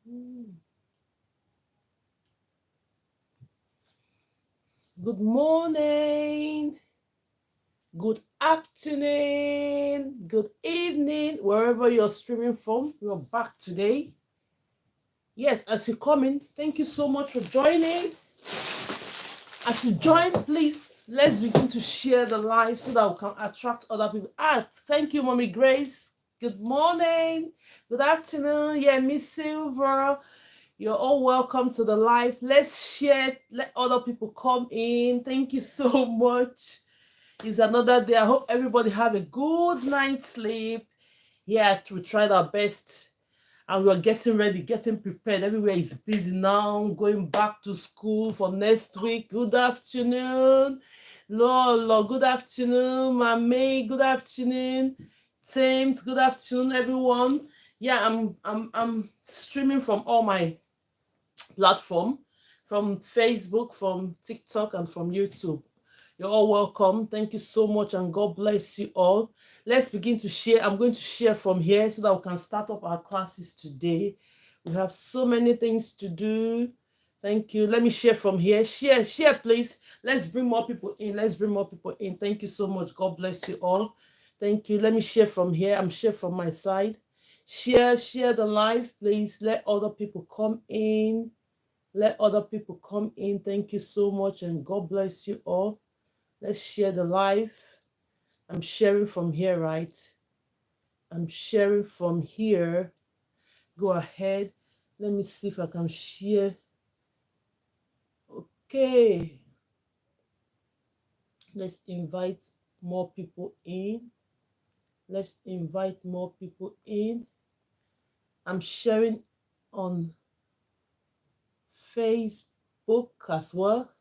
Good morning, good afternoon, good evening, wherever you're streaming from. We're back today. Yes, as you come in, thank you so much for joining. As you join, please, let's begin to share the live so that we can attract other people. Thank you, Mommy Grace. Good morning, good afternoon. Yeah, Miss Silver. You're all welcome to the live. Let's share, let other people come in. Thank you so much. It's another day. I hope everybody have a good night's sleep. Yeah, we tried our best and we're getting ready, getting prepared. Everywhere is busy now, going back to school for next week. Good afternoon. Lolo, good afternoon. Mame, good afternoon. James, good afternoon, everyone. Yeah, I'm streaming from all my platform, from Facebook, from TikTok, and from YouTube. You're all welcome. Thank you so much, and God bless you all. Let's begin to share. I'm going to share from here so that we can start up our classes today. We have so many things to do. Thank you. Let me share from here. Share, please. Let's bring more people in. Let's bring more people in. Thank you so much. God bless you all. Thank you. Let me share from here. I'm share from my side. Share the live, please. Let other people come in. Let other people come in. Thank you so much, and God bless you all. Let's share the live. I'm sharing from here, right? I'm sharing from here. Go ahead. Let me see if I can share. Okay. Let's invite more people in. Let's invite more people in. I'm sharing on Facebook as well.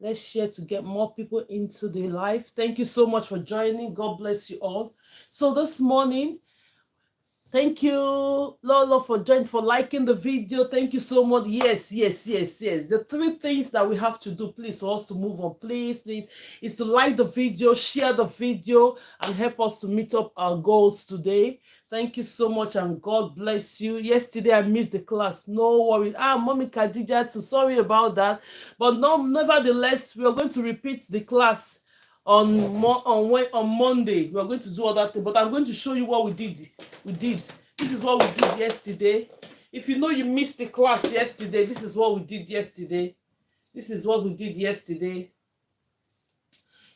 Let's share to get more people into the live. Thank you so much for joining. God bless you all. So this morning, thank you, Lolo, for joining, for liking the video. Thank you so much. Yes. The three things that we have to do, please, for us to move on, please, is to like the video, share the video, and help us to meet up our goals today. Thank you so much, and God bless you. Yesterday, I missed the class. No worries. Mommy Khadija, too. Sorry about that. But no, nevertheless, we are going to repeat the class on Monday. We are going to do other things, but I'm going to show you what we did. This is what we did yesterday. If you know you missed the class yesterday, this is what we did yesterday. This is what we did yesterday.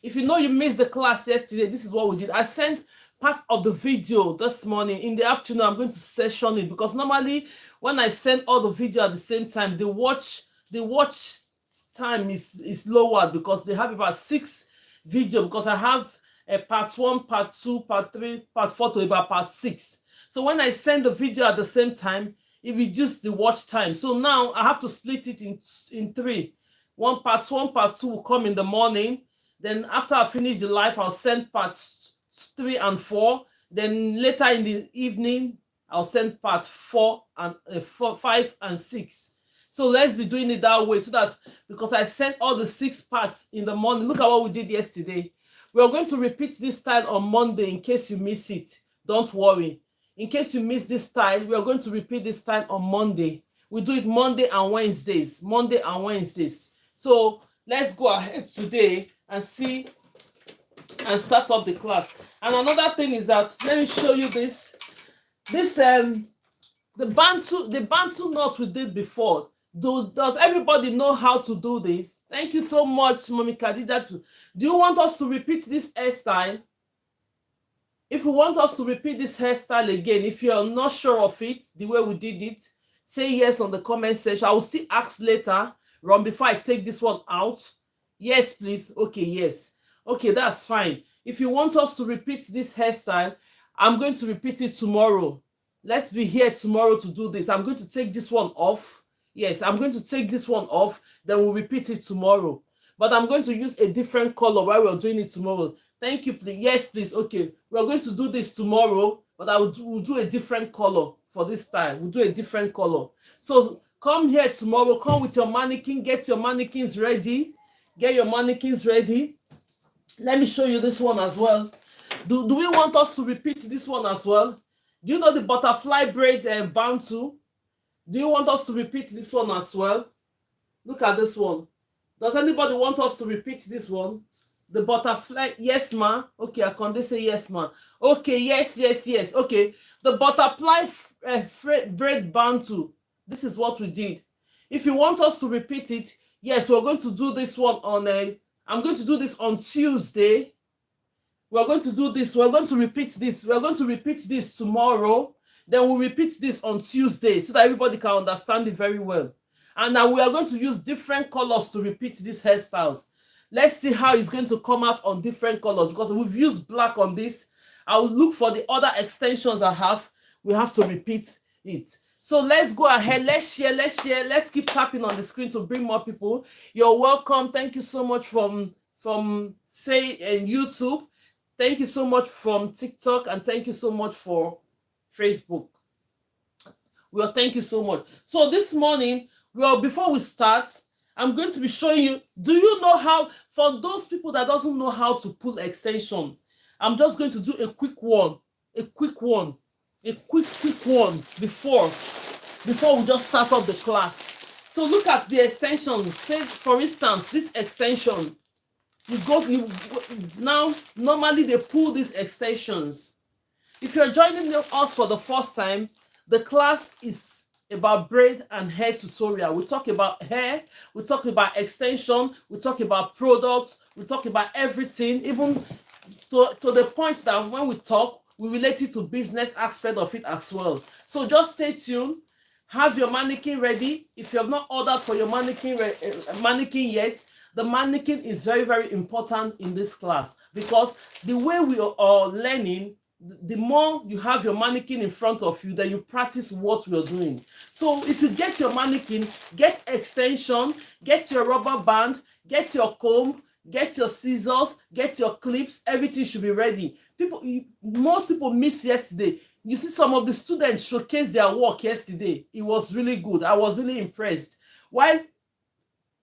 If you know you missed the class yesterday, this is what we did. I sent part of the video this morning. In the afternoon, I'm going to session it, because normally when I send all the video at the same time, the watch time is lower, because they have about 6 video, because I have a part 1, part 2, part 3, part 4 to about part 6. So when I send the video at the same time, it reduces the watch time. So now I have to split it in 3. Part 1, part 2 will come in the morning. Then after I finish the live, I'll send parts 3 and 4. Then later in the evening, I'll send part 4 and 5 and 6. So let's be doing it that way, so that, because I sent all the 6 parts in the morning. Look at what we did yesterday. We are going to repeat this style on Monday in case you miss it. Don't worry. In case you miss this style, we are going to repeat this style on Monday. We do it Monday and Wednesdays. So let's go ahead today and see and start up the class. And another thing is that, let me show you this. The Bantu knot we did before. Does everybody know how to do this? Thank you so much, Mommy Khadija. Do you want us to repeat this hairstyle? If you want us to repeat this hairstyle again, if you're not sure of it, the way we did it, say yes on the comment section. I will still ask later, before I take this one out. Yes, please. Okay, yes. Okay, that's fine. If you want us to repeat this hairstyle, I'm going to repeat it tomorrow. Let's be here tomorrow to do this. I'm going to take this one off. Yes, I'm going to take this one off. Then we'll repeat it tomorrow. But I'm going to use a different color while we're doing it tomorrow. Thank you, please. Yes, please. Okay, we're going to do this tomorrow, but we'll do a different color for this time. We'll do a different color. So come here tomorrow. Come with your mannequin. Get your mannequins ready. Get your mannequins ready. Let me show you this one as well. Do we want us to repeat this one as well? Do you know the butterfly braid Bantu? Do you want us to repeat this one as well? Look at this one. Does anybody want us to repeat this one? The butterfly, yes, ma. Okay, I can't say yes, ma. Okay, yes, yes, yes. Okay, the butterfly braid bantu. This is what we did. If you want us to repeat it, yes, we're going to do this one on a. I'm going to do this on Tuesday. We're going to do this. We're going to repeat this. We're going to repeat this tomorrow. Then we'll repeat this on Tuesday so that everybody can understand it very well. And now we are going to use different colors to repeat these hairstyles. Let's see how it's going to come out on different colors, because we've used black on this. I'll look for the other extensions I have. We have to repeat it. So let's go ahead. Let's share. Let's keep tapping on the screen to bring more people. You're welcome. Thank you so much from Faye and YouTube. Thank you so much from TikTok, and thank you so much for Facebook. Well, thank you so much. So this morning, well, before we start, I'm going to be showing you. Do you know how, for those people that doesn't know how to pull extension, I'm just going to do a quick one before we just start off the class. So look at the extension. Say, for instance, this extension. Now, normally they pull these extensions. If you're joining us for the first time, the class is about braid and hair tutorial. We talk about hair, we talk about extension, we talk about products, we talk about everything, even to the point that when we talk, we relate it to business aspect of it as well. So just stay tuned. Have your mannequin ready. If you have not ordered for your mannequin yet, the mannequin is very, very important in this class, because the way we are learning, the more you have your mannequin in front of you, then you practice what we're doing. So if you get your mannequin, get extension, get your rubber band, get your comb, get your scissors, get your clips, everything should be ready. Most people missed yesterday. You see, some of the students showcased their work yesterday. It was really good. I was really impressed. While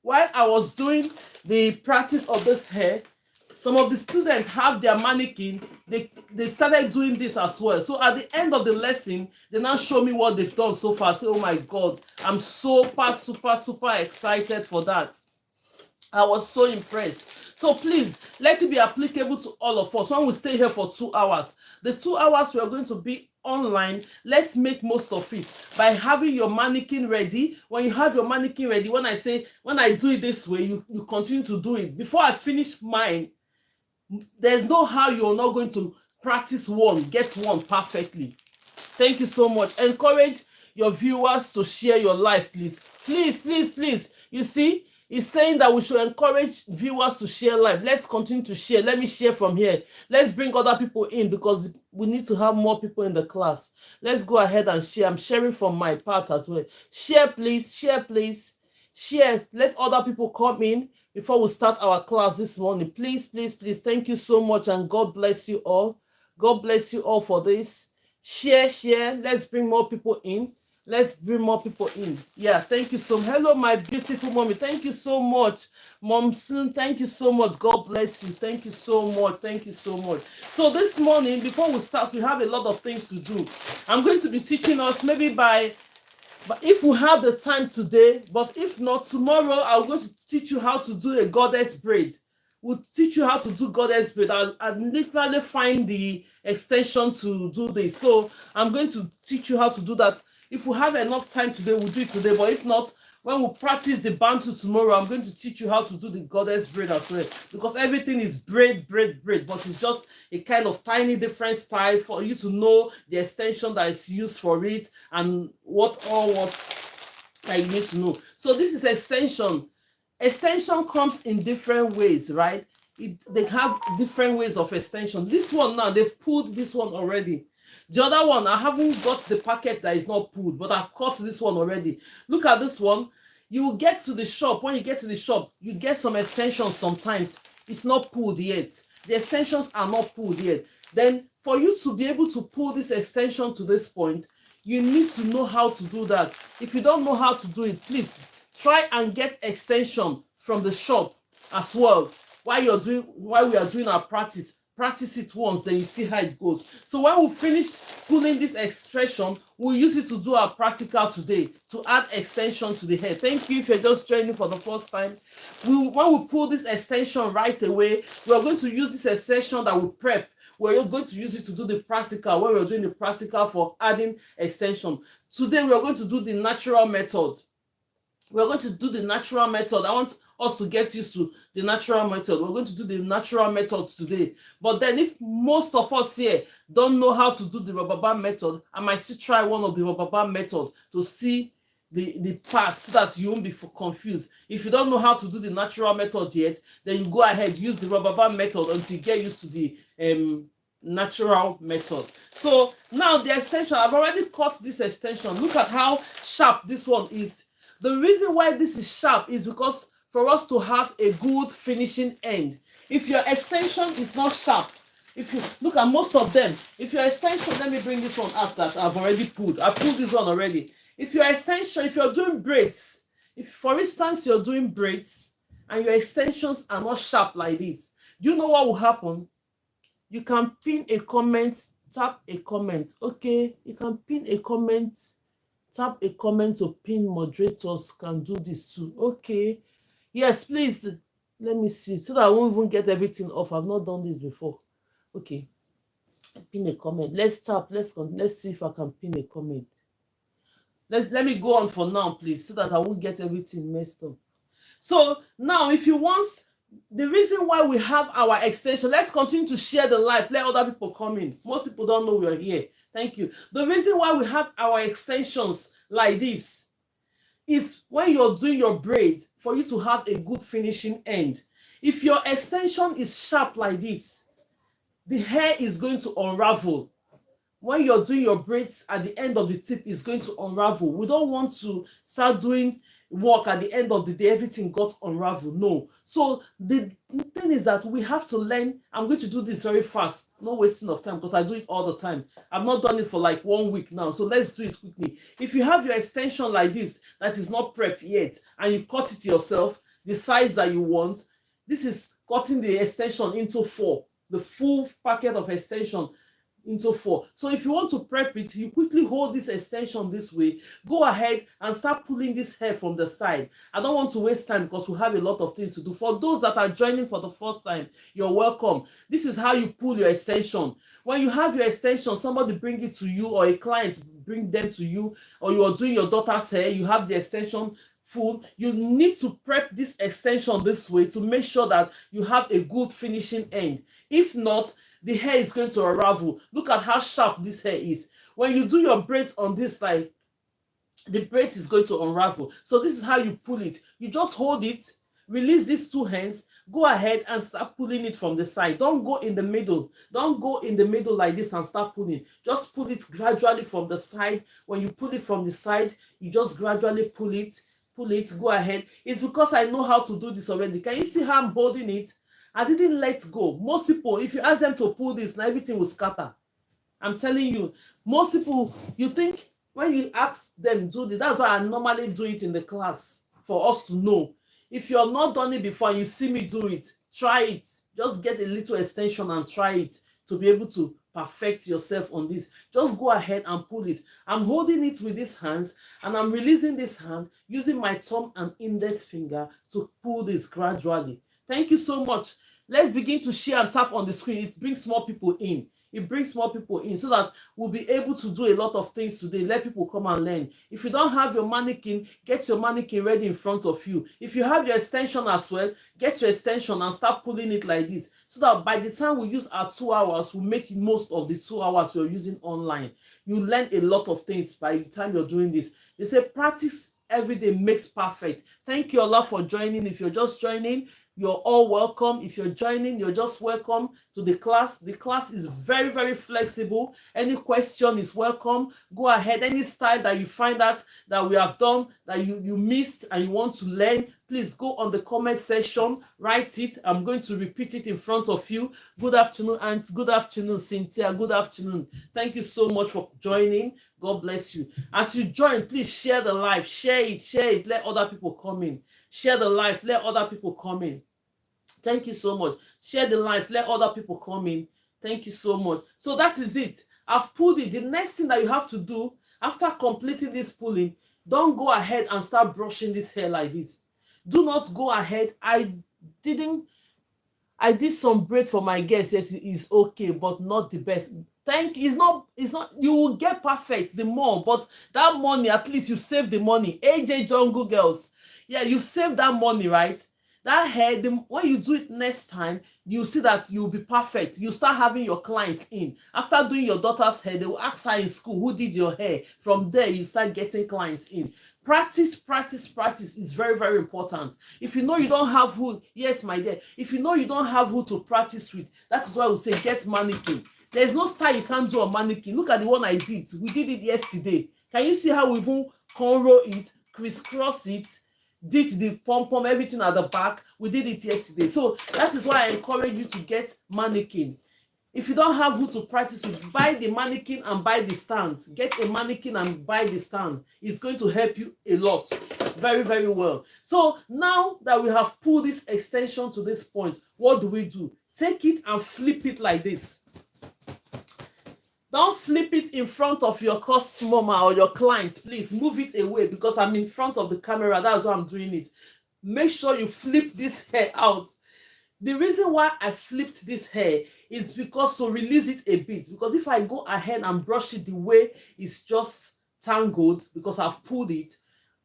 I was doing the practice of this hair, some of the students have their mannequin. They started doing this as well. So at the end of the lesson, they now show me what they've done so far. I say, oh my God, I'm super excited for that. I was so impressed. So please, let it be applicable to all of us when we stay here for 2 hours. The 2 hours we are going to be online, let's make most of it by having your mannequin ready. When you have your mannequin ready, when I do it this way, you continue to do it. Before I finish mine, there's no how you're not going to practice one, get one perfectly. Thank you so much. Encourage your viewers to share your live, please. Please. You see, it's saying that we should encourage viewers to share live. Let's continue to share. Let me share from here. Let's bring other people in, because we need to have more people in the class. Let's go ahead and share. I'm sharing from my part as well. Share, please. Share. Let other people come in before we start our class this morning. Please. Thank you so much, and God bless you all. God bless you all for this. Share. Let's bring more people in. Yeah, thank you so much. Hello, my beautiful mommy. Thank you so much. Mom Soon, thank you so much. God bless you. Thank you so much. So this morning, before we start, we have a lot of things to do. I'm going to be teaching us but if we have the time today, but if not, tomorrow I'm going to teach you how to do a goddess braid. We'll teach you how to do goddess braid. I'll literally find the extension to do this. So I'm going to teach you how to do that. If we have enough time today, we'll do it today. But if not, when we practice the bantu tomorrow, I'm going to teach you how to do the goddess braid as well. Because everything is braid. But it's just a kind of tiny different style for you to know the extension that is used for it and what that you need to know. So this is extension. Extension comes in different ways, right? They have different ways of extension. This one now, they've pulled this one already. The other one, I haven't got the packet that is not pulled, but I've cut this one already. Look at this one. You will get to the shop. When you get to the shop, you get some extensions sometimes. It's not pulled yet. The extensions are not pulled yet. Then for you to be able to pull this extension to this point, you need to know how to do that. If you don't know how to do it, please try and get extension from the shop as well. While we are doing our practice practice it once, then you see how it goes. So when we finish pulling this expression, we'll use it to do our practical today, to add extension to the hair. Thank you if you're just joining for the first time. When we pull this extension right away, we're going to use this extension that we prep. We're going to use it to do the practical when we're doing the practical for adding extension. Today, we're going to do the natural method. We're going to do the natural method. I want us to get used to the natural method. We're going to do the natural method today. But then if most of us here don't know how to do the rubber band method, I might still try one of the rubber band method to see the parts so that you won't be confused. If you don't know how to do the natural method yet, then you go ahead, use the rubber band method until you get used to the natural method. So now the extension, I've already cut this extension. Look at how sharp this one is. The reason why this is sharp is because for us to have a good finishing end. If your extension is not sharp, if you look at most of them, if your extension, let me bring this one out that I've already pulled. I pulled this one already. If your extension, if you're doing braids, if for instance you're doing braids and your extensions are not sharp like this, do you know what will happen? You can pin a comment, tap a comment. Okay, you can pin a comment, tap a comment to pin. Moderators can do this too. Okay, yes, please let me see so that I won't even get everything off. I've not done this before. Okay, pin a comment. Let's tap. Let's see if I can pin a comment. Let me go on for now, please, so that I won't get everything messed up. So now, if you want, the reason why we have our extension, let's continue to share the live. Let other people come in. Most people don't know we're here. Thank you. The reason why we have our extensions like this is when you're doing your braid, for you to have a good finishing end. If your extension is sharp like this, the hair is going to unravel. When you're doing your braids, at the end of the tip is going to unravel. We don't want to start doing work at the end of the day, everything got unraveled. No. So the thing is that we have to learn. I'm going to do this very fast, no wasting of time, because I do it all the time. I've not done it for like 1 week now, so let's do it quickly. If you have your extension like this that is not prepped yet and you cut it yourself, the size that you want, this is cutting the extension into 4, the full packet of extension into 4. So if you want to prep it, you quickly hold this extension this way, go ahead and start pulling this hair from the side. I don't want to waste time because we have a lot of things to do. For those that are joining for the first time, you're welcome. This is how you pull your extension. When you have your extension, somebody bring it to you, or a client bring them to you, or you are doing your daughter's hair, you have the extension full, you need to prep this extension this way to make sure that you have a good finishing end. If not, the hair is going to unravel. Look at how sharp this hair is. When you do your braids on this side, the braids is going to unravel. So this is how you pull it. You just hold it, release these 2 hands, go ahead and start pulling it from the side. Don't go in the middle. Don't go in the middle like this and start pulling. Just pull it gradually from the side. When you pull it from the side, you just gradually pull it, go ahead. It's because I know how to do this already. Can you see how I'm holding it? I didn't let go. Most people, if you ask them to pull this, now everything will scatter. I'm telling you, most people, you think when you ask them do this, that's why I normally do it in the class for us to know. If you're not done it before and you see me do it, try it. Just get a little extension and try it to be able to perfect yourself on this. Just go ahead and pull it. I'm holding it with these hands and I'm releasing this hand using my thumb and index finger to pull this gradually. Thank you so much. Let's begin to share and tap on the screen. It brings more people in. It brings more people in so that we'll be able to do a lot of things today. Let people come and learn. If you don't have your mannequin, get your mannequin ready in front of you. If you have your extension as well, get your extension and start pulling it like this so that by the time we use our 2 hours, we'll make most of the 2 hours you're using online. You learn a lot of things by the time you're doing this. They say practice every day makes perfect. Thank you all for joining. If you're just joining, you're all welcome. If you're joining, you're just welcome to the class. The class is very, very flexible. Any question is welcome. Go ahead. Any style that you find out that we have done, that you missed and you want to learn, please go on the comment section, write it. I'm going to repeat it in front of you. Good afternoon, and good afternoon, Cynthia. Good afternoon. Thank you so much for joining. God bless you. As you join, please share the live. Share it. Let other people come in. Share the live. Let other people come in. Thank you so much. Share the life. Let other people come in. Thank you so much. So that is it. I've pulled it. The next thing that you have to do after completing this pulling, don't go ahead and start brushing this hair like this. Do not go ahead. I did some braid for my guests. Yes, it is okay, but not the best. It's not, you will get perfect the more, but that money, at least you save the money. AJ Jungle Girls, yeah, you save that money, right? That hair, when you do it next time, you see that you'll be perfect. You start having your clients in. After doing your daughter's hair, they will ask her in school, who did your hair? From there, you start getting clients in. Practice, practice, practice is very, very important. If you know you don't have who, yes, my dear, if you know you don't have who to practice with, that is why we say get mannequin. There's no style you can't do on mannequin. Look at the one I did. We did it yesterday. Can you see how we even cornrow it, crisscross it, did the pom-pom, everything at the back? We did it yesterday. So that is why I encourage you to get mannequin. If you don't have who to practice with, buy the mannequin and buy the stand. Get a mannequin and buy the stand. It's going to help you a lot. Very, very well. So now that we have pulled this extension to this point, what do? Take it and flip it like this. Don't flip it in front of your customer or your client. Please move it away because I'm in front of the camera. That's why I'm doing it. Make sure you flip this hair out. The reason why I flipped this hair is because to release it a bit. Because if I go ahead and brush it the way it's just tangled, because I've pulled it,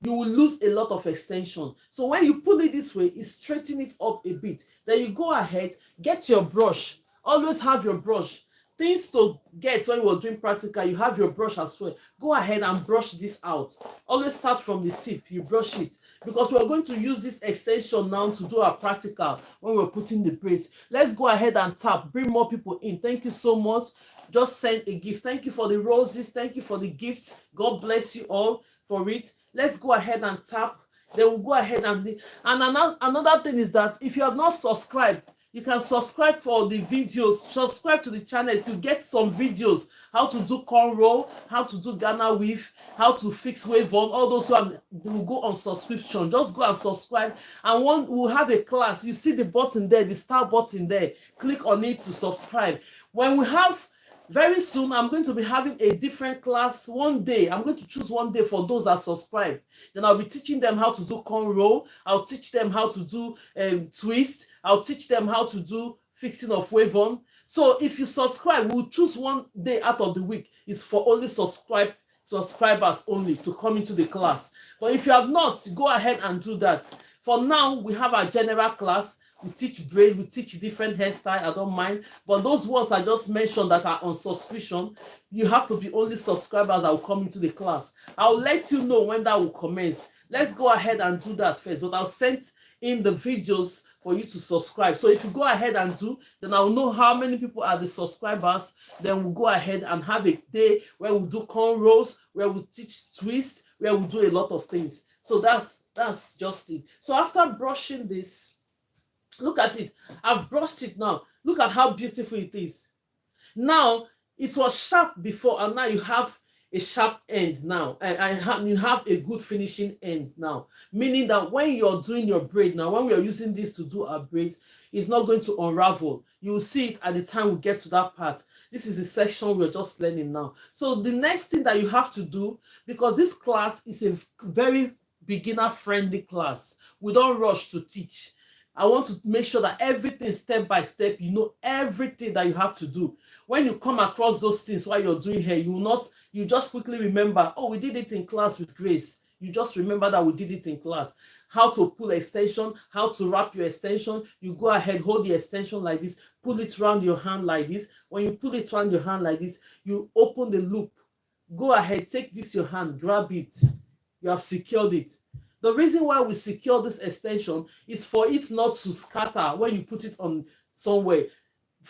you will lose a lot of extension. So when you pull it this way, it straightens it up a bit. Then you go ahead, get your brush. Always have your brush. Things to get when you're doing practical, you have your brush as well. Go ahead and brush this out. Always start from the tip, you brush it. Because we're going to use this extension now to do our practical when we're putting the braids. Let's go ahead and tap, bring more people in. Thank you so much. Just send a gift. Thank you for the roses. Thank you for the gifts. God bless you all for it. Let's go ahead and tap. Then we'll go ahead and another thing is that if you have not subscribed, you can subscribe for the videos. Subscribe to the channel to get some videos. How to do cornrow, how to do Ghana weave, how to fix wave on. All those will go on subscription. Just go and subscribe. And we'll have a class. You see the button there, the star button there. Click on it to subscribe. When we have very soon, I'm going to be having a different class one day. I'm going to choose one day for those that subscribe. Then I'll be teaching them how to do cornrow. I'll teach them how to do twist. I'll teach them how to do fixing of wave on. So if you subscribe, we'll choose one day out of the week. It's for only subscribers only to come into the class. But if you have not, go ahead and do that. For now, we have our general class. We teach braid, we teach different hairstyle, I don't mind. But those ones I just mentioned that are on subscription, you have to be only subscribers that will come into the class. I'll let you know when that will commence. Let's go ahead and do that first. But I'll send in the videos for you to subscribe. So if you go ahead and do, then I'll know how many people are the subscribers. Then we'll go ahead and have a day where we'll do cornrows, where we'll teach twist, where we'll do a lot of things. So that's just it. So after brushing this, look at it. I've brushed it now. Look at how beautiful it is. Now, it was sharp before, and now you have a sharp end now. And you have a good finishing end now. Meaning that when you're doing your braid now, when we are using this to do our braids, it's not going to unravel. You will see it at the time we get to that part. This is the section we're just learning now. So the next thing that you have to do, because this class is a very beginner-friendly class. We don't rush to teach. I want to make sure that everything step by step, you know everything that you have to do. When you come across those things while you're doing hair, you just quickly remember, oh, we did it in class with Grace. You just remember that we did it in class. How to pull extension, how to wrap your extension. You go ahead, hold the extension like this, pull it around your hand like this. When you pull it around your hand like this, you open the loop. Go ahead, take this your hand, grab it. You have secured it. The reason why we secure this extension is for it not to scatter when you put it on somewhere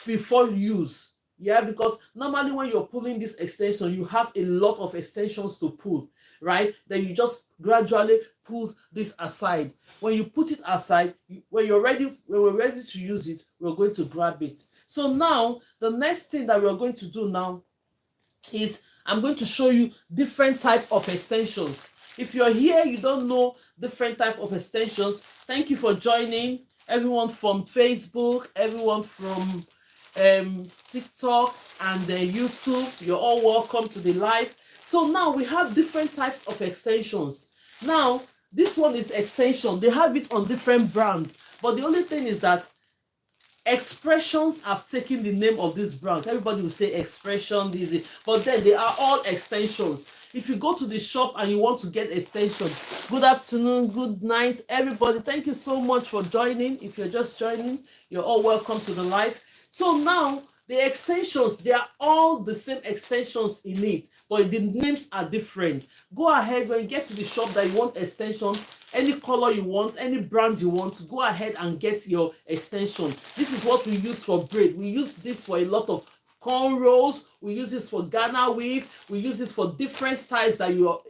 before use. Yeah, because normally when you're pulling this extension, you have a lot of extensions to pull, right? Then you just gradually pull this aside. When you put it aside, when we're ready to use it, we're going to grab it. So now, the next thing that we're going to do now is I'm going to show you different types of extensions. If you're here, you don't know different type of extensions, thank you for joining. everyone from Facebook, everyone from TikTok and YouTube. You're all welcome to the live. So now we have different types of extensions. Now, this one is extension. They have it on different brands. But the only thing is that expressions have taken the name of these brands. Everybody will say expression, but then they are all extensions. If you go to the shop and you want to get extension, good afternoon, good night, everybody. Thank you so much for joining. If you're just joining, you're all welcome to the live. So now the extensions, they are all the same extensions in it, but the names are different. Go ahead, when you get to the shop that you want extension, any color you want, any brand you want, go ahead and get your extension. This is what we use for braid. We use this for a lot of cornrows. We use this for Ghana weave. We use it for different styles that you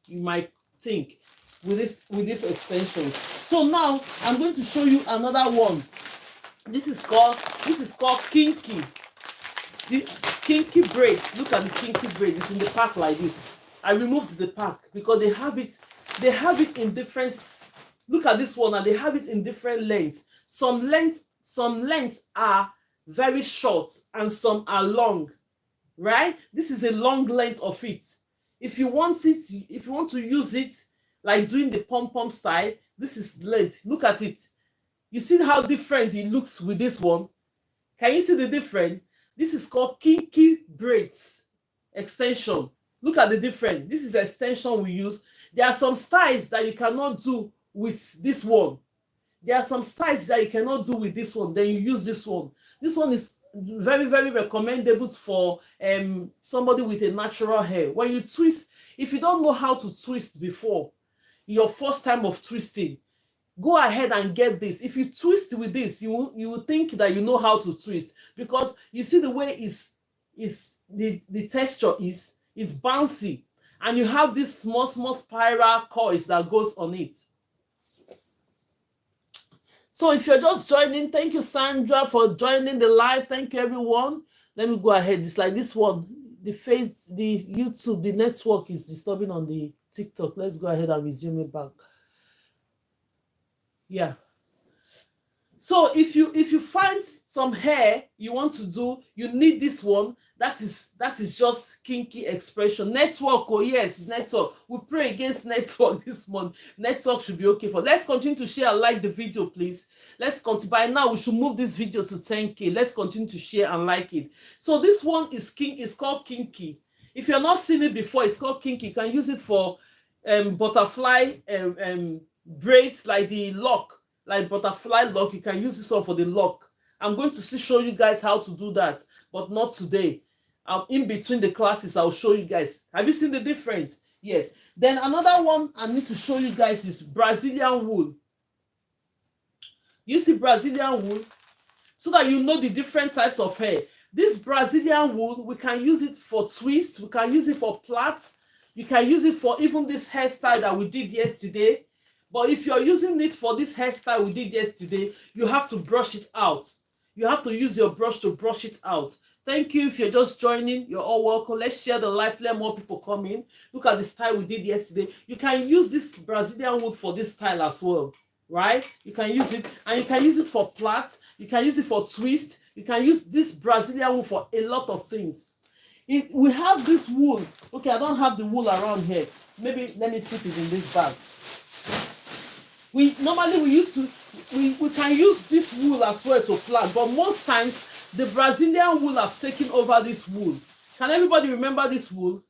might think with this extension. So now I'm going to show you another one. This is called kinky. The kinky braids. Look at the kinky braid. It's in the pack like this. I removed the pack because they have it in different. Look at this one, and they have it in different lengths. Some lengths are very short and some are long, right? This is a long length of it. If you want to use it like doing the pom-pom style, this is length. Look at it. You see how different it looks with this one? Can you see the difference? This is called kinky braids extension. Look at the difference. This is the extension we use. There are some styles that you cannot do with this one. There are some styles that you cannot do with this one. Then you use this one. This one is very, very recommendable for somebody with a natural hair. When you twist, if you don't know how to twist before, your first time of twisting, go ahead and get this. If you twist with this, you will think that you know how to twist, because you see the way the texture is bouncy, and you have this small spiral coils that goes on it. So if you're just joining, thank you, Sandra, for joining the live. Thank you, everyone. Let me go ahead. It's like this one. The YouTube, the network is disturbing on the TikTok. Let's go ahead and resume it back. Yeah. So if you find some hair you want to do, you need this one. That is just kinky expression. Network, oh yes, network. We pray against network this month. Network should be okay for. Let's continue to share and like the video, please. Let's continue. By now, we should move this video to 10K. Let's continue to share and like it. So this one is called kinky. If you're not seen it before, it's called kinky. You can use it for butterfly braids, like the lock, like butterfly lock. You can use this one for the lock. I'm going to show you guys how to do that, but not today. In between the classes, I'll show you guys. Have you seen the difference? Yes. Then another one I need to show you guys is Brazilian wool. You see Brazilian wool, so that you know the different types of hair. This Brazilian wool, we can use it for twists, we can use it for plaits, you can use it for even this hairstyle that we did yesterday. But if you're using it for this hairstyle we did yesterday, you have to brush it out. You have to use your brush to brush it out. Thank you. If you're just joining, you're all welcome. Let's share the live. Let more people come in. Look at the style we did yesterday. You can use this Brazilian wool for this style as well, right? You can use it, and you can use it for plaits. You can use it for twist. You can use this Brazilian wool for a lot of things. We have this wool. Okay, I don't have the wool around here. Maybe let me see if it's in this bag. We can use this wool as well to plait, but most times the Brazilian wool have taken over this wool. Can everybody remember this wool?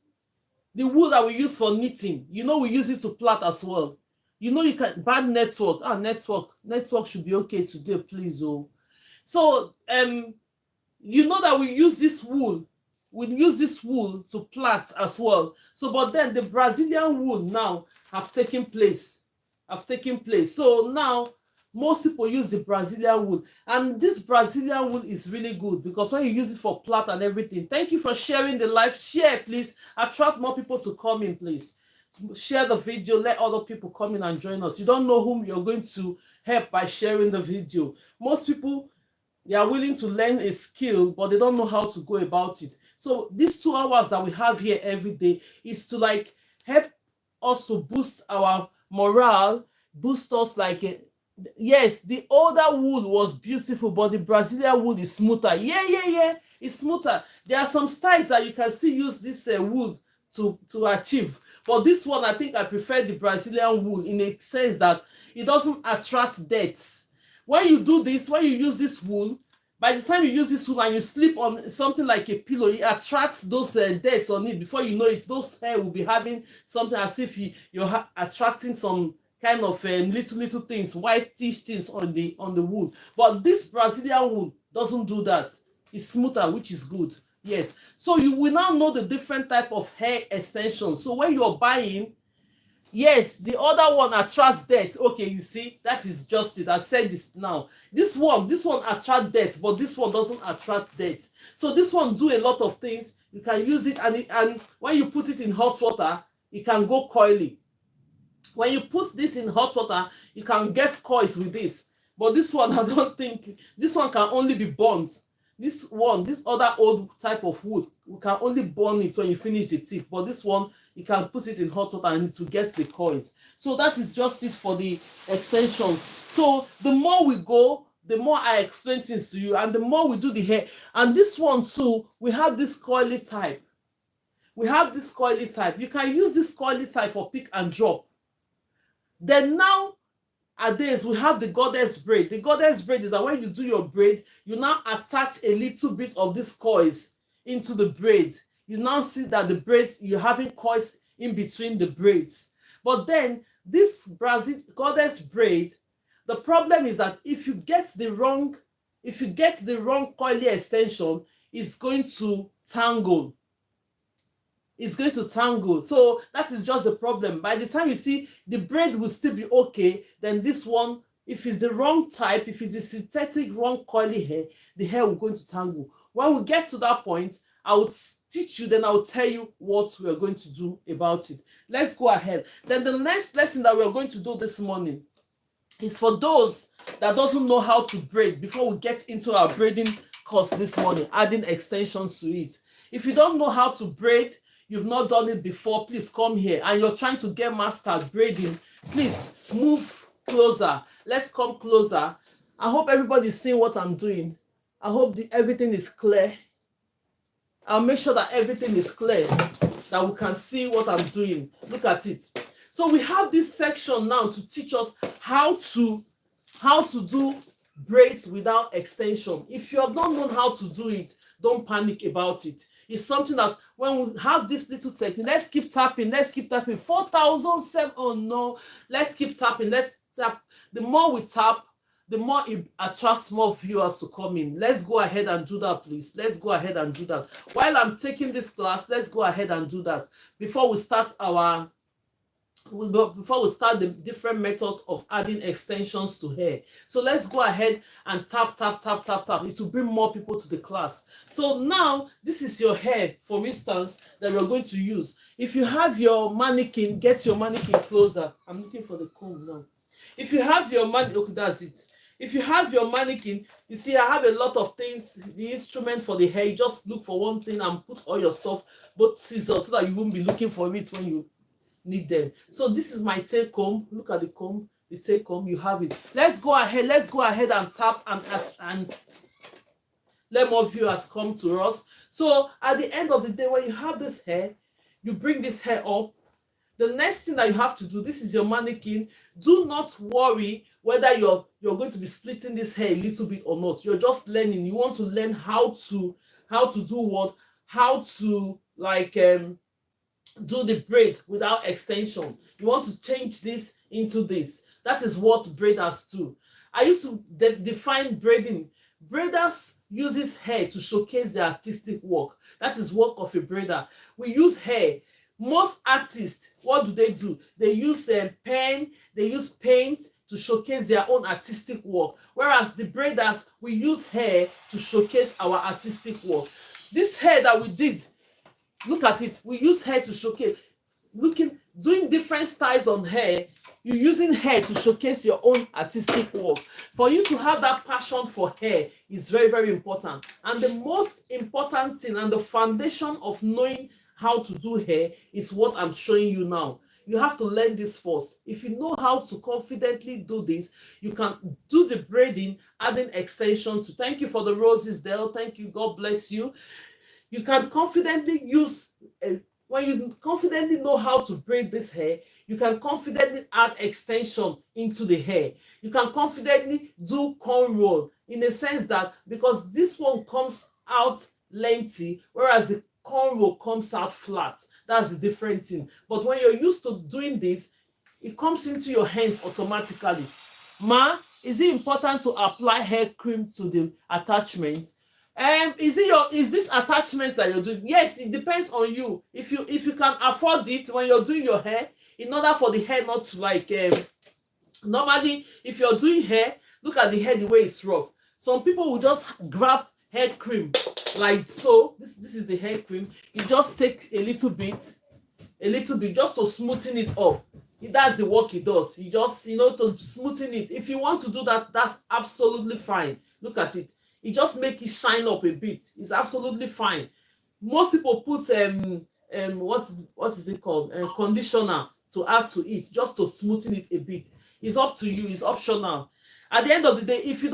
The wool that we use for knitting. You know, we use it to plait as well. You know, you can bad network. Network should be okay today, please. Oh, so you know that we use this wool. We use this wool to plait as well. So, but then the Brazilian wool now have taken place. So now most people use the Brazilian wool, and this Brazilian wool is really good because when you use it for plait and everything. Thank you for sharing the live. Share, please. Attract more people to come in, please. Share the video. Let other people come in and join us. You don't know whom you're going to help by sharing the video. Most people, they are willing to learn a skill, but they don't know how to go about it. So these 2 hours that we have here every day is to like help us to boost our morale, boost us like Yes, the older wool was beautiful, but the Brazilian wool is smoother. Yeah, it's smoother. There are some styles that you can still use this wool to achieve, but this one, I think I prefer the Brazilian wool in a sense that it doesn't attract dirt. When you do this, when you use this wool, by the time you use this wool and you sleep on something like a pillow, it attracts those dirt on it. Before you know it, those hair will be having something as if you're attracting some kind of little things, whitish things on the wool. But this Brazilian wool doesn't do that. It's smoother, which is good. Yes. So you will now know the different type of hair extensions. So when you're buying, yes, the other one attracts dirt. Okay, you see, that is just it. I said this now. This one attracts dirt, but this one doesn't attract dirt. So this one do a lot of things. You can use it, and when you put it in hot water, it can go coily. When you put this in hot water, you can get coils with this. But this one, I don't think, this one can only be burnt. This other old type of wood, you can only burn it when you finish the tip. But this one, you can put it in hot water and to get the coils. So that is just it for the extensions. So the more we go, the more I explain things to you, and the more we do the hair. And this one too, we have this coily type. We have this coily type. You can use this coily type for pick and drop. Then nowadays we have the goddess braid. The goddess braid is that when you do your braid, you now attach a little bit of these coils into the braids. You now see that the braids, you're having coils in between the braids. But then this Brazil goddess braid, the problem is that if you get the wrong coily extension, it's going to tangle. It's going to tangle. So that is just the problem. By the time you see the braid will still be okay, then this one, if it's the wrong type, if it's the synthetic wrong coily hair, the hair will go to tangle. When we get to that point, I will teach you, then I will tell you what we are going to do about it. Let's go ahead. Then the next lesson that we are going to do this morning is for those that doesn't know how to braid. Before we get into our braiding course this morning, adding extensions to it. If you don't know how to braid, you've not done it before, please come here. And you're trying to get mastered braiding, please move closer. Let's come closer. I hope everybody's seeing what I'm doing. I hope everything is clear. I'll make sure that everything is clear, that we can see what I'm doing. Look at it. So we have this section now to teach us how to do braids without extension. If you have not known how to do it, don't panic about it. It's something that when we have this little technique, let's keep tapping. 4,007. Oh no, let's keep tapping. Let's tap. The more we tap, the more it attracts more viewers to come in. Let's go ahead and do that, please. Let's go ahead and do that. While I'm taking this class, let's go ahead and do that before we start the different methods of adding extensions to hair. So let's go ahead and tap. It will bring more people to the class. So now this is your hair, for instance, that we're going to use. If you have your mannequin, get your mannequin closer. I'm looking for the comb now. If you have your okay, that's it. If you have your mannequin, you see I have a lot of things, the instrument for the hair. You just look for one thing and put all your stuff, both scissors, so that you won't be looking for it when you need them. So this is my tail comb. Look at the comb, the tail comb. You have it. Let's go ahead and tap and let more viewers come to us. So at the end of the day, when you have this hair, you bring this hair up. The next thing that you have to do, this is your mannequin. Do not worry whether you're going to be splitting this hair a little bit or not. You're just learning. You want to learn how to do what, how to do the braid without extension. You want to change this into this. That is what braiders do. I used to define braiding. Braiders uses hair to showcase their artistic work. That is work of a braider. We use hair. Most artists, what do? They use pen, they use paint to showcase their own artistic work. Whereas the braiders, we use hair to showcase our artistic work. This hair that we did, look at it. We use hair to showcase. Doing different styles on hair. You're using hair to showcase your own artistic work. For you to have that passion for hair is very, very important. And the most important thing and the foundation of knowing how to do hair is what I'm showing you now. You have to learn this first. If you know how to confidently do this, you can do the braiding, adding extension to. Thank you for the roses, Dell. Thank you. God bless you. You can confidently use, when you confidently know how to braid this hair, you can confidently add extension into the hair. You can confidently do cornrow, in a sense that, because this one comes out lengthy, whereas the cornrow comes out flat. That's the different thing. But when you're used to doing this, it comes into your hands automatically. Ma, is it important to apply hair cream to the attachment? Is this attachments that you're doing? Yes, it depends on you. If you can afford it when you're doing your hair, in order for the hair not to like normally, if you're doing hair, look at the hair the way it's rough. Some people will just grab hair cream like so. This is the hair cream. You just take a little bit just to smoothen it up. That's the work it does. You just, to smoothen it. If you want to do that, that's absolutely fine. Look at it. It just make it shine up a bit. It's absolutely fine. Most people put what is it called, conditioner to add to it, just to smoothen it a bit. It's up to you. It's optional. At the end of the day, if you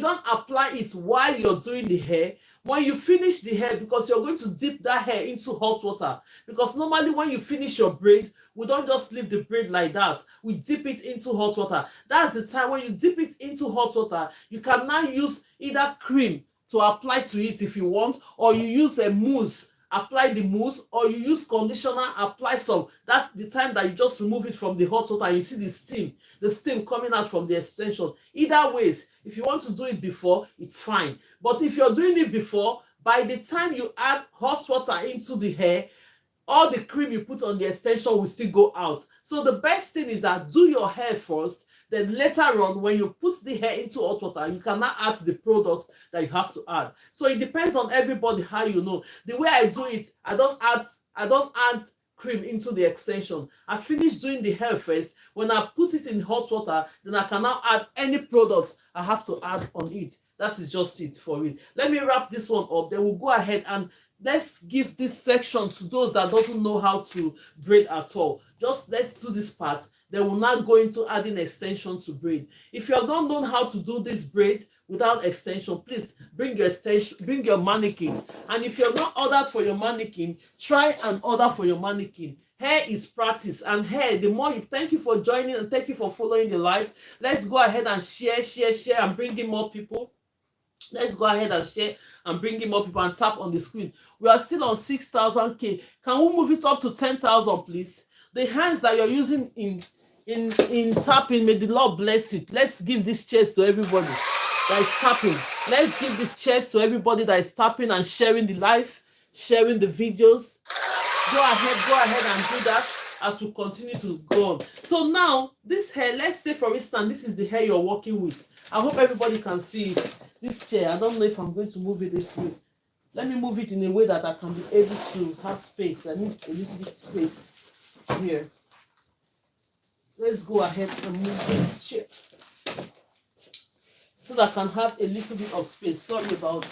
don't apply it while you're doing the hair, when you finish the hair, because you're going to dip that hair into hot water, because normally when you finish your braid, we don't just leave the braid like that. We dip it into hot water. That's the time when you dip it into hot water, you can now use either cream to apply to it if you want, or you use a mousse, apply the mousse, or you use conditioner, apply some. That the time that you just remove it from the hot water and you see the steam coming out from the extension. Either ways, if you want to do it before, it's fine. But if you're doing it before, by the time you add hot water into the hair, all the cream you put on the extension will still go out. So the best thing is that do your hair first, then later on, when you put the hair into hot water, you can now add the products that you have to add. So it depends on everybody how you know. The way I do it, I don't add cream into the extension. I finish doing the hair first. When I put it in hot water, then I can now add any products I have to add on it. That is just it for it. Let me wrap this one up. Then we'll go ahead and let's give this section to those that doesn't know how to braid at all. Just let's do this part. Then we'll now go into adding extension to braid. If you have not known how to do this braid without extension, please bring your extension, bring your mannequin. And if you're not ordered for your mannequin, try and order for your mannequin. Hair is practice, and hair, the more you, thank you for joining and thank you for following the live. Let's go ahead and share and bring in more people. Let's go ahead and share and bring in more people and tap on the screen. We are still on 6,000K. Can we move it up to 10,000, please? The hands that you're using in tapping, may the Lord bless it. Let's give this cheers to everybody that is tapping. Let's give this cheers to everybody that is tapping and sharing the live, sharing the videos. Go ahead and do that as we continue to go on. So now, this hair, let's say for instance, this is the hair you're working with. I hope everybody can see it. This chair, I don't know if I'm going to move it this way. Let me move it in a way that I can be able to have space. I need a little bit of space here. Let's go ahead and move this chair so that I can have a little bit of space. Sorry about it.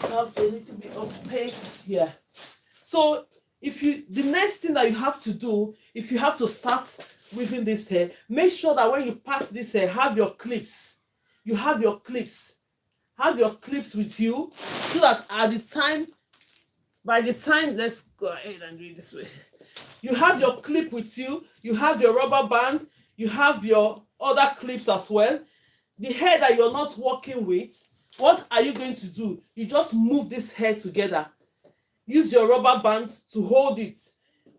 Have a little bit of space here. So the next thing that you have to do, if you have to start weaving this hair, make sure that when you part this hair, have your clips. You have your clips. Have your clips with you so that by the time, let's go ahead and do it this way. You have your clip with you, you have your rubber bands, you have your other clips as well. The hair that you're not working with, what are you going to do? You just move this hair together. Use your rubber bands to hold it.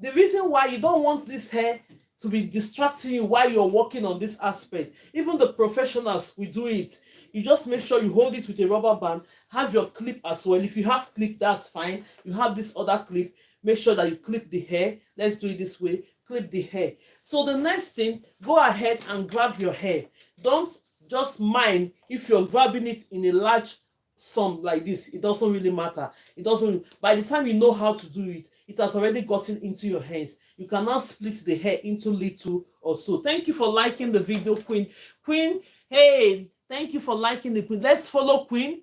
The reason why you don't want this hair to be distracting you while you're working on this aspect, even the professionals will do it. You just make sure you hold it with a rubber band. Have your clip as well. If you have clip, that's fine. You have this other clip. Make sure that you clip the hair. Let's do it this way. Clip the hair. So the next thing, go ahead and grab your hair. Don't just mind if you're grabbing it in a large sum like this. It doesn't really matter. It doesn't. By the time you know how to do it, it has already gotten into your hands. You can now split the hair into little or so. Thank you for liking the video, Queen. Queen, hey, thank you for liking the Queen. Let's follow Queen.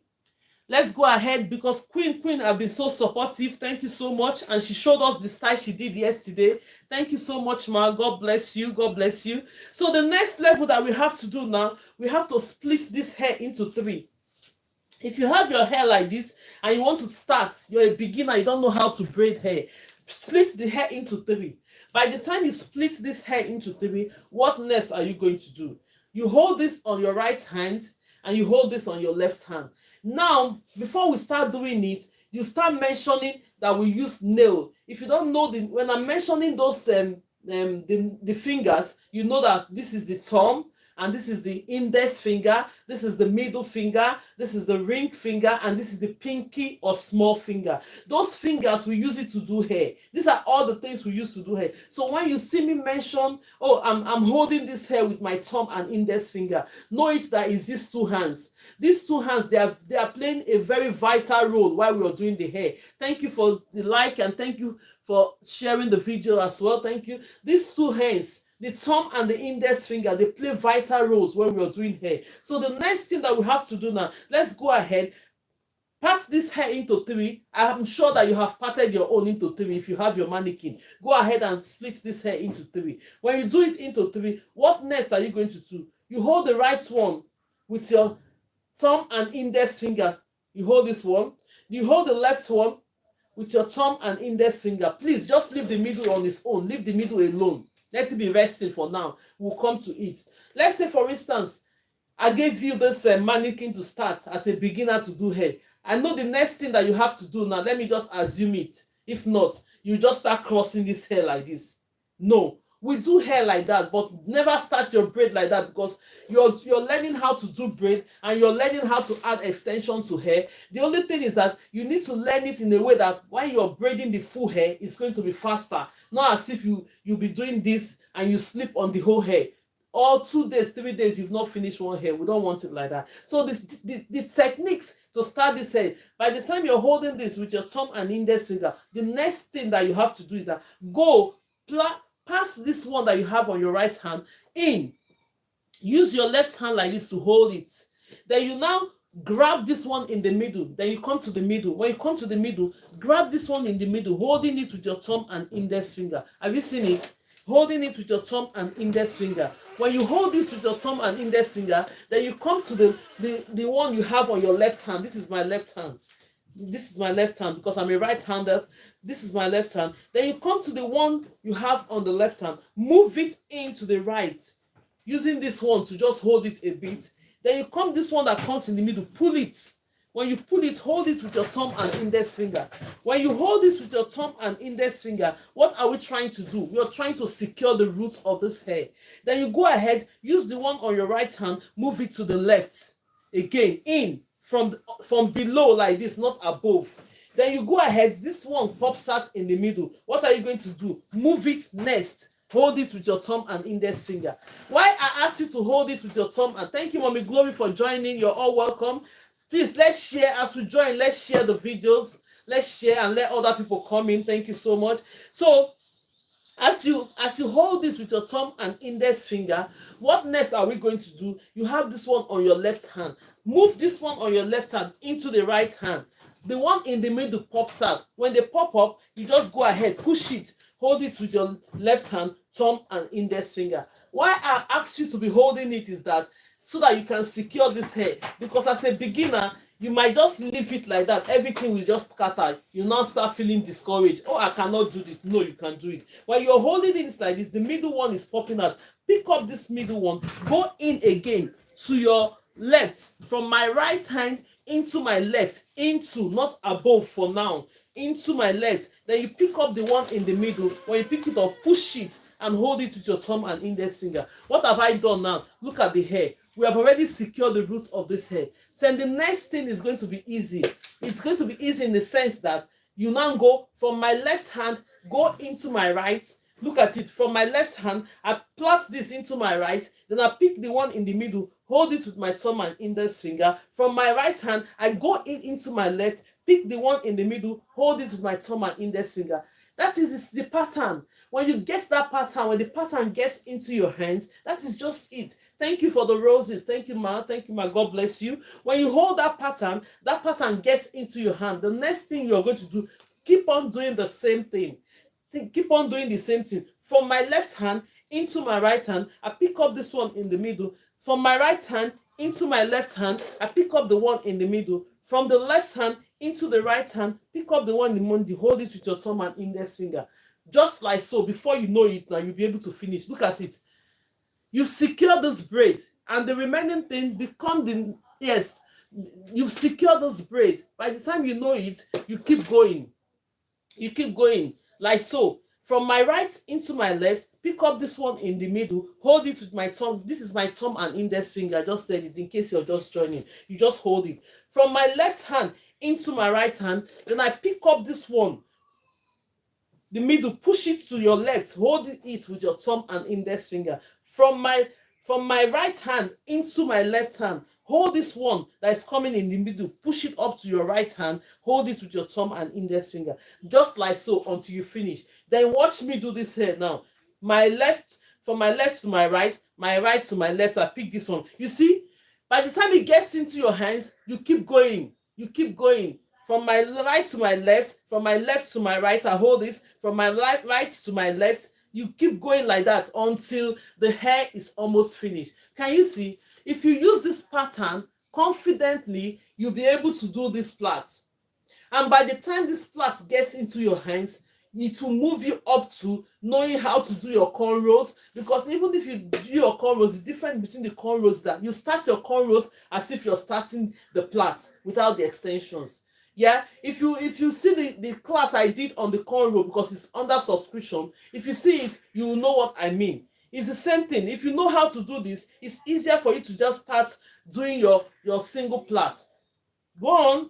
Let's go ahead because Queen have been so supportive. Thank you so much. And she showed us the style she did yesterday. Thank you so much, ma. God bless you. God bless you. So the next level that we have to do now, we have to split this hair into three. If you have your hair like this and you want to start, you're a beginner, you don't know how to braid hair, split the hair into three. By the time you split this hair into three, what next are you going to do? You hold this on your right hand and you hold this on your left hand. Now, before we start doing it, you start mentioning that we use nail. If you don't know, when I'm mentioning those the fingers, you know that this is the thumb, and this is the index finger, this is the middle finger, this is the ring finger, and this is the pinky or small finger. Those fingers, we use it to do hair. These are all the things we use to do hair. So when you see me mention, oh, I'm holding this hair with my thumb and index finger, know it that is these two hands. These two hands, they are playing a very vital role while we are doing the hair. Thank you for the like, and thank you for sharing the video as well. Thank you. These two hands, the thumb and the index finger, they play vital roles when we are doing hair. So the next thing that we have to do now, let's go ahead, part this hair into three. I'm sure that you have parted your own into three. If you have your mannequin, go ahead and split this hair into three. When you do it into three, what next are you going to do? You hold the right one with your thumb and index finger. You hold this one. You hold the left one with your thumb and index finger. Please just leave the middle on its own. Leave the middle alone. Let it be resting for now. We'll come to it. Let's say, for instance, I gave you this mannequin to start as a beginner to do hair. I know the next thing that you have to do now. Let me just assume it. If not, you just start crossing this hair like this. No, we do hair like that, but never start your braid like that, because you're learning how to do braid and you're learning how to add extension to hair. The only thing is that you need to learn it in a way that when you're braiding the full hair, it's going to be faster. Not as if you'll be doing this and you slip on the whole hair. All 2 days, 3 days, you've not finished one hair. We don't want it like that. So the techniques to start this hair, by the time you're holding this with your thumb and index finger, the next thing that you have to do is that go pass this one that you have on your right hand in. Use your left hand like this to hold it. Then you now grab this one in the middle. Then you come to the middle. When you come to the middle, grab this one in the middle, holding it with your thumb and index finger. Have you seen it? Holding it with your thumb and index finger. When you hold this with your thumb and index finger, then you come to the one you have on your left hand. This is my left hand. This is my left hand because I'm a right-hander. This is my left hand. Then you come to the one you have on the left hand. Move it into the right, using this one to just hold it a bit. Then you come this one that comes in the middle. Pull it. When you pull it, hold it with your thumb and index finger. When you hold this with your thumb and index finger, what are we trying to do? We are trying to secure the roots of this hair. Then you go ahead, use the one on your right hand, move it to the left. Again, in. From below like this, not above. Then you go ahead, this one pops out in the middle. What are you going to do? Move it next. Hold it with your thumb and index finger. Why I asked you to hold it with your thumb, and thank you, Mommy Glory, for joining. You're all welcome. Please, let's share as we join. Let's share the videos. Let's share and let other people come in. Thank you so much. So, as you hold this with your thumb and index finger, what next are we going to do? You have this one on your left hand. Move this one on your left hand into the right hand. The one in the middle pops out. When they pop up, you just go ahead, push it, hold it with your left hand, thumb and index finger. Why I ask you to be holding it is that so that you can secure this hair. Because as a beginner, you might just leave it like that. Everything will just scatter. You now start feeling discouraged. Oh, I cannot do this. No, you can do it. When you're holding it like this, the middle one is popping out. Pick up this middle one. Go in again to your left. From my right hand into my left. Into, not above for now. Into my left. Then you pick up the one in the middle. When you pick it up, push it and hold it with your thumb and index finger. What have I done now? Look at the hair. We have already secured the roots of this hair. So the next thing is going to be easy. It's going to be easy in the sense that you now go from my left hand, go into my right. Look at it. From my left hand, I plait this into my right. Then I pick the one in the middle, hold it with my thumb and index finger. From my right hand, I go into my left, pick the one in the middle, hold it with my thumb and index finger. That is the pattern. When you get that pattern, when the pattern gets into your hands, that is just it. Thank you for the roses. Thank you, ma. Thank you, ma. God bless you. When you hold that pattern gets into your hand. The next thing you're going to do, keep on doing the same thing. Keep on doing the same thing. From my left hand into my right hand, I pick up this one in the middle. From my right hand into my left hand, I pick up the one in the middle. From the left hand into the right hand, pick up the one in the middle, hold it with your thumb and index finger. Just like so. Before you know it, now you'll be able to finish. Look at it. You secure this braid, and the remaining thing become the, yes, you've secured this braid. By the time you know it, you keep going. You keep going like so. From my right into my left, pick up this one in the middle, hold it with my thumb. This is my thumb and index finger. I just said it in case you're just joining. You just hold it. From my left hand into my right hand, then I pick up this one, the middle, push it to your left, hold it with your thumb and index finger. From my right hand into my left hand, hold this one that is coming in the middle, push it up to your right hand, hold it with your thumb and index finger, just like so, until you finish. Then watch me do this here now. My left, from my left to my right to my left, I pick this one. You see, by the time it gets into your hands, you keep going. You keep going. From my right to my left, from my left to my right, I hold this. From my right to my left, you keep going like that until the hair is almost finished. Can you see? If you use this pattern confidently, you'll be able to do this plait. And by the time this plait gets into your hands, it will move you up to knowing how to do your cornrows. Because even if you do your cornrows, the difference between the cornrows that you start your cornrows as if you're starting the plait without the extensions. Yeah, if you see the class I did on the cornrow, because it's under subscription, if you see it, you will know what I mean. It's the same thing. If you know how to do this, it's easier for you to just start doing your single plait. Go on.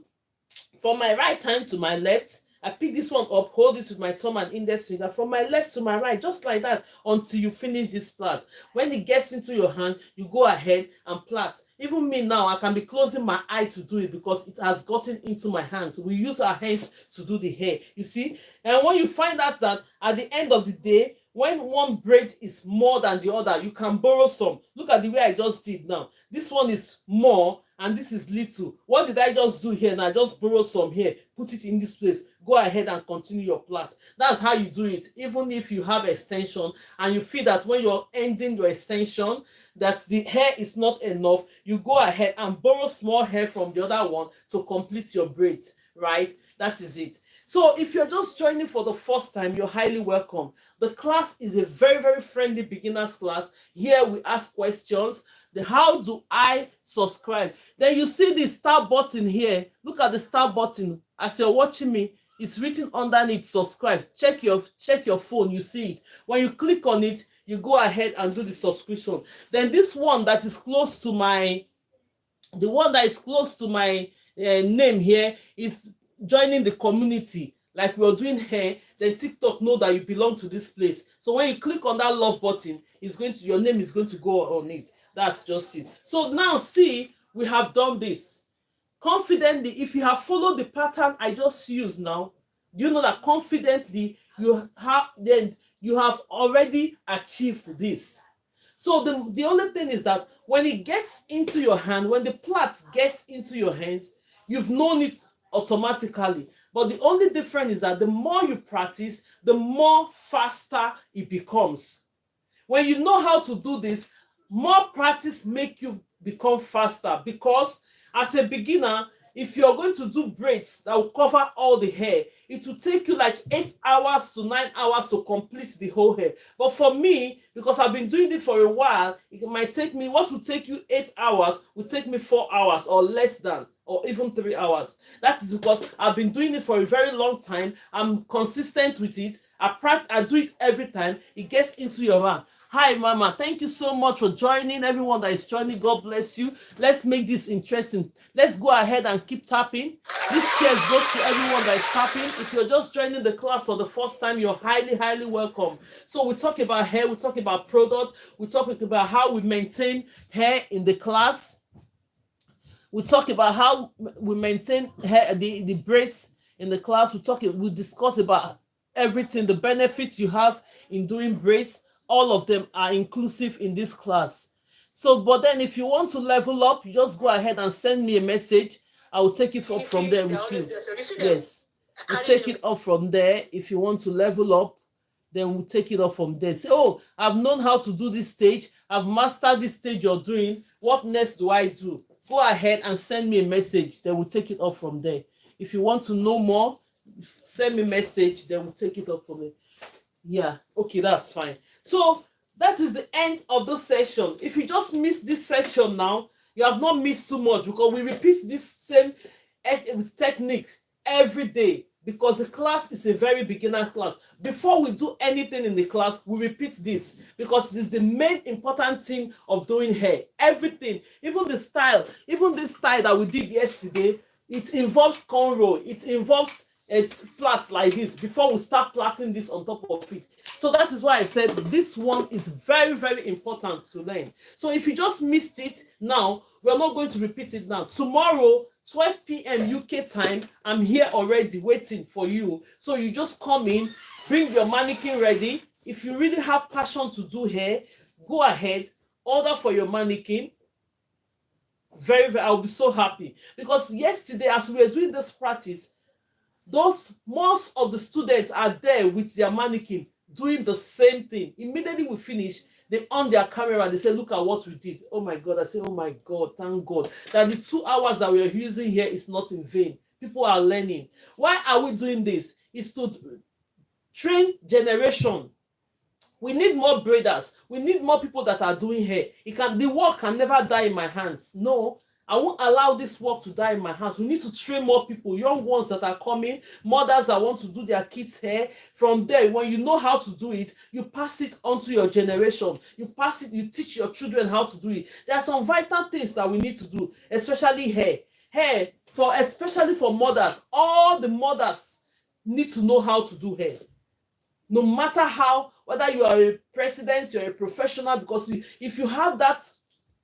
From my right hand to my left, I pick this one up, hold it with my thumb and index finger. From my left to my right, just like that, until you finish this plait. When it gets into your hand, you go ahead and plait. Even me now, I can be closing my eye to do it because it has gotten into my hands. We use our hands to do the hair, you see. And when you find out that at the end of the day, when one braid is more than the other, you can borrow some. Look at the way I just did now. This one is more and this is little. What did I just do here now? Just borrow some here, put it in this place, go ahead and continue your plait. That's how you do it. Even if you have extension and you feel that when you're ending your extension that the hair is not enough, you go ahead and borrow small hair from the other one to complete your braids, right? That is it. So if you're just joining for the first time, you're highly welcome. The class is a very, very friendly beginners class. Here we ask questions. How do I subscribe? Then you see the start button here. Look at the start button. As you're watching me, it's written underneath subscribe. Check your phone, you see it. When you click on it, you go ahead and do the subscription. Then this one that is close to my, name here is joining the community. Like we're doing here, then TikTok know that you belong to this place. So when you click on that love button, your name is going to go on it. That's just it. So now see, we have done this confidently. If you have followed the pattern I just used now, do you know that confidently you have already achieved this? So the only thing is that when it gets into your hand, when the plait gets into your hands, you've known it automatically. But the only difference is that the more you practice, the more faster it becomes. When you know how to do this, more practice make you become faster. Because as a beginner, if you're going to do braids that will cover all the hair, it will take you like 8 hours to 9 hours to complete the whole hair. But for me, because I've been doing it for a while, it might take me, what will take you 8 hours will take me 4 hours or less than, or even 3 hours. That is because I've been doing it for a very long time. I'm consistent with it. I do it every time. It gets into your hand. Hi, Mama. Thank you so much for joining. Everyone that is joining, God bless you. Let's make this interesting. Let's go ahead and keep tapping. This cheers goes to everyone that is tapping. If you're just joining the class for the first time, you're highly, highly welcome. So we talk about hair. We talk about products. We talk about how we maintain hair in the class. We talk about how we maintain hair, the braids in the class. We discuss about everything, the benefits you have in doing braids, all of them are inclusive in this class. So, but then if you want to level up, you just go ahead and send me a message. I will take it up from there with you. Yes, we'll take it up from there. If you want to level up, then we'll take it up from there. Say, oh, I've known how to do this stage. I've mastered this stage you're doing. What next do I do? Go ahead and send me a message. Then we'll take it up from there. If you want to know more, send me a message. Then we'll take it up from there. Yeah, okay, that's fine. So that is the end of the session. If you just missed this section now, you have not missed too much, because we repeat this same technique every day, because the class is a very beginner class. Before we do anything in the class, we repeat this, because this is the main important thing of doing hair. Everything, even the style, even this style that we did yesterday, it involves cornrow, it involves plaits like this before we start plaiting this on top of it. So that is why I said this one is very, very important to learn. So if you just missed it now, we're not going to repeat it now. Tomorrow, 12 p.m. UK time, I'm here already waiting for you. So you just come in, bring your mannequin ready. If you really have passion to do hair, go ahead, order for your mannequin. Very, very, I'll be so happy, because yesterday as we were doing this practice, most of the students are there with their mannequin doing the same thing. Immediately we finish, they on their camera and they say, look at what we did. Oh my God. I say, oh my God, thank God that the 2 hours that we are using here is not in vain. People are learning. Why are we doing this? It's to train generation. We need more braiders. We need more people that are doing hair. The work can never die in my hands. No, I won't allow this work to die in my hands. We need to train more people, young ones that are coming, mothers that want to do their kids' hair. From there, when you know how to do it, you pass it on to your generation. You pass it, you teach your children how to do it. There are some vital things that we need to do, especially hair. Hair, especially for mothers. All the mothers need to know how to do hair. No matter how, whether you are a president, you're a professional, because if you have that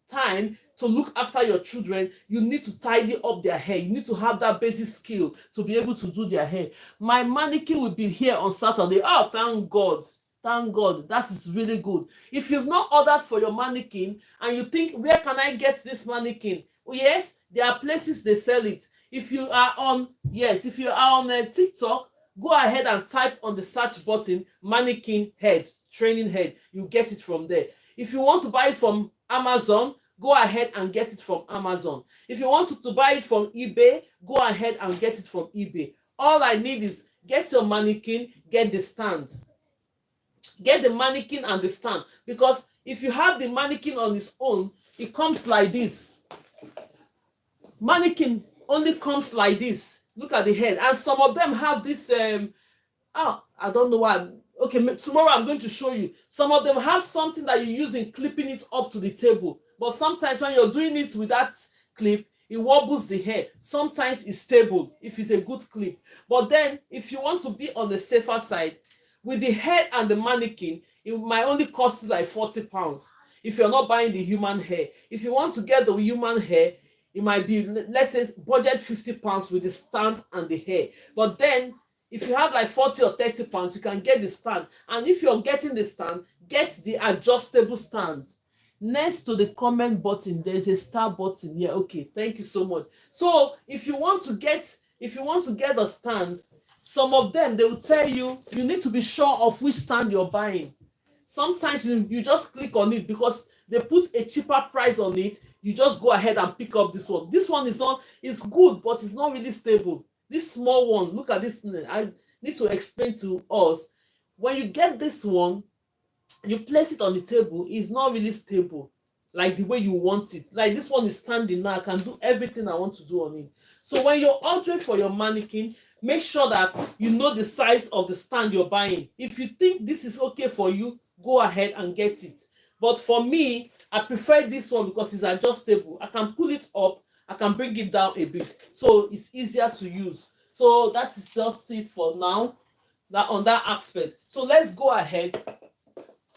time to look after your children, you need to tidy up their hair. You need to have that basic skill to be able to do their hair. My mannequin will be here on Saturday. Oh, thank God. Thank God. That is really good. If you've not ordered for your mannequin and you think, where can I get this mannequin? Well, yes, there are places they sell it. If you are on TikTok, go ahead and type on the search button, mannequin head, training head. You get it from there. If you want to buy it from Amazon, go ahead and get it from Amazon. If you want to buy it from eBay, go ahead and get it from eBay. All I need is get your mannequin, get the stand. Get the mannequin and the stand. Because if you have the mannequin on its own, it comes like this. Mannequin only comes like this. Look at the head. And some of them have this, I don't know why. Okay, tomorrow I'm going to show you. Some of them have something that you use in clipping it up to the table. But sometimes when you're doing it with that clip, it wobbles the hair. Sometimes it's stable if it's a good clip. But then if you want to be on the safer side, with the head and the mannequin, it might only cost you like 40 pounds if you're not buying the human hair. If you want to get the human hair, it might be, let's say, budget 50 pounds with the stand and the hair. But then if you have like 40 or 30 pounds, you can get the stand. And if you're getting the stand, get the adjustable stand. Next to the comment button, there's a star button here. Okay, thank you so much. So if you want to get a stand, some of them, they will tell you, you need to be sure of which stand you're buying. Sometimes you just click on it because they put a cheaper price on it. You just go ahead and pick up this one. This one it's good, but it's not really stable. This small one, look at this. I need to explain to us. When you get this one, you place it on the table, it's not really stable like the way you want it. Like this one is standing now, I can do everything I want to do on it. So when you're ordering for your mannequin, make sure that you know the size of the stand you're buying. If you think this is okay for you, go ahead and get it. But for me, I prefer this one because it's adjustable. I can pull it up, I can bring it down a bit, so it's easier to use. So that is just it for now, on that aspect. So let's go ahead.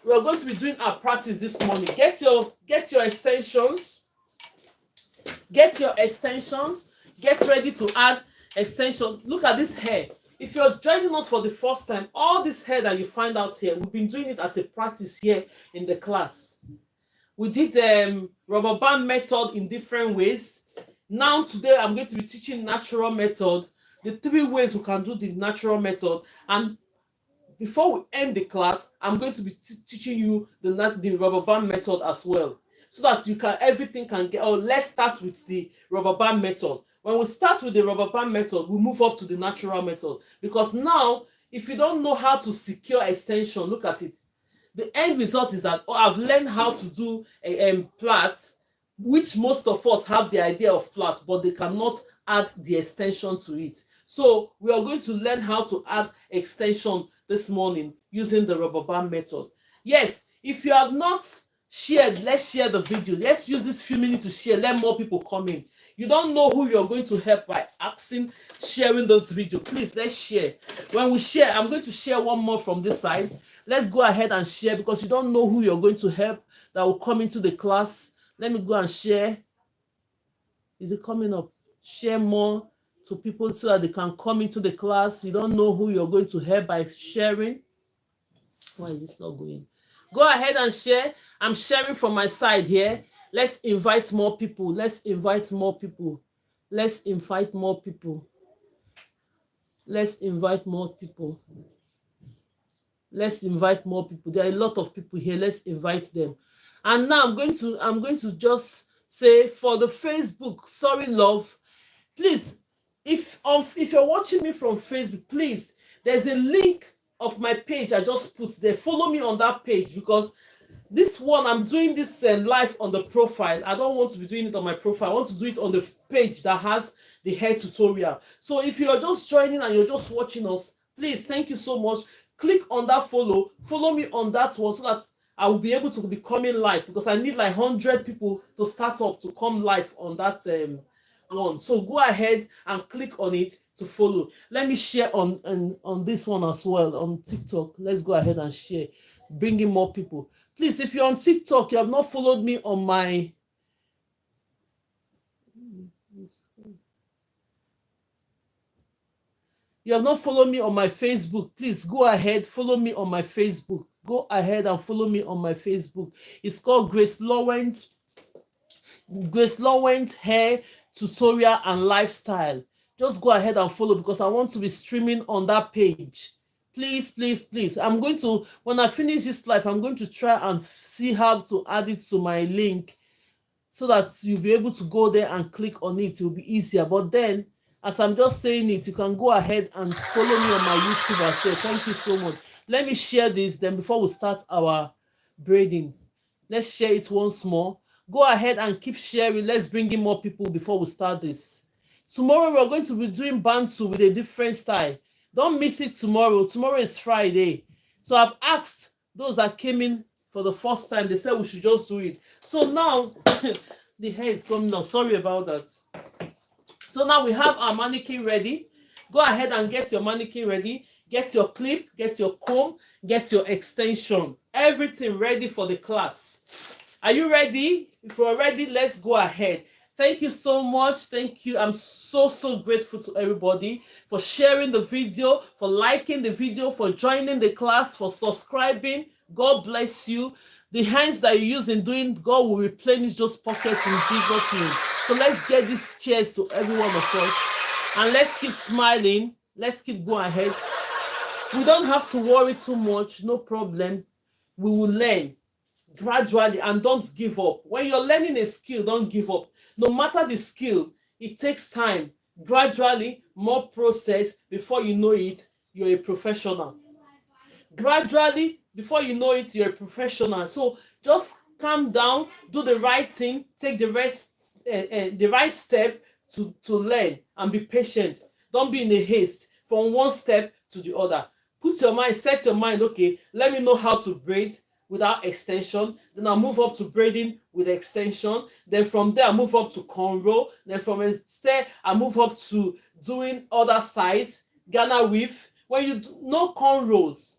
We're going to be doing our practice this morning. Get your extensions. Get your extensions. Get ready to add extension. Look at this hair. if you're joining us for the first time, all this hair that you find out here, we've been doing it as a practice here in the class. We did rubber band method in different ways. Now today I'm going to be teaching natural method, the 3 ways we can do the natural method. And before we end the class, I'm going to be teaching you the rubber band method as well, so that you can everything can get. Oh, let's start with the rubber band method. When we start with the rubber band method, we move up to the natural method, because now if you don't know how to secure extension, look at it. The end result is that, oh, I've learned how to do a plait, which most of us have the idea of plait, but they cannot add the extension to it. So we are going to learn how to add extension this morning using the rubber band method. Yes, if you have not shared, let's share the video. Let's use this few minutes to share. Let more people come in. You don't know who you're going to help by sharing those videos. Please, let's share. When we share, I'm going to share one more from this side. Let's go ahead and share, because you don't know who you're going to help that will come into the class. Let me go and share. Is it coming up? Share more to people so that they can come into the class. You don't know who you're going to help by sharing. Why is this not going? Go ahead and share. I'm sharing from my side here. Let's invite more people. Let's invite more people. Let's invite more people. Let's invite more people. Let's invite more people. There are a lot of people here. Let's invite them. And now I'm going to just say, for the Facebook, sorry love, please, if you're watching me from Facebook, please, there's a link of my page I just put there. Follow me on that page, because this one, I'm doing this live on the profile. I don't want to be doing it on my profile. I want to do it on the page that has the hair tutorial. So if you're just joining and you're just watching us, please, thank you so much. Click on that follow me on that one, so that I will be able to be coming live, because I need like 100 people to start up to come live on that one. So go ahead and click on it to follow. Let me share on this one as well on TikTok. Let's go ahead and share, bringing more people. Please, if you're on TikTok, you have not followed me on my Facebook, please go ahead, follow me on my Facebook. Go ahead and follow me on my Facebook. It's called GraceLawendhair Tutorial and Lifestyle. Just go ahead and follow, because I want to be streaming on that page. Please, please, please. I'm going to, when I finish this live, I'm going to try and see how to add it to my link, so that you'll be able to go there and click on it. It will be easier. But then, as I'm just saying it, you can go ahead and follow me on my YouTube as well. Thank you so much. Let me share this then before we start our braiding. Let's share it once more. Go ahead and keep sharing. Let's bring in more people before we start this. Tomorrow we're going to be doing bantu with a different style. Don't miss it tomorrow. Tomorrow is Friday. So I've asked those that came in for the first time. They said we should just do it. So now the hair is coming out. Sorry about that. So now we have our mannequin ready. Go ahead and get your mannequin ready. Get your clip, get your comb, get your extension. Everything ready for the class. Are you ready? If you're ready, let's go ahead. Thank you so much. Thank you. I'm so grateful to everybody for sharing the video, for liking the video, for joining the class, for subscribing. God bless you. The hands that you use in doing, God will replenish those pockets in Jesus' name. So let's get these cheers to every one of us. And let's keep smiling. Let's keep going ahead. We don't have to worry too much. No problem. We will learn gradually, and don't give up. When you're learning a skill, don't give up. No matter the skill, it takes time. Gradually, more process. Before you know it, you're a professional. Gradually, before you know it, you're a professional. So just calm down, do the right thing, take the right step to learn, and be patient. Don't be in a haste from one step to the other. Set your mind, okay, let me know how to braid without extension. Then I'll move up to braiding with extension. Then from there, I'll move up to cornrow. Then from there, I'll move up to doing other styles, Ghana weave. When you know cornrows,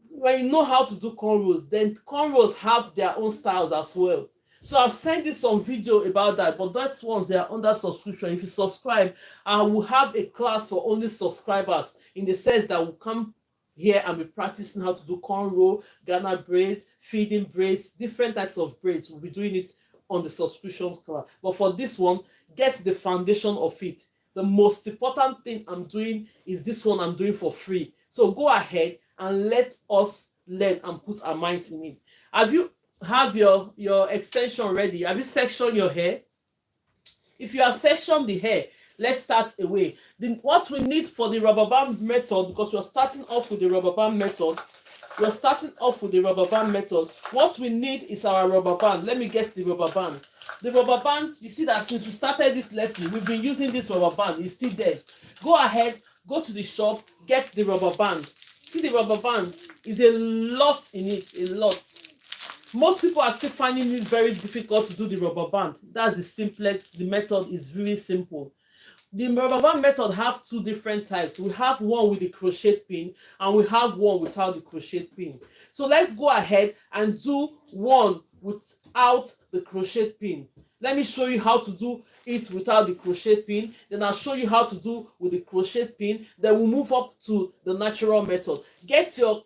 when you know how to do cornrows, then cornrows have their own styles as well. So I've sent you some video about that, but that's ones they are under subscription. If you subscribe, I will have a class for only subscribers, in the sense that will come here and be practicing how to do cornrow, Ghana braids, feeding braids, different types of braids. We'll be doing it on the subscriptions class. But for this one, get the foundation of it. The most important thing I'm doing is this one I'm doing for free. So go ahead and let us learn and put our minds in it. Have you have your extension ready? Have you sectioned your hair? If you have sectioned the hair, let's start away. What we need for the rubber band method, because we're starting off with the rubber band method, what we need is our rubber band. Let me get the rubber band. The rubber band, you see that since we started this lesson, we've been using this rubber band. It's still there. Go ahead, go to the shop, get the rubber band. See, the rubber band is a lot in it, a lot. Most people are still finding it very difficult to do the rubber band. That's the simplest. The method is really simple. The rubber band method have two different types. We have one with the crochet pin and we have one without the crochet pin. So let's go ahead and do one without the crochet pin. Let me show you how to do it without the crochet pin. Then I'll show you how to do with the crochet pin. Then we'll move up to the natural method. Get your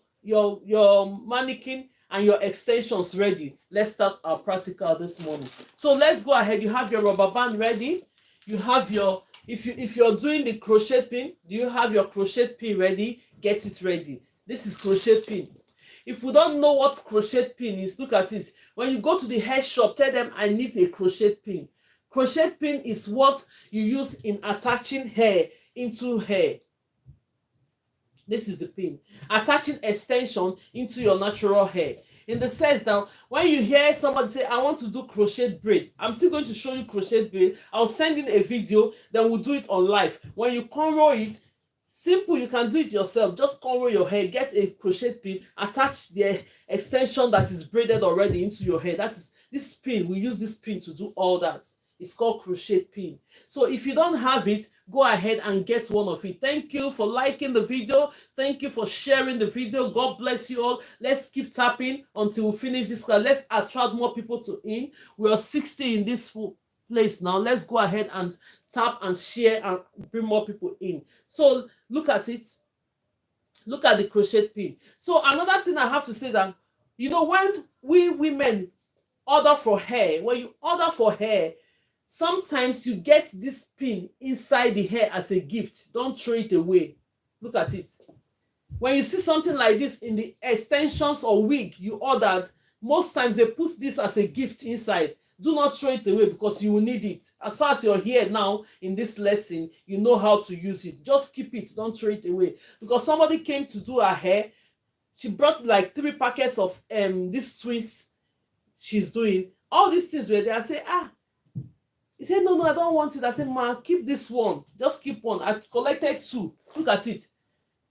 mannequin and your extensions ready. Let's start our practical this morning. So let's go ahead. You have your rubber band ready. You have your, if you're doing the crochet pin, do you have your crochet pin ready? Get it ready. This is crochet pin. If you don't know what crochet pin is, look at it. When you go to the hair shop, tell them I need a crochet pin. Crochet pin is what you use in attaching hair into hair. This is the pin. Attaching extension into your natural hair. In the sense that when you hear somebody say, I want to do crochet braid, I'm still going to show you crochet braid. I'll send in a video, then we'll do it on live. When you cornrow it, simple, you can do it yourself. Just cornrow your hair, get a crochet pin, attach the extension that is braided already into your hair. That is this pin. We use this pin to do all that. It's called crochet pin. So if you don't have it, go ahead and get one of it. Thank you for liking the video. Thank you for sharing the video. God bless you all. Let's keep tapping until we finish this class. Let's attract more people to in. We are 60 in this place now. Let's go ahead and tap and share and bring more people in. So look at it. Look at the crochet pin. So another thing I have to say that, you know, when we women order for hair, when you order for hair, sometimes you get this pin inside the hair as a gift. Don't throw it away. Look at it. When you see something like this in the extensions or wig you ordered, most times they put this as a gift inside. Do not throw it away because you will need it. As far as you're here now in this lesson, you know how to use it. Just keep it. Don't throw it away. Because somebody came to do her hair. She brought like 3 packets of these twists she's doing. All these things were there. I say, he said, no, I don't want it. I said, ma, keep this one. Just keep one. I collected 2. Look at it.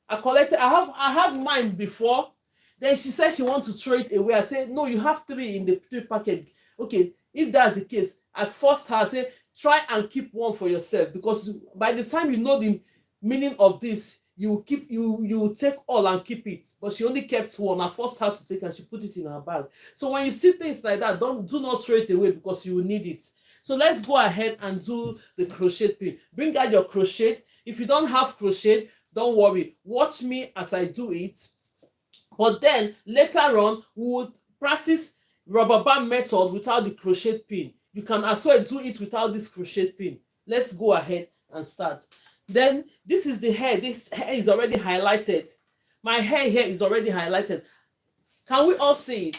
I had mine before. Then she said she wants to throw it away. I said, no, you have 3 in the 3 packet. Okay, if that's the case, I forced her. I said, try and keep one for yourself. Because by the time you know the meaning of this, you will take all and keep it. But she only kept 1. I forced her to take and she put it in her bag. So when you see things like that, do not throw it away because you will need it. So let's go ahead and do the crochet pin. Bring out your crochet. If you don't have crochet, don't worry. Watch me as I do it. But then later on, we will practice rubber band method without the crochet pin. You can as well do it without this crochet pin. Let's go ahead and start. Then this is the hair. This hair is already highlighted. My hair here is already highlighted. Can we all see it?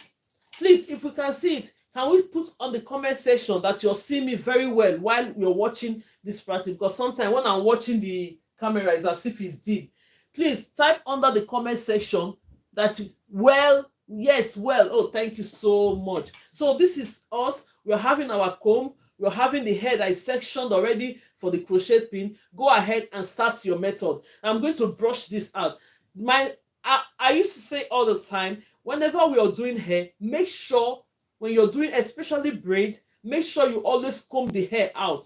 Please, if we can see it, can we put on the comment section that you're seeing me very well while you're watching this practice? Because sometimes when I'm watching the camera, it's as if it's deep. Please type under the comment section that well, yes, well. Oh, thank you so much. So this is us. We're having our comb. We're having the hair that is sectioned already for the crochet pin. Go ahead and start your method. I'm going to brush this out. I used to say all the time, whenever we are doing hair, make sure when you're doing especially braid, make sure you always comb the hair out.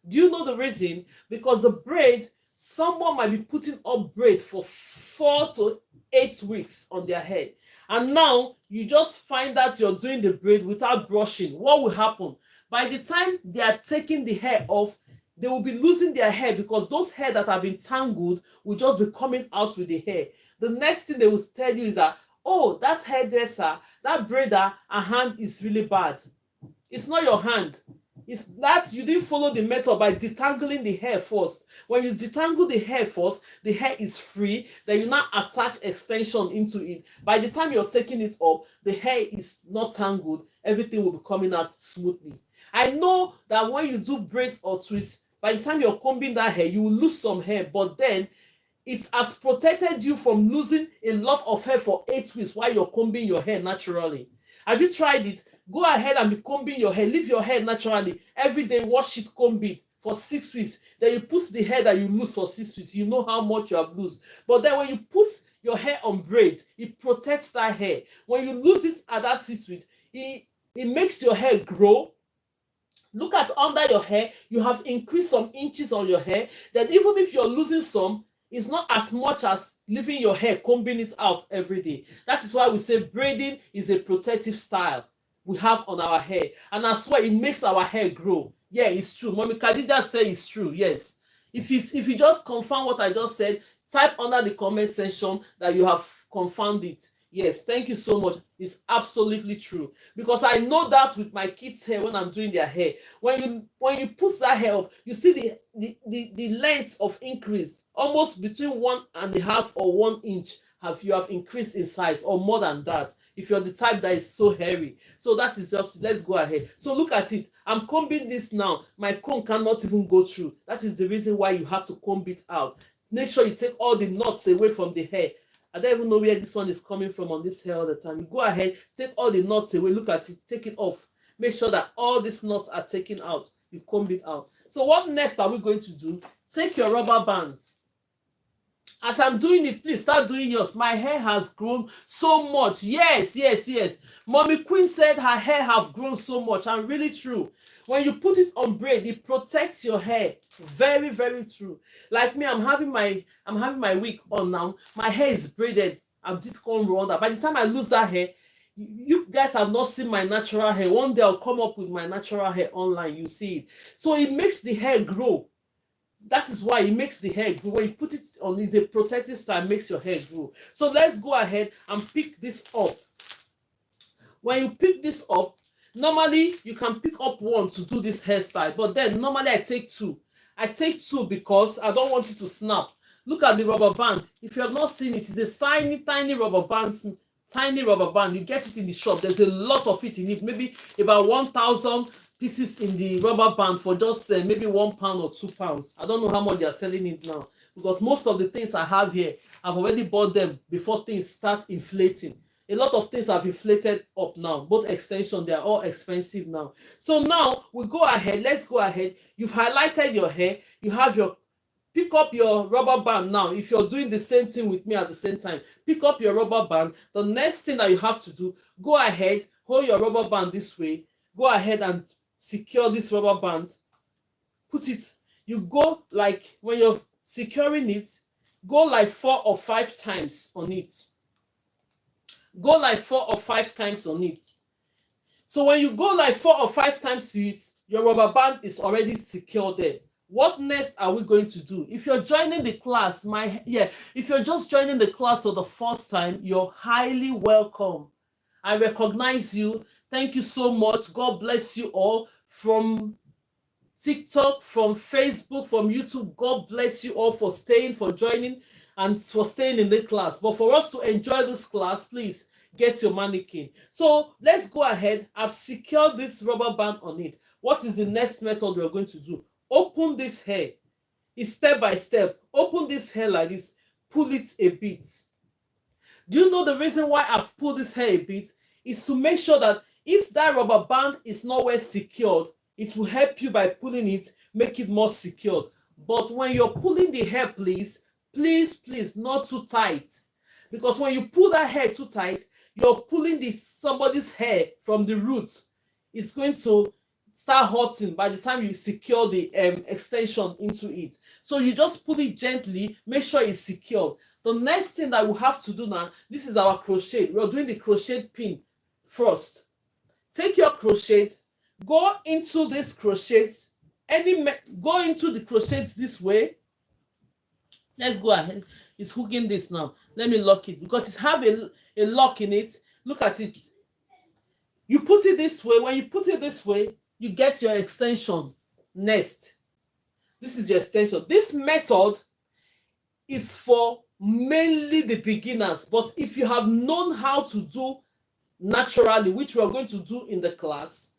Do you know the reason? Because the braid, someone might be putting up braid for 4 to 8 weeks on their hair, and now you just find that you're doing the braid without brushing. What will happen? By the time they are taking the hair off, they will be losing their hair, because those hair that have been tangled will just be coming out with the hair. The next thing they will tell you is that, oh, that hairdresser, that braider, her hand is really bad. It's not your hand. It's that you didn't follow the method by detangling the hair first. When you detangle the hair first, the hair is free. Then you now attach extension into it. By the time you're taking it up, the hair is not tangled. Everything will be coming out smoothly. I know that when you do braids or twists, by the time you're combing that hair, you will lose some hair, but then it has protected you from losing a lot of hair for 8 weeks while you're combing your hair naturally. Have you tried it? Go ahead and be combing your hair. Leave your hair naturally. Every day, wash it, comb it for 6 weeks. Then you put the hair that you lose for 6 weeks. You know how much you have lost. But then when you put your hair on braids, it protects that hair. When you lose it at that 6 weeks, it makes your hair grow. Look at under your hair. You have increased some inches on your hair. Then even if you're losing some, it's not as much as leaving your hair, combing it out every day. That is why we say braiding is a protective style we have on our hair, and that's why it makes our hair grow. Yeah, it's true. Mommy Khadija said it's true. Yes. If you just confirm what I just said, type under the comment section that you have confirmed it. Yes, thank you so much. It's absolutely true, because I know that with my kids' hair when I'm doing their hair. When you put that hair up, you see the length of increase, almost between 1.5 or 1 inch. You have increased in size, or more than that, if you're the type that is so hairy. So that is just, let's go ahead. So look at it. I'm combing this now. My comb cannot even go through. That is the reason why you have to comb it out. Make sure you take all the knots away from the hair. I don't even know where this one is coming from on this hair all the time. You go ahead, take all the knots away. Look at it, take it off. Make sure that all these knots are taken out. You comb it out. So what next are we going to do? Take your rubber bands. As I'm doing it, please start doing yours. My hair has grown so much. Yes. Mommy Queen said her hair have grown so much, and really true. When you put it on braid, it protects your hair. Very, very true. Like me, I'm having my wig on now. My hair is braided. I'm just going round that. By the time I lose that hair, you guys have not seen my natural hair. One day I'll come up with my natural hair online. You see it. So it makes the hair grow. That is why it makes the hair grow. When you put it on, it's a protective style, makes your hair grow. So let's go ahead and pick this up. When you pick this up, normally you can pick up one to do this hairstyle, but then normally I take two. I take two because I don't want it to snap. Look at the rubber band. If you have not seen it, it's a tiny rubber band. Tiny rubber band. You get it in the shop. There's a lot of it in it. Maybe about 1,000 pieces in the rubber band for just maybe £1 or £2. I don't know how much they are selling it now, because most of the things I have here, I've already bought them before things start inflating. A lot of things have inflated up now. Both extensions, they are all expensive now. So now we go ahead. Let's go ahead. You've highlighted your hair. You have your, pick up your rubber band now. If you're doing the same thing with me at the same time, pick up your rubber band. The next thing that you have to do, go ahead, hold your rubber band this way. Go ahead and secure this rubber band. Put it, you go like, when you're securing it, go like 4 or 5 times on it. Go like 4 or 5 times on it. So when you go like 4 or 5 times to it, your rubber band is already secured there. What next are we going to do? If you're joining the class, if you're just joining the class for the first time, you're highly welcome. I recognize you. Thank you so much. God bless you all. From TikTok, from Facebook, from YouTube, God bless you all for staying, for joining, and for staying in the class. But for us to enjoy this class, please get your mannequin. So let's go ahead. I've secured this rubber band on it. What is the next method we're going to do? Open this hair. It's step by step. Open this hair like this. Pull it a bit. Do you know the reason why I've pulled this hair a bit? Is to make sure that if that rubber band is not well secured, it will help you by pulling it, make it more secured. But when you're pulling the hair, please, not too tight. Because when you pull that hair too tight, you're pulling somebody's hair from the roots. It's going to start hurting by the time you secure the extension into it. So you just pull it gently, make sure it's secured. The next thing that we have to do now, this is our crochet. We're doing the crochet pin first. Take your crochet, go into this crochet, go into the crochet this way. Let's go ahead. It's hooking this now. Let me lock it because it's have a lock in it. Look at it. You put it this way. When you put it this way, you get your extension next. This is your extension. This method is for mainly the beginners, but if you have known how to do naturally, which we are going to do in the class,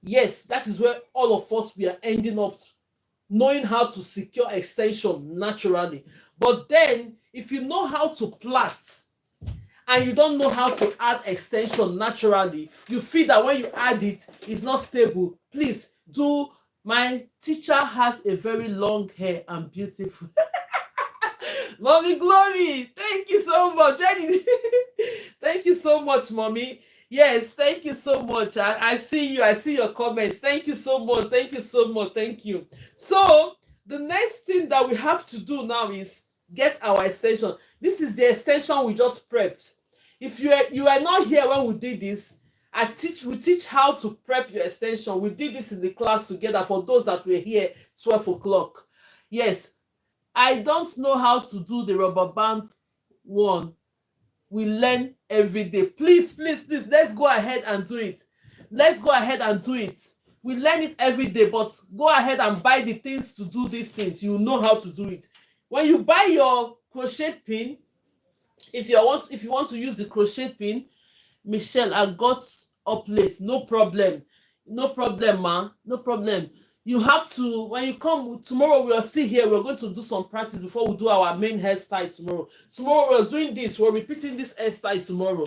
yes, that is where all of us we are ending up knowing how to secure extension naturally. But then if you know how to plait and you don't know how to add extension naturally, you feel that when you add it, it's not stable, please do. My teacher has a very long hair and beautiful. Mommy Glory, thank you so much. Thank you so much, Mommy. Yes, thank you so much. I see you. I see your comments. Thank you so much. Thank you so much. Thank you. So the next thing that we have to do now is get our extension. This is the extension we just prepped. If you are not here when we did this, we teach how to prep your extension. We did this in the class together for those that were here 12 o'clock. Yes, I don't know how to do the rubber band one. We learn every day. Please, please, please, let's go ahead and do it. Let's go ahead and do it. We learn it every day, but go ahead and buy the things to do these things. You know how to do it. When you buy your crochet pin, if you want to use the crochet pin, Michelle, I got up late. No problem. No problem, ma. No problem. You have to, when you come tomorrow, we'll see here. We're going to do some practice before we do our main hairstyle tomorrow. Tomorrow we're doing this. We're repeating this hairstyle tomorrow.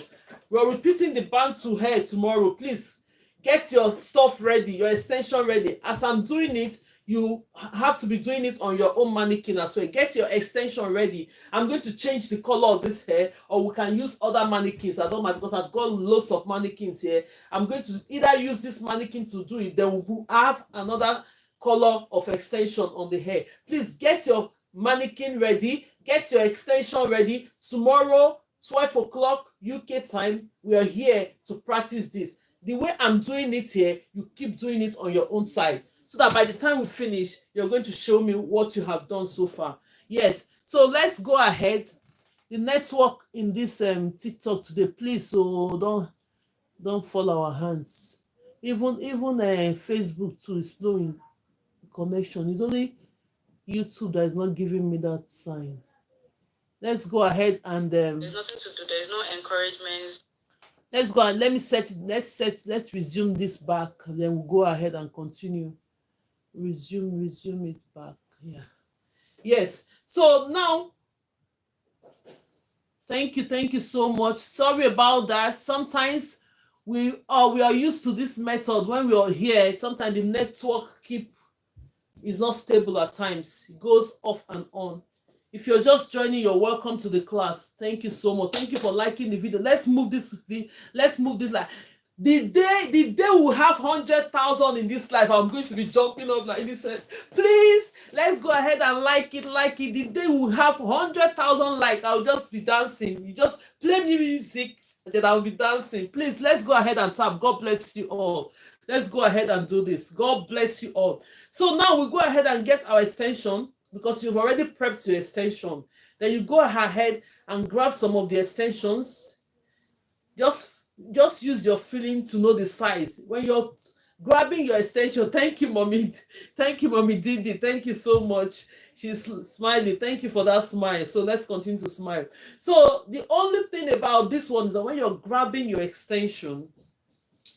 We're repeating the band to hair tomorrow. Please get your stuff ready, your extension ready. As I'm doing it, you have to be doing it on your own mannequin as well. Get your extension ready. I'm going to change the color of this hair, or we can use other mannequins. I don't mind because I've got lots of mannequins here. I'm going to either use this mannequin to do it, then we'll have another color of extension on the hair. Please get your mannequin ready, get your extension ready. Tomorrow, 12 o'clock UK time, we are here to practice this. The way I'm doing it here, you keep doing it on your own side, so that by the time we finish, you're going to show me what you have done so far. Yes, so let's go ahead. The network in this TikTok today, please, so don't fall our hands. Even Facebook too is slow in connection. It's only YouTube that is not giving me that sign. Let's go ahead and there's nothing to do. There's no encouragement. Let's go and let me set it. Let's resume this back. Then we'll go ahead and continue. Resume it back. Yeah. Yes. So now, thank you so much. Sorry about that. Sometimes we are used to this method when we are here. Sometimes the network is not stable at times. It goes off and on. If you're just joining, you're welcome to the class. Thank you so much. Thank you for liking the video. Let's move this. Let's move this live. The day we have 100,000 in this life, I'm going to be jumping up like this. Please, let's go ahead and like it. The day we have 100,000 like, I'll just be dancing. You just play me music, and then I'll be dancing. Please, let's go ahead and tap. God bless you all. Let's go ahead and do this. God bless you all. So now we go ahead and get our extension, because you've already prepped your extension. Then you go ahead and grab some of the extensions. Just use your feeling to know the size. When you're grabbing your extension, thank you, Mommy. Thank you, Mommy Didi. Thank you so much. She's smiling. Thank you for that smile. So let's continue to smile. So the only thing about this one is that when you're grabbing your extension,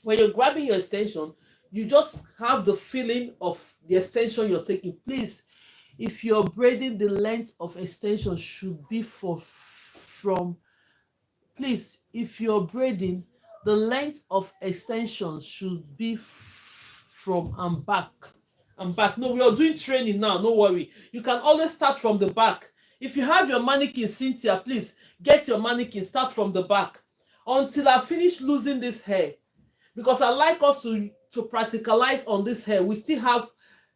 you just have the feeling of the extension you're taking. Please, if you're braiding, the length of extension should be please, if you're braiding, the length of extension should be from and back. No, we are doing training now. No worry. You can always start from the back. If you have your mannequin, Cynthia, please get your mannequin, start from the back until I finish losing this hair, because I like us to practicalize on this hair. We still have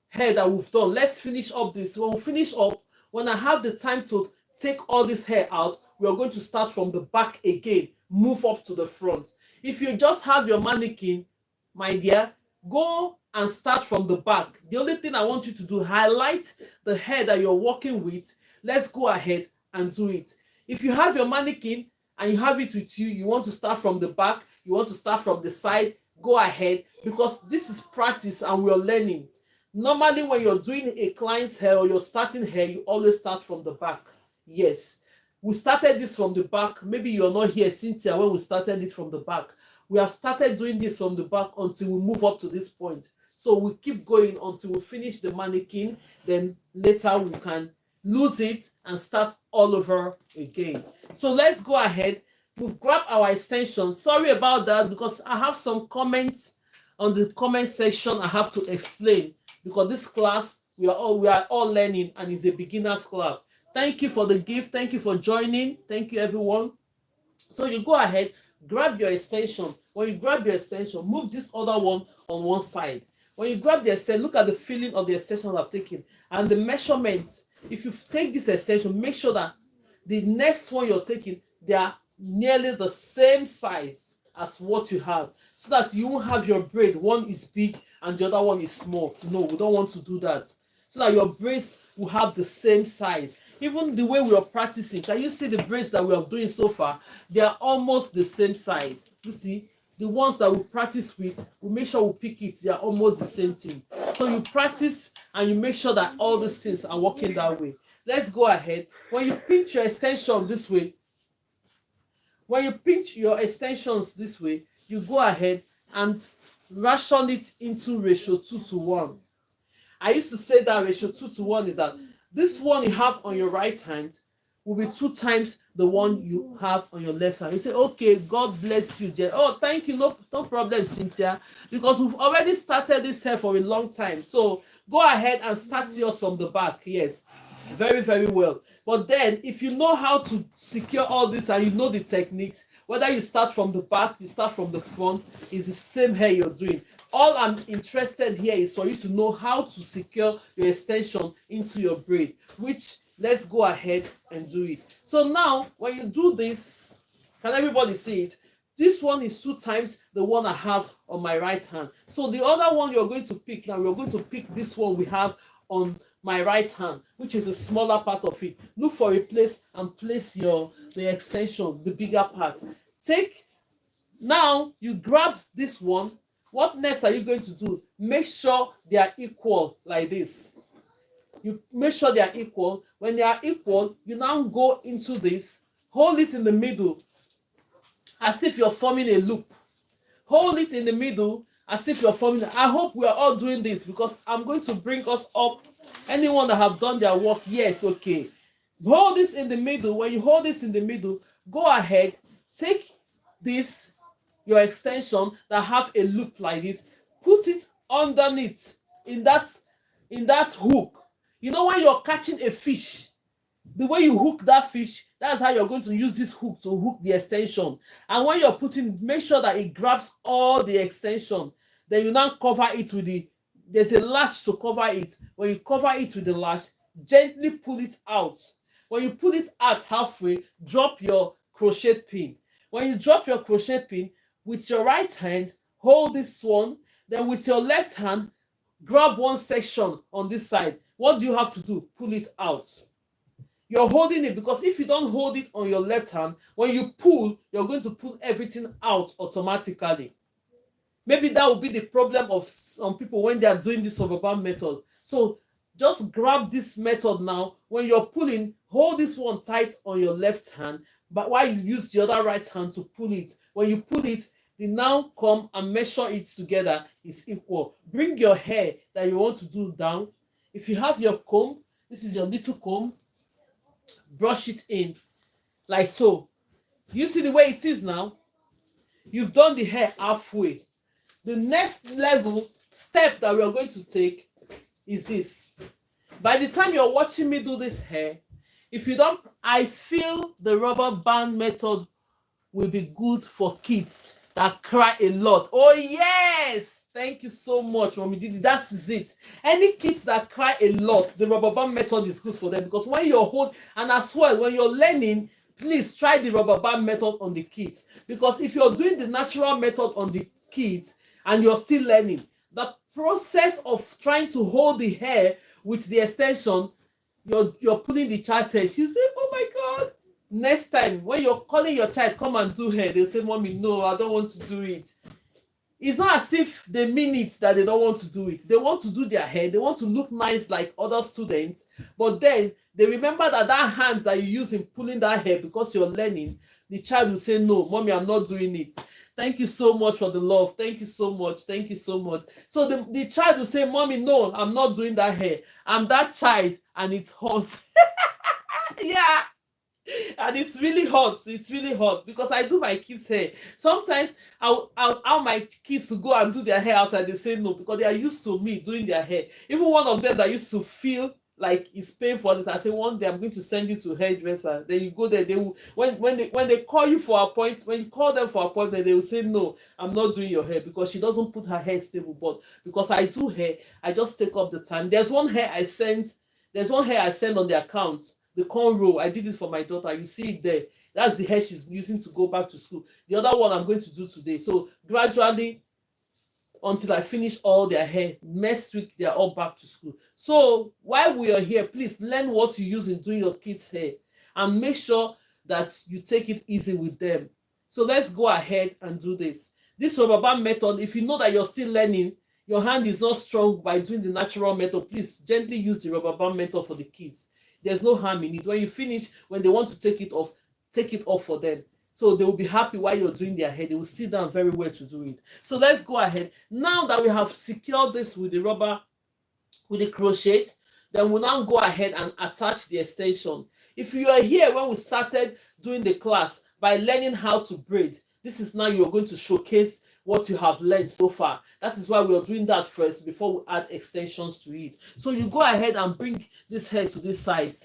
hair that we've done. Let's finish up this. When we finish up, when I have the time to take all this hair out, we are going to start from the back again, move up to the front. If you just have your mannequin, my dear, go and start from the back. The only thing I want you to do, highlight the hair that you're working with. Let's go ahead and do it. If you have your mannequin and you have it with you, you want to start from the back, you want to start from the side, go ahead, because this is practice and we're learning. Normally when you're doing a client's hair or you're starting hair, you always start from the back. Yes, we started this from the back. Maybe you're not here, Cynthia, when we started it from the back. We have started doing this from the back until we move up to this point. So we keep going until we finish the mannequin. Then later we can lose it and start all over again. So let's go ahead. We've grabbed our extension. Sorry about that, because I have some comments on the comment section I have to explain, because this class we are all learning and it's a beginner's class. Thank you for the gift. Thank you for joining. Thank you, everyone. So you go ahead, grab your extension. When you grab your extension, move this other one on one side. When you grab the extension, look at the feeling of the extension I've taken and the measurement. If you take this extension, make sure that the next one you're taking, they are nearly the same size as what you have, so that you won't have your braid, one is big and the other one is small. No, we don't want to do that. So that your braids will have the same size. Even the way we are practicing, can you see the braids that we are doing so far? They are almost the same size. You see, the ones that we practice with, we make sure we pick it, they are almost the same thing. So you practice and you make sure that all these things are working that way. Let's go ahead. When you pinch your extension this way, when you pinch your extensions this way, you go ahead and ration it into ratio 2:1. I used to say that ratio 2:1 is that this one you have on your right hand will be 2 times the one you have on your left hand. You say, okay, God bless you, Jen. Oh, thank you. No problem, Cynthia, because we've already started this hair for a long time. So go ahead and start yours from the back. Yes, very, very well. But then if you know how to secure all this and you know the techniques, whether you start from the back, you start from the front, it's the same hair you're doing. All I'm interested here is for you to know how to secure your extension into your braid, which let's go ahead and do it. So now when you do this, can everybody see it? This one is 2 times the one I have on my right hand. So the other one you're going to pick now, we're going to pick this one we have on my right hand, which is the smaller part of it. Look for a place and place the extension, the bigger part. Now you grab this one. What next are you going to do? Make sure they are equal like this. You make sure they are equal. When they are equal, you now go into this, hold it in the middle as if you're forming a loop. Hold it in the middle as if you're forming. I hope we are all doing this, because I'm going to bring us up. Anyone that have done their work, yes, okay. Hold this in the middle. When you hold this in the middle, go ahead, take this, your extension that have a loop like this, put it underneath in that hook. You know, when you're catching a fish, the way you hook that fish, that's how you're going to use this hook to hook the extension. And when you're putting, make sure that it grabs all the extension. Then you now cover it with there's a latch to cover it. When you cover it with the latch, gently pull it out. When you pull it out halfway, drop your crochet pin. When you drop your crochet pin, with your right hand, hold this one. Then with your left hand, grab one section on this side. What do you have to do? Pull it out. You're holding it, because if you don't hold it on your left hand, when you pull, you're going to pull everything out automatically. Maybe that will be the problem of some people when they are doing this rubber method. So just grab this method now. When you're pulling, hold this one tight on your left hand, but while you use the other right hand to pull it. When you pull it, you now come and measure it together. It's equal. Bring your hair that you want to do down. If you have your comb, this is your little comb, brush it in like so. You see the way it is now? You've done the hair halfway. The next level step that we are going to take is this. By the time you're watching me do this hair, if you don't, I feel the rubber band method will be good for kids that cry a lot. Oh yes, Thank you so much, Mommy Didi. That is it. Any kids that cry a lot, the rubber band method is good for them, because when you're holding, and as well when you're learning, please try the rubber band method on the kids, because if you're doing the natural method on the kids and you're still learning, the process of trying to hold the hair with the extension, you're pulling the child's hair. She'll say, oh my God. Next time when you're calling your child come and do hair, they'll say, Mommy, no, I don't want to do it. It's not as if they mean it that they don't want to do it. They want to do their hair, they want to look nice like other students, but then they remember that hand that you use in pulling that hair, because you're learning, the child will say, no, Mommy, I'm not doing it. Thank you so much for the love. Thank you so much. Thank you so much. So the child will say, Mommy, no, I'm not doing that hair. I'm that child, and it's hot. Yeah. And it's really hot. It's really hot, because I do my kids' hair. Sometimes I'll allow my kids to go and do their hair outside. They say no, because they are used to me doing their hair. Even one of them that used to feel like it's painful, that I say, one day I'm going to send you to hairdresser. Then you go there. They will, when they call you for appointment, when you call them for appointment, they will say, no, I'm not doing your hair, because she doesn't put her hair stable. But because I do hair, I just take up the time. There's one hair I send on the account, the cornrow. I did it for my daughter. You see it there. That's the hair she's using to go back to school. The other one I'm going to do today. So gradually, until I finish all their hair, next week they're all back to school. So while we are here, please learn what you use in doing your kids' hair, and make sure that you take it easy with them. So let's go ahead and do this. This rubber band method, if you know that you're still learning, your hand is not strong by doing the natural method, please gently use the rubber band method for the kids. There's no harm in it. When you finish, when they want to take it off for them. So they will be happy while you're doing their hair. They will sit down very well to do it. So let's go ahead. Now that we have secured this with the rubber, with the crochet, then we'll now go ahead and attach the extension. If you are here when we started doing the class by learning how to braid, this is now you're going to showcase what you have learned so far. That is why we are doing that first before we add extensions to it. So you go ahead and bring this hair to this side,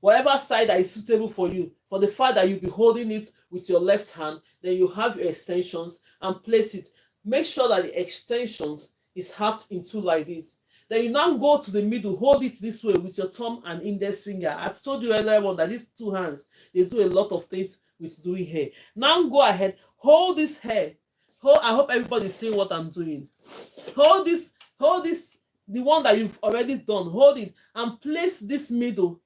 whatever side that is suitable for you. For the fact that you'll be holding it with your left hand, then you have your extensions and place it. Make sure that the extensions is halved in two like this. Then you now go to the middle, hold it this way with your thumb and index finger. I've told you earlier on that these two hands, they do a lot of things with doing hair. Now go ahead, hold this hair. I hope everybody's seeing what I'm doing. Hold this, the one that you've already done. Hold it and place this middle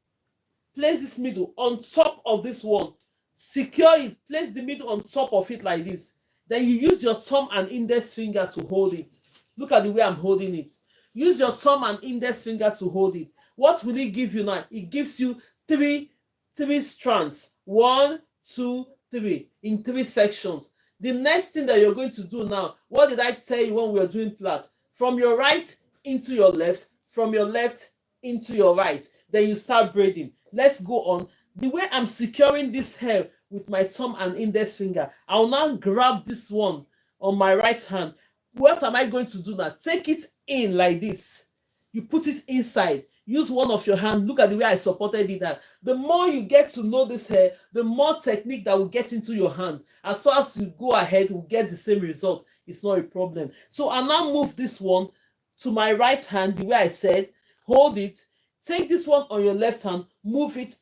on top of this one. Secure it. Place the middle on top of it like this. Then you use your thumb and index finger to hold it. Look at the way I'm holding it. Use your thumb and index finger to hold it. What will it give you now? It gives you three strands. 1, 2, 3 in 3 sections. The next thing that you're going to do now, what did I tell you when we were doing plait? From your right into your left, from your left into your right. Then you start braiding. Let's go on. The way I'm securing this hair with my thumb and index finger, I'll now grab this one on my right hand. What am I going to do now? Take it in like this. You put it inside. Use one of your hands. Look at the way I supported it. The more you get to know this hair, the more technique that will get into your hand. As far as you go ahead, will get the same result. It's not a problem. So I now move this one to my right hand, the way I said. Hold it. Take this one on your left hand. Move it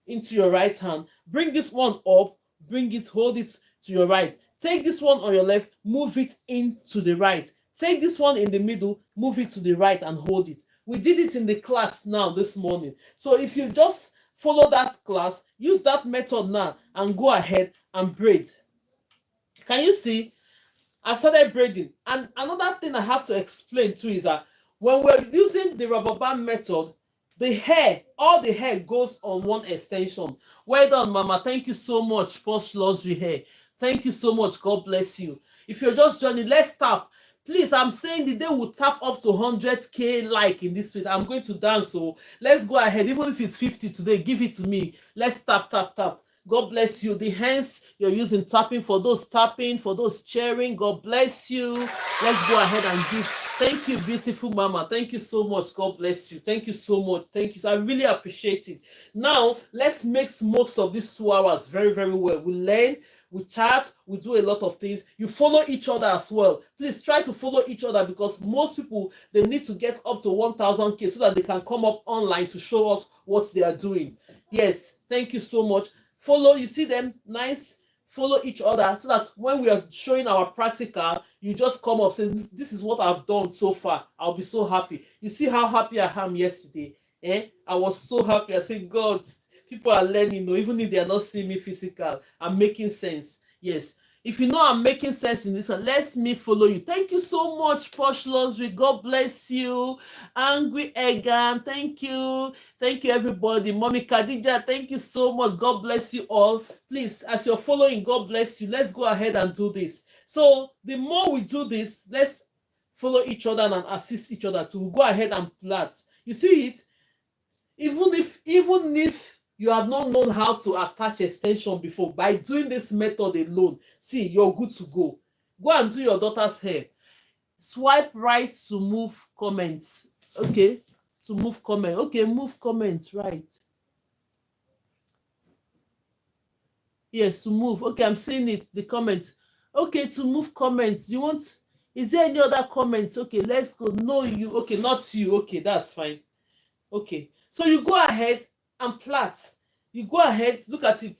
into your right hand. Bring this one up. Bring it. Hold it to your right. Take this one on your left. Move it into the right. Take this one in the middle. Move it to the right and hold it. We did it in the class now this morning. So if you just follow that class, use that method now and go ahead and braid. Can you see? I started braiding. And another thing I have to explain too is that when we're using the rubber band method, the hair, all the hair goes on one extension. Well done, Mama. Thank you so much, Posh Luxury Hair. Thank you so much. God bless you. If you're just joining, let's tap. Please, I'm saying the day will tap up to 100K like in this week. I'm going to dance, so let's go ahead. Even if it's 50 today, give it to me. Let's tap. God bless you. The hands you're using tapping, for those cheering, God bless you. Let's go ahead and give. Thank you, beautiful Mama. Thank you so much. God bless you. Thank you so much. Thank you. I really appreciate it. Now, let's make most of these 2 hours very, very well. We learn, we chat, we do a lot of things. You follow each other as well. Please try to follow each other, because most people, they need to get up to 1,000K so that they can come up online to show us what they are doing. Yes, thank you so much. Follow, you see them, nice. Follow each other so that when we are showing our practical, you just come up, say, this is what I've done so far. I'll be so happy. You see how happy I am yesterday? I was so happy. I said, God, people are learning, even if they are not seeing me physical. I'm making sense. Yes. If you know I'm making sense in this one, let me follow you. Thank you so much, Posh Luxury. God bless you. Angry Egan, thank you. Thank you, everybody. Mommy Khadija, thank you so much. God bless you all. Please, as you're following, God bless you. Let's go ahead and do this. So the more we do this, let's follow each other and assist each other to go ahead and plait. You see it? Even if you have not known how to attach extension before, by doing this method alone, see, you're good to go. Go and do your daughter's hair. Swipe right to move comments. Okay, to move comment. Okay, move comments, right. Yes, to move. Okay, I'm seeing it, the comments. Okay, to move comments. You want, is there any other comments? Okay, let's go. No, you. Okay, not you. Okay, that's fine. Okay, so you go ahead and plait. You go ahead, look at it.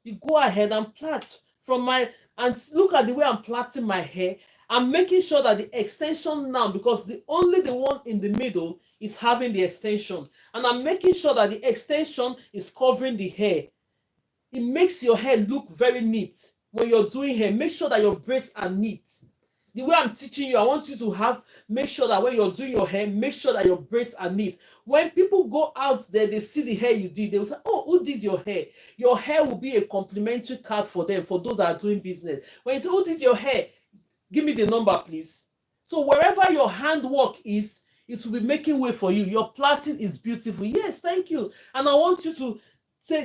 You go ahead and plait from my, and look at the way I'm plaiting my hair. I'm making sure that the extension now, because the one in the middle is having the extension, and I'm making sure that the extension is covering the hair. It makes your hair look very neat. When you're doing hair, make sure that your braids are neat. The way I'm teaching you, I want you to make sure that when you're doing your hair, make sure that your braids are neat. When people go out there, they see the hair you did, they will say, oh, who did your hair? Your hair will be a complimentary card for them, for those that are doing business. When you say, who did your hair? Give me the number, please. So wherever your handwork is, it will be making way for you. Your plaiting is beautiful. Yes, thank you. And I want you to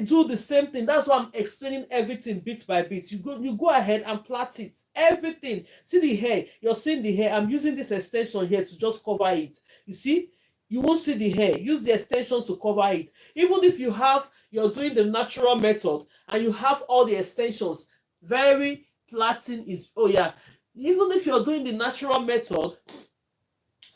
do the same thing. That's why I'm explaining everything bit by bit. You go ahead and plait it. Everything. See the hair. You're seeing the hair. I'm using this extension here to just cover it. You see? You won't see the hair. Use the extension to cover it. Even if you're doing the natural method and you have all the extensions, very plaiting is, oh yeah. Even if you're doing the natural method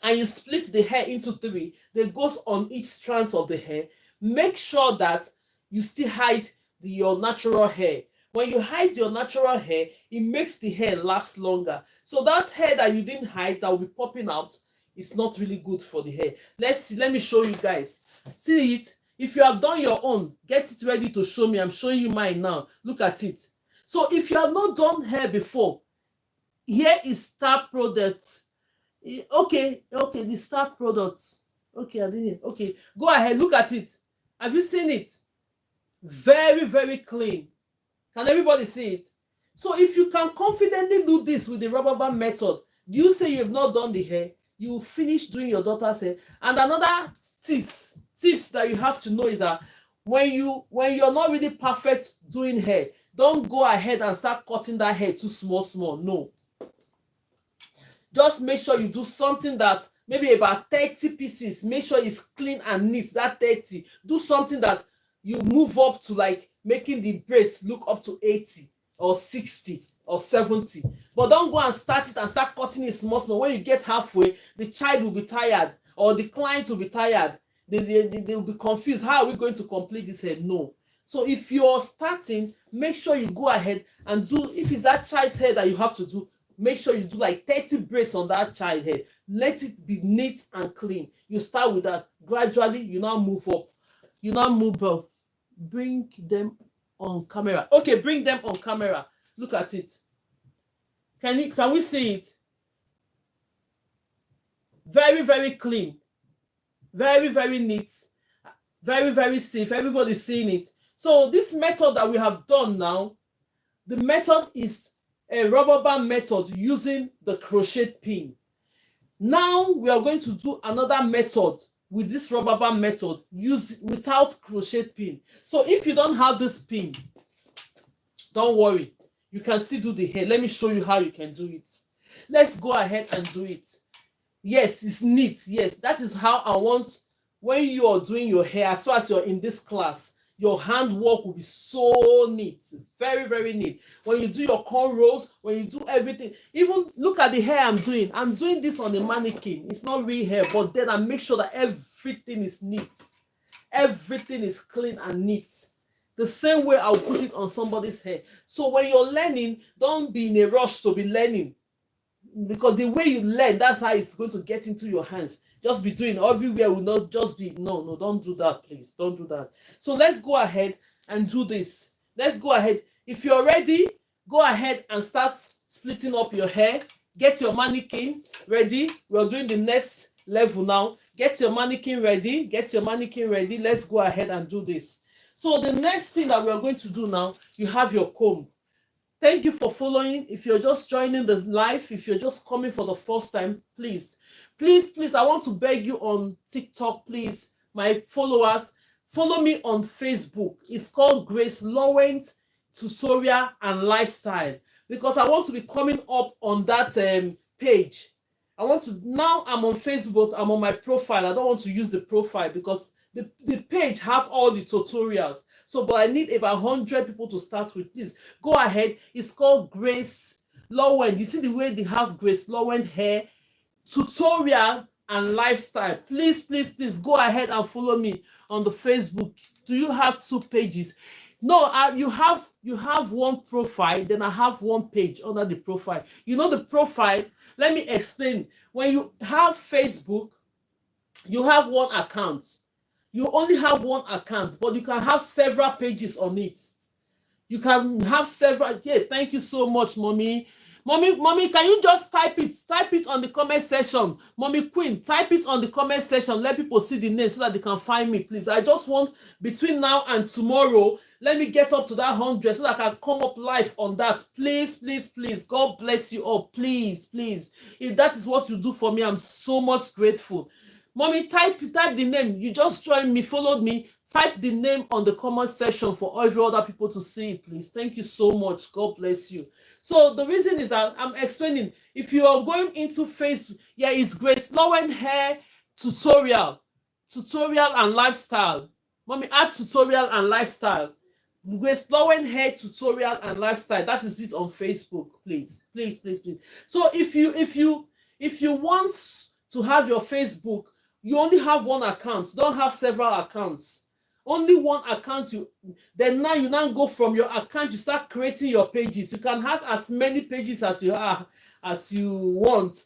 and you split the hair into 3, that goes on each strand of the hair, make sure that you still hide your natural hair. When you hide your natural hair, it makes the hair last longer. So that hair that you didn't hide that will be popping out is not really good for the hair. Let's see. Let me show you guys. See it? If you have done your own, get it ready to show me. I'm showing you mine now. Look at it. So if you have not done hair before, here is Star Products. Okay, the Star Products. Okay, I didn't. Okay, go ahead. Look at it. Have you seen it? Very, very clean. Can everybody see it? So if you can confidently do this with the rubber band method, do you say you have not done the hair? You will finish doing your daughter's hair. And another tips that you have to know is that when you're not really perfect doing hair, don't go ahead and start cutting that hair too small. No. Just make sure you do something that maybe about 30 pieces. Make sure it's clean and neat, that 30. Do something that you move up to, like making the braids look up to 80 or 60 or 70. But don't go and start it and start cutting it small. When you get halfway, the child will be tired or the client will be tired. They will be confused. How are we going to complete this hair? No. So if you're starting, make sure you go ahead and do, if it's that child's hair that you have to do, make sure you do like 30 braids on that child hair. Let it be neat and clean. You start with that. Gradually, you now move up. Bring them on camera. Okay, bring them on camera. Look at it. Can we see it? Very, very clean. Very, very neat. Very, very safe. Everybody's seeing it. So this method that we have done now, the method is a rubber band method using the crochet pin. Now we are going to do another method with this rubber band method without crochet pin. So if you don't have this pin, don't worry, you can still do the hair. Let me show you how you can do it. Let's go ahead and do it. Yes, it's neat. Yes, that is how I want when you are doing your hair. As far as you're in this class, Your handwork will be so neat, very, very neat. When you do your cornrows, when you do everything, even look at the hair I'm doing. I'm doing this on a mannequin. It's not real hair, but then I make sure that everything is neat. Everything is clean and neat. The same way I'll put it on somebody's hair. So when you're learning, don't be in a rush to be learning, because the way you learn, that's how it's going to get into your hands. Just be doing everywhere will not just be, no, don't do that, please. Don't do that. So let's go ahead and do this. Let's go ahead. If you're ready, go ahead and start splitting up your hair. Get your mannequin ready. We're doing the next level now. Get your mannequin ready. Get your mannequin ready. Let's go ahead and do this. So the next thing that we're going to do now, you have your comb. Thank you for following. If you're just joining the live, if you're just coming for the first time, please, I want to beg you on TikTok, please, my followers, follow me on Facebook. It's called GraceLawendhair Tutorial and Lifestyle, because I want to be coming up on that page. Now I'm on Facebook, I'm on my profile. I don't want to use the profile because the page have all the tutorials. So, but I need about 100 people to start with. This. Go ahead. It's called GraceLawendhair. You see the way they have GraceLawendhair Tutorial and Lifestyle. Please, go ahead and follow me on the Facebook. Do you have 2 pages? No, you have one profile, then I have one page under the profile. You know the profile? Let me explain. When you have Facebook, you have one account. You only have one account, but you can have several pages on it. You can have several. Yeah, thank you so much, mommy. Mommy, can you just type it? Type it on the comment section. Mommy Queen, type it on the comment section. Let people see the name so that they can find me, please. I just want between now and tomorrow, let me get up to that 100 so that I can come up live on that. Please. God bless you all. Please. If that is what you do for me, I'm so much grateful. Mommy, type the name. You just joined me, followed me. Type the name on the comment section for every other people to see, please. Thank you so much. God bless you. So the reason is that I'm explaining. If you are going into Facebook, yeah, it's GraceLawendhair Tutorial and Lifestyle. Mommy, add tutorial and lifestyle. GraceLawendhair Tutorial and Lifestyle. That is it on Facebook, please. So if you want to have your Facebook, you only have one account. Don't have several accounts. Only one account. Then now you go from your account, you start creating your pages. You can have as many pages as you want.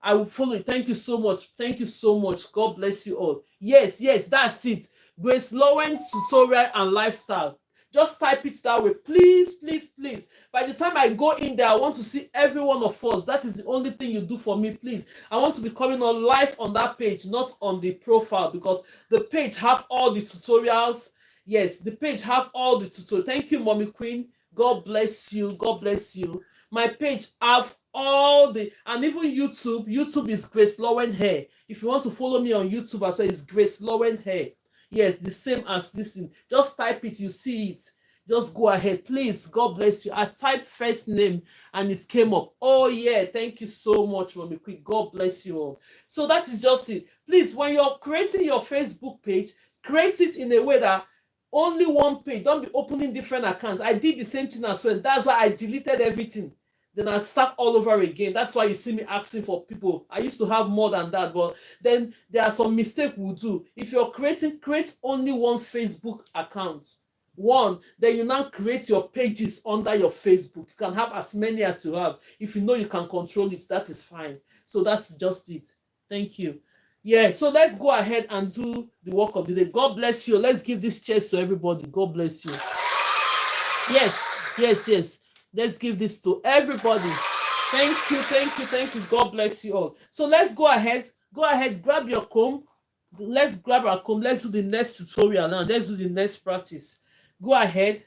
I will follow it. Thank you so much. God bless you all. Yes, that's it. GraceLawendhair Tutorial and Lifestyle. Just type it that way, please. By the time I go in there, I want to see every one of us. That is the only thing you do for me, please. I want to be coming on live on that page, not on the profile, because the page have all the tutorials. Yes, the page have all the tutorials. Thank you, Mommy Queen. God bless you. My page have all the, and even YouTube is GraceLawendhair. If you want to follow me on YouTube as well, it's GraceLawendhair. Yes, the same as this thing. Just type it, you see it. Just go ahead, please. God bless you. I typed first name and it came up. Oh yeah, thank you so much, Mommy Quick. God bless you all. So that is just it. Please, when you're creating your Facebook page, create it in a way that only one page. Don't be opening different accounts. I did the same thing as well. That's why I deleted everything. Then I start all over again. That's why you see me asking for people. I used to have more than that, but then there are some mistakes we'll do. If you're create only one Facebook account. Then you now create your pages under your Facebook. You can have as many as you have. If you know you can control it, that is fine. So that's just it. Thank you. Yeah, so let's go ahead and do the work of the day. God bless you. Let's give this chest to everybody. God bless you. Yes. Let's give this to everybody. Thank you. God bless you all. So let's go ahead, grab your comb. Let's grab our comb. Let's do the next tutorial now. Let's do the next practice. Go ahead.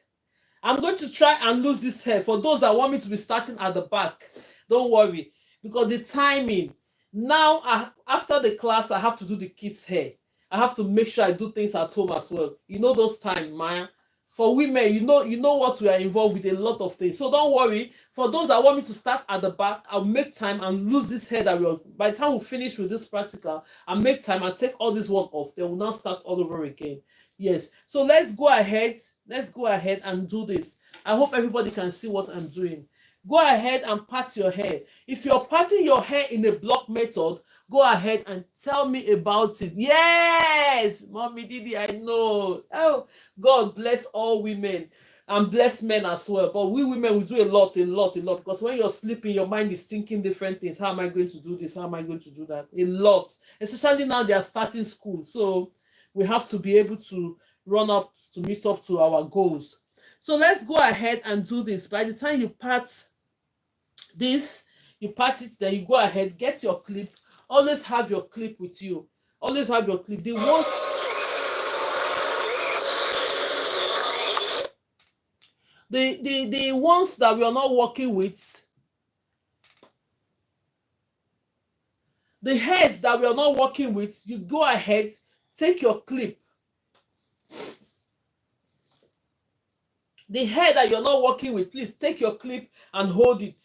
I'm going to try and lose this hair. For those that want me to be starting at the back, don't worry. Because the timing, now after the class, I have to do the kids' hair. I have to make sure I do things at home as well. You know those times, Maya. For women, you know what we are involved with, a lot of things. So don't worry. For those that want me to start at the back, I'll make time and lose this hair that by the time we finish with this practical, I'll make time and take all this one off. Then we'll now start all over again. Yes. So let's go ahead. Let's go ahead and do this. I hope everybody can see what I'm doing. Go ahead and part your hair. If you're parting your hair in a block method, go ahead and tell me about it. Yes, Mommy Didi, I know. Oh, God bless all women and bless men as well. But we women, we do a lot, a lot, a lot. Because when you're sleeping, your mind is thinking different things. How am I going to do this? How am I going to do that? A lot. Especially now they are starting school. So we have to be able to run up to meet up to our goals. So let's go ahead and do this. By the time you part this, you part it, then you go ahead, get your clip. Always have your clip with you. Always have your clip. The ones that we are not working with, the hairs that we are not working with, you go ahead, take your clip. The hair that you're not working with, please take your clip and hold it.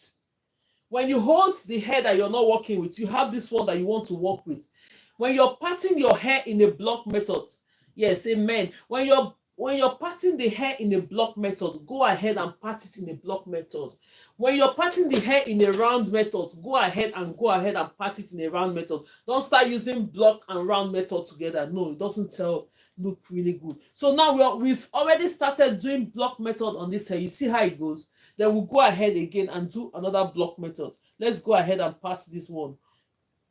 When you hold the hair that you're not working with, you have this one that you want to work with. When you're parting your hair in a block method, yes, amen. When you're parting the hair in a block method, go ahead and part it in a block method. When you're parting the hair in a round method, go ahead and part it in a round method. Don't start using block and round method together. No, it doesn't look really good. So now we've already started doing block method on this hair. You see how it goes? Then we'll go ahead again and do another block method. Let's go ahead and part this one.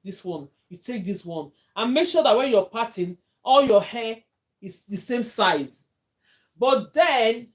This one. You take this one. And make sure that when you're parting, all your hair is the same size. But then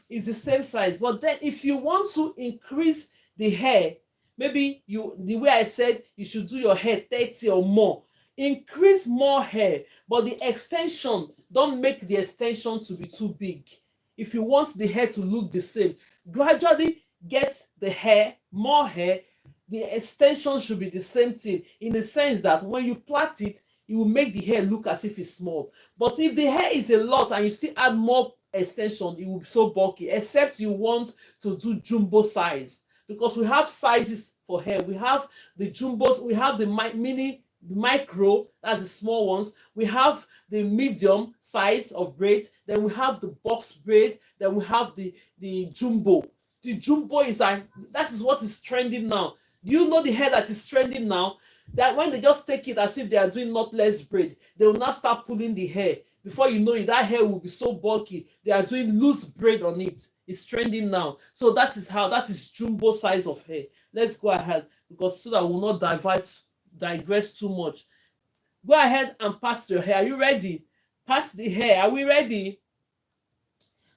it's the same size. But then if you want to increase the hair, maybe the way I said, you should do your hair 30 or more. Increase more hair, but the extension, don't make the extension to be too big. If you want the hair to look the same, gradually get the hair, more hair. The extension should be the same thing, in the sense that when you plait it, it will make the hair look as if it's small. But if the hair is a lot and you still add more extension, it will be so bulky, except you want to do jumbo size, because we have sizes for hair. We have the jumbos, we have the mini, the micro, that's the small ones. We have the medium size of braids. Then we have the box braid. Then we have the jumbo. The jumbo is that is what is trending now. Do you know the hair that is trending now? That when they just take it as if they are doing knotless braid, they will now start pulling the hair. Before you know it, that hair will be so bulky. They are doing loose braid on it. It's trending now. So that is jumbo size of hair. Let's go ahead, because so that we will not digress too much. Go ahead and part your hair. Are you ready? Part the hair. Are we ready?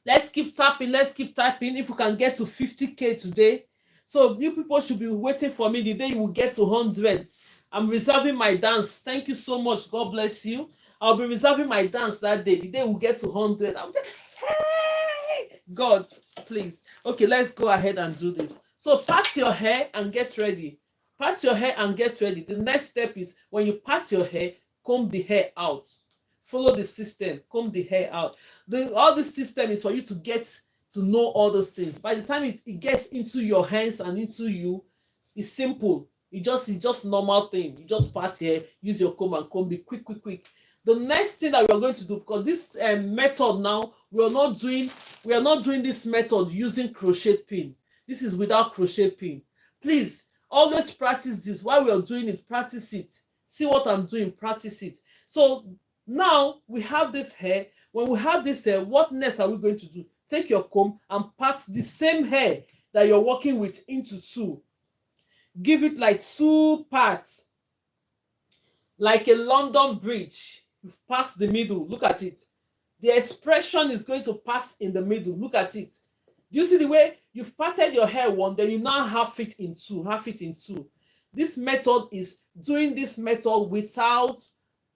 Let's keep tapping. Let's keep tapping. If we can get to 50K today. So you people should be waiting for me the day you will get to 100. I'm reserving my dance. Thank you so much. God bless you. I'll be reserving my dance that day. The day we'll get to 100. I'm just, hey! God, please. Okay, let's go ahead and do this. So part your hair and get ready. Part your hair and get ready. The next step is when you part your hair, comb the hair out. Follow the system. Comb the hair out. All this system is for you to get to know all those things. By the time it gets into your hands and into you, it's simple. It's just normal thing. You just part here, use your comb and comb it quick. The next thing that we are going to do, because this method now, we are not doing this method using crochet pin. This is without crochet pin. Please always practice this. While we are doing it, practice it. See what I'm doing, practice it. So now we have this hair. When we have this hair, what next are we going to do? Take your comb and part the same hair that you're working with into two. Give it like 2 parts, like a London bridge. You've passed the middle. Look at it. The expression is going to pass in the middle. Look at it. Do you see the way you've parted your hair one, then you now half it in two. This method is doing this method without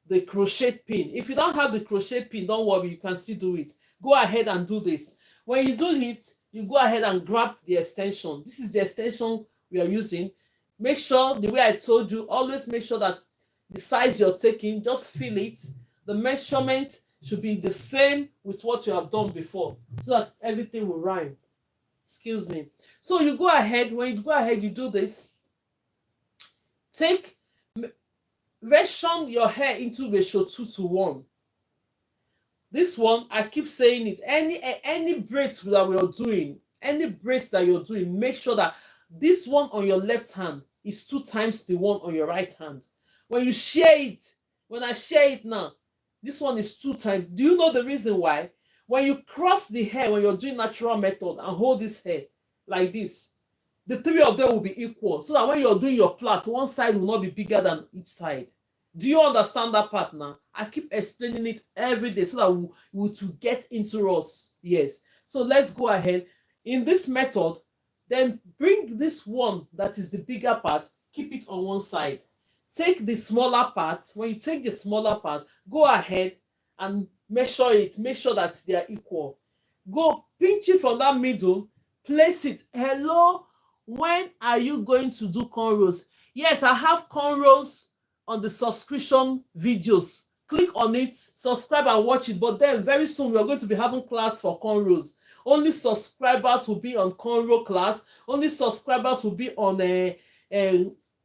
the crochet pin. If you don't have the crochet pin, don't worry, you can still do it. Go ahead and do this. When you do it, you go ahead and grab the extension. This is the extension we are using. Make sure, the way I told you, always make sure that the size you're taking, just feel it. The measurement should be the same with what you have done before, so that everything will rhyme. Excuse me. So you go ahead, when you go ahead, you do this. Ration your hair into ratio 2:1. This one, I keep saying it. Any braids that we are doing, any braids that you're doing, make sure that this one on your left hand is 2 times the one on your right hand. When you share it, when I share it now, this one is 2 times. Do you know the reason why? When you cross the hair, when you're doing natural method and hold this hair like this, the three of them will be equal, so that when you're doing your plait, one side will not be bigger than each side. Do you understand that part now? I keep explaining it every day so that we to get into us. Yes. So let's go ahead. In this method, then bring this one that is the bigger part, keep it on one side. Take the smaller part. When you take the smaller part, go ahead and measure it. Make sure that they are equal. Go pinch it from that middle, place it. Hello, when are you going to do cornrows? Yes, I have cornrows on the subscription videos. Click on it, subscribe and watch it. But then very soon we are going to be having class for cornrows. Only subscribers will be on cornrow class. Only subscribers will be on a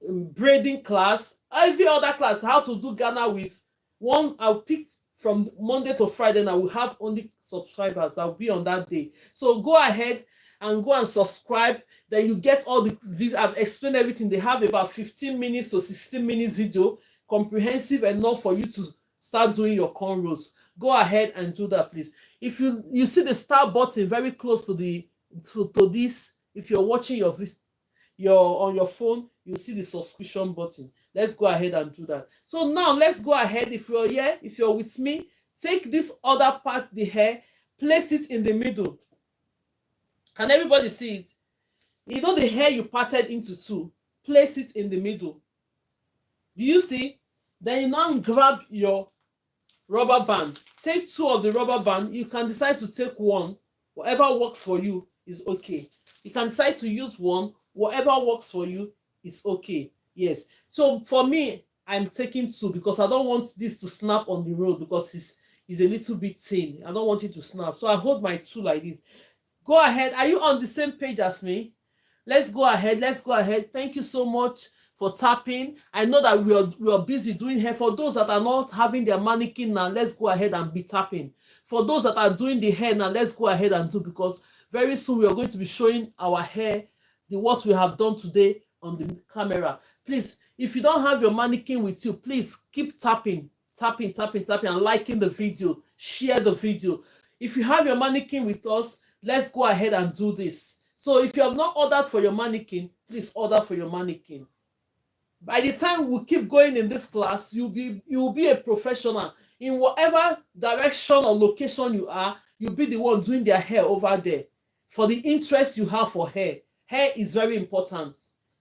braiding class. Every other class, how to do Ghana with one, I'll pick from Monday to Friday, and I will have only subscribers that will be on that day. So go ahead and go and subscribe. Then you get all the video. I've explained everything. They have about 15 minutes to 16 minutes video, comprehensive enough for you to start doing your cornrows. Go ahead and do that, please. If you see the start button very close to the to this, if you're watching your on your phone, you see the subscription button. Let's go ahead and do that. So now let's go ahead. If you're here, if you're with me, take this other part, the hair, place it in the middle. Can everybody see it? You know the hair you parted into two, place it in the middle. Do you see? Then you now grab your rubber band. Take 2 of the rubber band. You can decide to take one. Whatever works for you is okay. You can decide to use one. Whatever works for you is okay. Yes. So for me, I'm taking 2 because I don't want this to snap on the road, because it's a little bit thin. I don't want it to snap. So I hold my 2 like this. Go ahead. Are you on the same page as me? Let's go ahead. Let's go ahead. Thank you so much for tapping. I know that we are busy doing hair. For those that are not having their mannequin now, let's go ahead and be tapping. For those that are doing the hair now, let's go ahead and do, because very soon we are going to be showing our hair, what we have done today on the camera. Please, if you don't have your mannequin with you, please keep tapping, and liking the video, share the video. If you have your mannequin with us, let's go ahead and do this. So if you have not ordered for your mannequin, please order for your mannequin. By the time we keep going in this class, you will be a professional. In whatever direction or location you are, you'll be the one doing their hair over there. For the interest you have for hair. Hair is very important.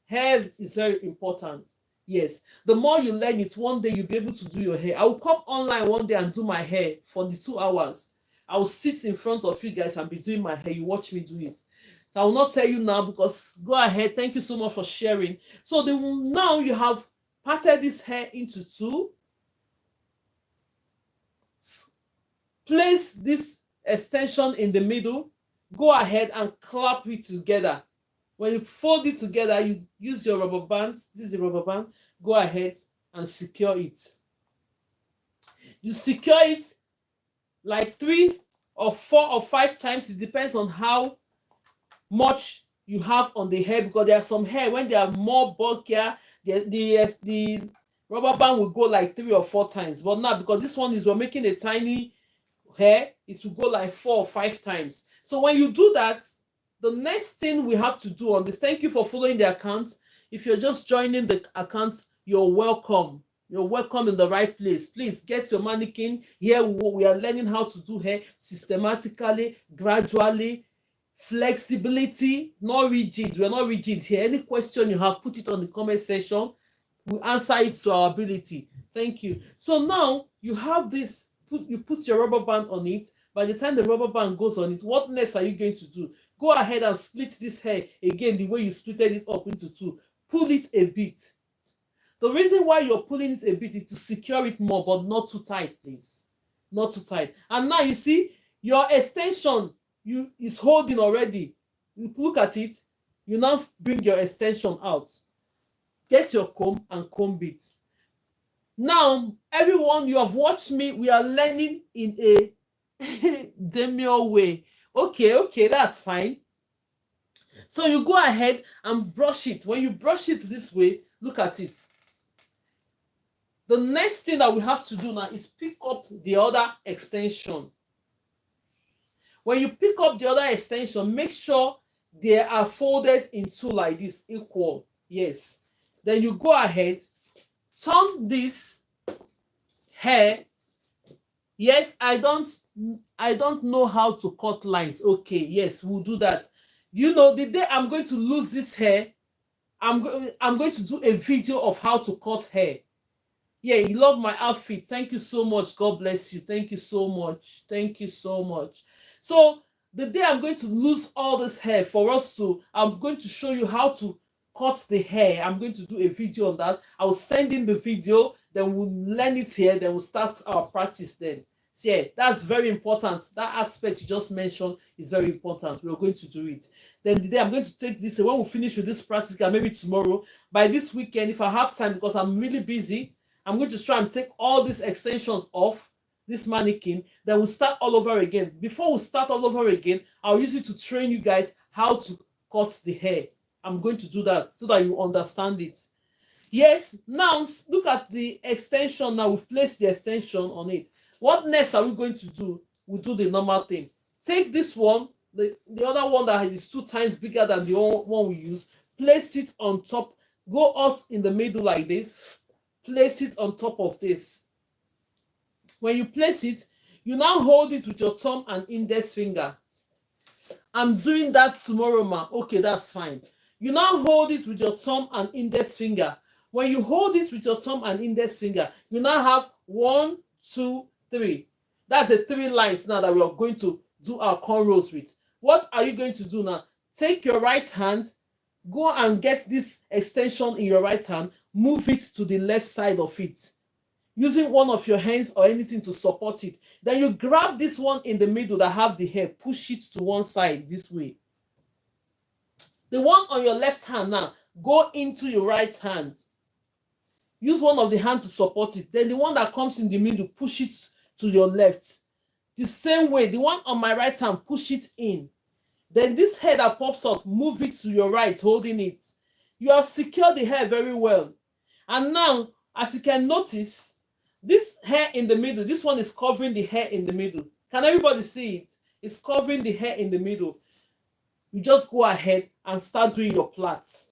Hair is very important. Yes. The more you learn it, one day you'll be able to do your hair. I will come online one day and do my hair for the 2 hours. I will sit in front of you guys and be doing my hair. You watch me do it. So I will not tell you now, because go ahead. Thank you so much for sharing. So now you have parted this hair into 2. Place this extension in the middle. Go ahead and clap it together. When you fold it together, you use your rubber band. This is the rubber band. Go ahead and secure it. You secure it like 3 or 4 or 5 times. It depends on how much you have on the hair, because there are some hair, when they are more bulkier, the rubber band will go like 3 or 4 times. But now, because this one is, we're making a tiny hair, it will go like 4 or 5 times. So when you do that, the next thing we have to do on this, thank you for following the account. If you're just joining the account, you're welcome. You're welcome in the right place. Please get your mannequin. Here we are learning how to do hair systematically, gradually, flexibility, not rigid. We're not rigid here. Any question you have, put it on the comment section. We'll answer it to our ability. Thank you. So now you have this, you put your rubber band on it. By the time the rubber band goes on it, what next are you going to do? Go ahead and split this hair again the way you splitted it up into 2. Pull it a bit. The reason why you're pulling it a bit is to secure it more, but not too tight, please. Not too tight. And now you see your extension is holding already. You look at it. You now bring your extension out. Get your comb and comb it. Now, everyone, you have watched me. We are learning in a demure way. Okay, that's fine. So you go ahead and brush it. When you brush it this way, look at it. The next thing that we have to do now is pick up the other extension. When you pick up the other extension, make sure they are folded in two like this, equal. Yes. Then you go ahead, turn this hair. Yes, I don't know how to cut lines. Okay, yes, we'll do that. You know, the day I'm going to lose this hair, I'm going to do a video of how to cut hair. Yeah, you love my outfit. Thank you so much. God bless you. Thank you so much. Thank you so much. So the day I'm going to lose all this hair for us to, I'm going to show you how to cut the hair. I'm going to do a video on that. I will send in the video, then we'll learn it here, then we'll start our practice then. So yeah, that's very important. That aspect you just mentioned is very important. We're going to do it. Then the day I'm going to take this, when we finish with this practical, maybe tomorrow, by this weekend, if I have time, because I'm really busy, I'm going to try and take all these extensions off this mannequin. Then we'll start all over again. Before we start all over again, I'll use it to train you guys how to cut the hair. I'm going to do that so that you understand it. Yes, now look at the extension. Now we've placed the extension on it. What next are we going to do? We'll do the normal thing. Take this one, the other one that is 2 times bigger than the one we use. Place it on top. Go out in the middle like this. Place it on top of this. When you place it, you now hold it with your thumb and index finger. I'm doing that tomorrow, ma. Okay, that's fine. You now hold it with your thumb and index finger. When you hold it with your thumb and index finger, you now have 1, 2, 3. That's the 3 lines now that we are going to do our cornrows with. What are you going to do now? Take your right hand, go and get this extension in your right hand, move it to the left side of it, using one of your hands or anything to support it. Then you grab this one in the middle that have the hair, push it to one side this way. The one on your left hand now, go into your right hand. Use one of the hands to support it. Then the one that comes in the middle, push it to your left. The same way, the one on my right hand, push it in. Then this hair that pops out, move it to your right, holding it. You have secured the hair very well. And now, as you can notice, this hair in the middle, this one is covering the hair in the middle. Can everybody see it? It's covering the hair in the middle. You just go ahead and start doing your plaits.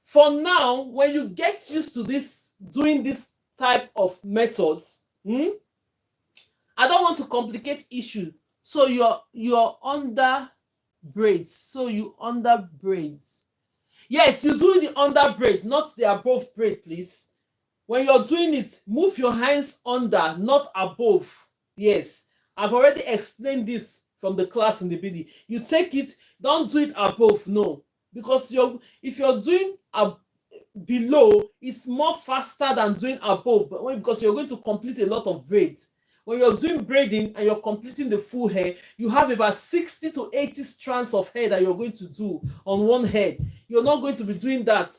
For now, when you get used to this, doing this type of methods, I don't want to complicate issue. So you're under braids. So you under braids. Yes, you're doing the under braid, not the above braid, please. When you're doing it, move your hands under, not above. Yes, I've already explained this from the class in the beginning. You take it, don't do it above, no. Because if you're doing below, it's more faster than doing above, but because you're going to complete a lot of braids. When you're doing braiding and you're completing the full hair, you have about 60 to 80 strands of hair that you're going to do on one head. You're not going to be doing that.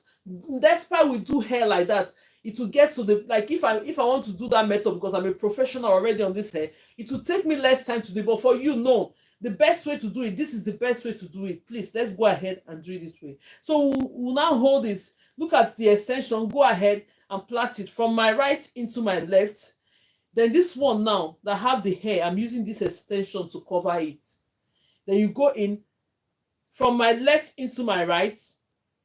Despite we do hair like that, it will get to the, like if I want to do that method, because I'm a professional already on this hair, it will take me less time to do. But for you, no, the best way to do it, this is the best way to do it. Please, let's go ahead and do it this way. So we'll now hold this. Look at the extension. Go ahead and plait it from my right into my left. Then this one now that have the hair, I'm using this extension to cover it. Then you go in from my left into my right.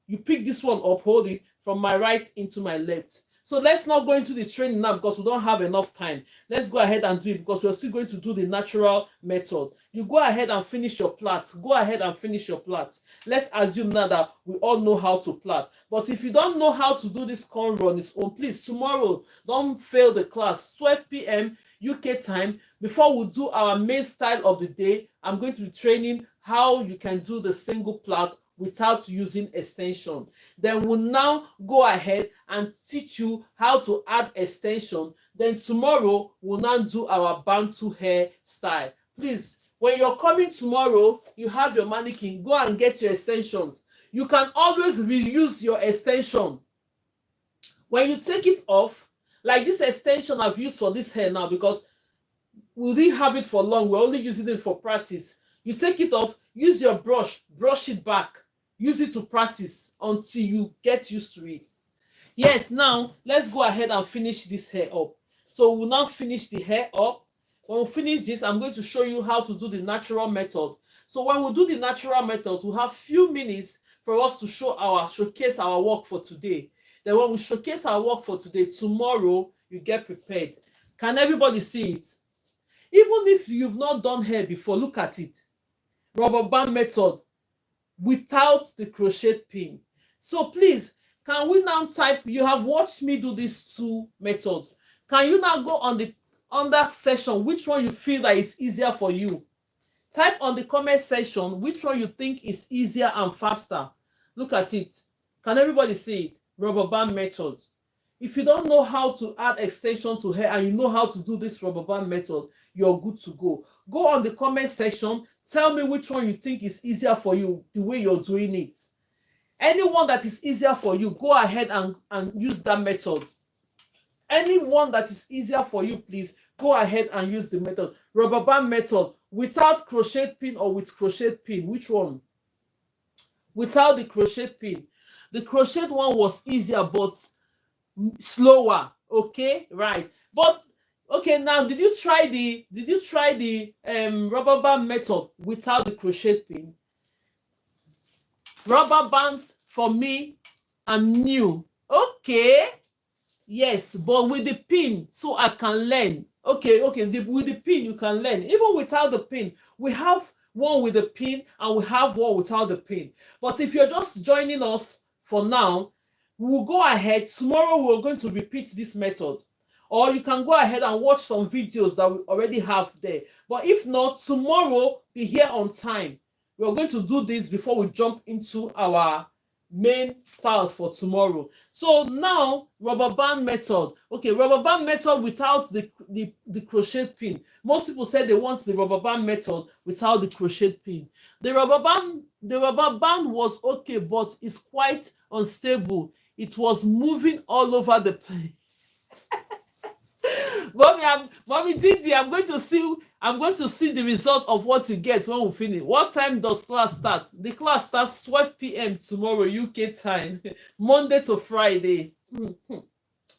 You pick this one up, hold it from my right into my left. So let's not go into the training now because we don't have enough time. Let's go ahead and do it because we're still going to do the natural method. You go ahead and finish your plaits. Go ahead and finish your plaits. Let's assume now that we all know how to plait. But if you don't know how to do this cornrow on its own, please, tomorrow, don't fail the class. 12 p.m. UK time. Before we do our main style of the day, I'm going to be training how you can do the single plait without using extension. Then we'll now go ahead and teach you how to add extension. Then tomorrow we'll now do our bantu hair style. Please, when you're coming tomorrow, you have your mannequin, go and get your extensions. You can always reuse your extension. When you take it off, like this extension I've used for this hair now, because we didn't have it for long, we're only using it for practice. You take it off, use your brush it back, use it to practice until you get used to it. Yes, now let's go ahead and finish this hair up. So we'll now finish the hair up. When we finish this, I'm going to show you how to do the natural method. So when we do the natural method, we'll have few minutes for us to showcase our work for today. Then when we showcase our work for today, tomorrow you get prepared. Can everybody see it? Even if you've not done hair before, look at it. Rubber band method without the crochet pin. So please, can we now type, you have watched me do these two methods. Can you now go on that section which one you feel that is easier for you? Type on the comment section which one you think is easier and faster. Look at it. Can everybody see it? Rubber band method. If you don't know how to add extension to hair and you know how to do this rubber band method, you're good to go. Go on the comment section. Tell me which one you think is easier for you, the way you're doing it. Anyone that is easier for you, go ahead and use that method. Anyone that is easier for you, please go ahead and use the method. Rubber band method without crochet pin or with crochet pin. Which one? Without the crochet pin. The crochet one was easier but slower. Okay, right. But okay, now did you try the rubber band method without the crochet pin? Rubber bands for me, I'm new. Okay, yes, but with the pin, so I can learn. Okay, with the pin you can learn. Even without the pin, we have one with the pin and we have one without the pin. But if you're just joining us for now, we'll go ahead. Tomorrow we're going to repeat this method, or you can go ahead and watch some videos that we already have there. But if not, tomorrow be here on time. We're going to do this before we jump into our main styles for tomorrow. So now, rubber band method. Okay, rubber band method without the crochet pin. Most people said they want the rubber band method without the crochet pin. The rubber band was okay, but it's quite unstable. It was moving all over the place. Mommy Didi, I'm going to see the result of what you get when we finish. What time does class start? The class starts 12 p.m. tomorrow UK time, Monday to Friday.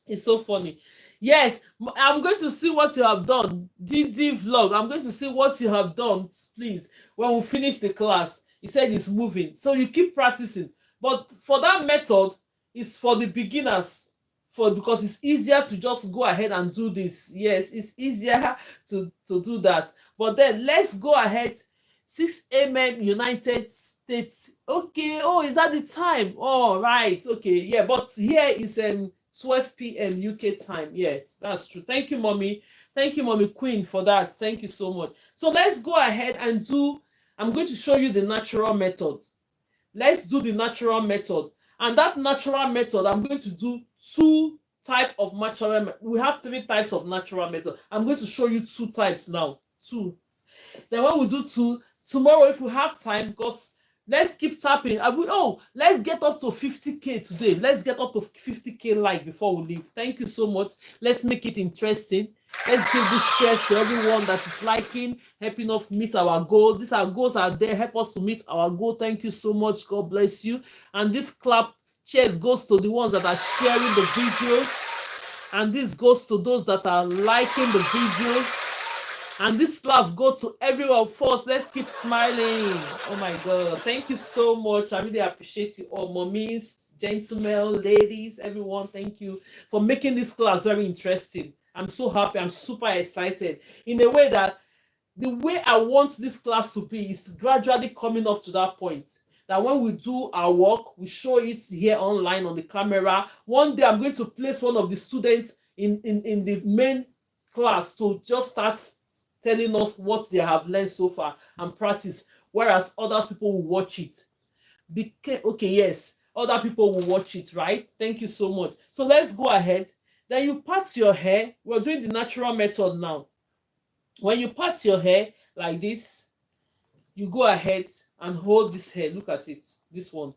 It's so funny. Yes, I'm going to see what you have done. Didi vlog, I'm going to see what you have done, please, when we finish the class. He said it's moving, so you keep practicing. But for that method, it's for the beginners. Because it's easier to just go ahead and do this. Yes, it's easier to do that. But then let's go ahead. 6 a.m. United States. Okay. Oh, is that the time? Oh, right. Okay. Yeah, but here is 12 p.m. UK time. Yes, that's true. Thank you, mommy. Thank you, mommy Queen, for that. Thank you so much. So let's go ahead and I'm going to show you the natural method. Let's do the natural method. And that natural method, I'm going to do two types of natural. We have 3 types of natural method. I'm going to show you 2 types now. 2. Then when we do 2, tomorrow, if we have time, because let's keep tapping. Let's get up to 50K today. Let's get up to 50K like before we leave. Thank you so much. Let's make it interesting. Let's give this cheers to everyone that is liking, helping us meet our goal. These our goals are there. Help us to meet our goal. Thank you so much. God bless you. And this clap cheers goes to the ones that are sharing the videos. And this goes to those that are liking the videos. And this love goes to everyone first. Let's keep smiling. Oh my God. Thank you so much. I really appreciate you all. Mommies, gentlemen, ladies, everyone. Thank you for making this class very interesting. I'm so happy. I'm super excited. In a way that the way I want this class to be is gradually coming up to that point. That when we do our work, we show it here online on the camera. One day I'm going to place one of the students in the main class to just start telling us what they have learned so far and practice, whereas other people will watch it. Okay, yes, other people will watch it, right? Thank you so much. So let's go ahead. Then you part your hair. We're doing the natural method now. When you part your hair like this, you go ahead and hold this hair. Look at it, this one.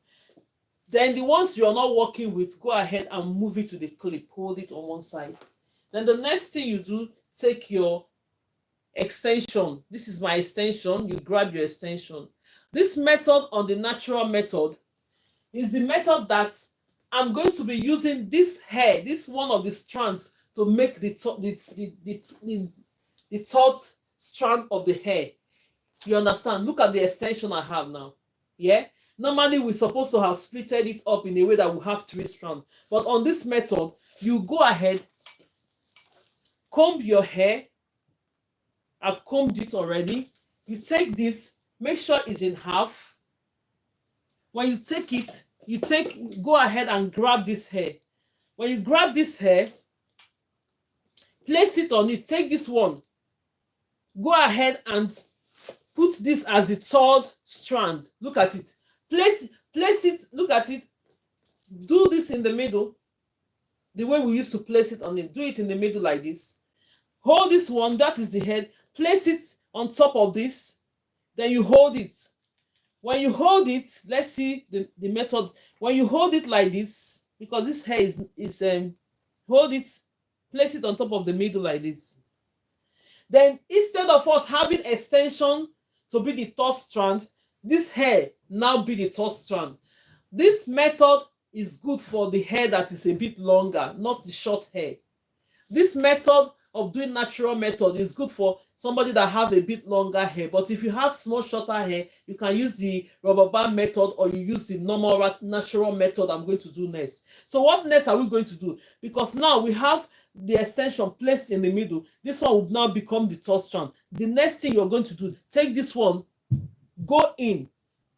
Then the ones you're not working with, go ahead and move it to the clip. Hold it on one side. Then the next thing you do, take your extension. This is my extension. You grab your extension. This method on the natural method is the method that I'm going to be using this hair, this one of the strands, to make the third strand of the hair. You understand? Look at the extension I have now. Yeah? Normally, we're supposed to have splitted it up in a way that we have 3 strands. But on this method, you go ahead, comb your hair. I've combed it already. You take this, make sure it's in half. When you take it, go ahead and grab this hair. When you grab this hair, place it on it. Take this one. Go ahead and put this as the third strand. Look at it. Place it. Look at it. Do this in the middle. The way we used to place it on it. Do it in the middle like this. Hold this one. That is the head. Place it on top of this. Then you hold it. When you hold it, let's see the method. When you hold it like this, because this hair is hold it, place it on top of the middle like this. Then instead of us having extension to be the third strand, this hair now be the third strand. This method is good for the hair that is a bit longer, not the short hair. This method of doing natural method is good for somebody that have a bit longer hair. But if you have small shorter hair, you can use the rubber band method, or you use the normal natural method I'm going to do next. So what next are we going to do? Because now we have the extension placed in the middle. This one will now become the third strand. The next thing you're going to do, take this one, go in.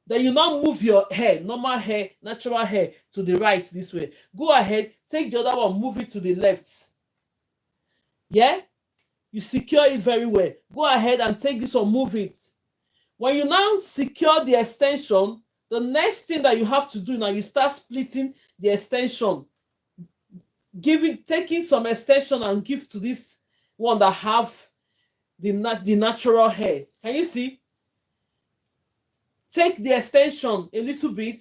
Then you now move your hair, normal hair, natural hair, to the right this way. Go ahead, take the other one, move it to the left. Yeah? You secure it very well. Go ahead and take this one, move it. When you now secure the extension, the next thing that you have to do now, you start splitting the extension. Taking some extension and give to this one that have the natural hair. Can you see? Take the extension a little bit.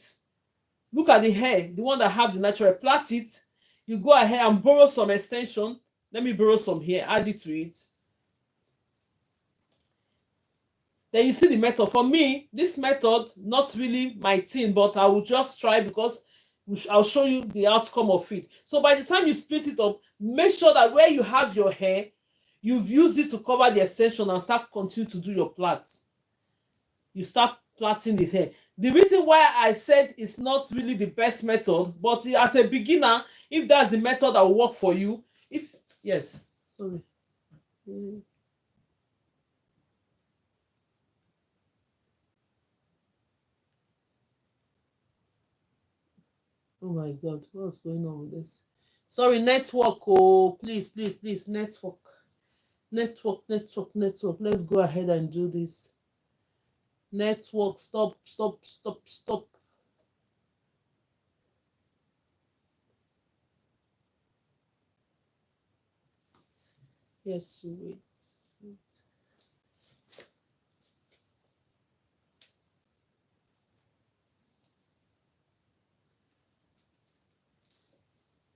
Look at the hair, the one that have the natural, plait it. You go ahead and borrow some extension. Let me borrow some here, add it to it. Then you see the method. For me, this method, not really my thing, but I will just try because I'll show you the outcome of it. So by the time you split it up, make sure that where you have your hair, you've used it to cover the extension and start continue to do your plait. You start plaiting the hair. The reason why I said it's not really the best method, but as a beginner, if that's the method that will work for you, yes, sorry. Oh my God, what's going on with this? Sorry, network. Oh, please, network. Let's go ahead and do this. Network, stop. Yes, wait.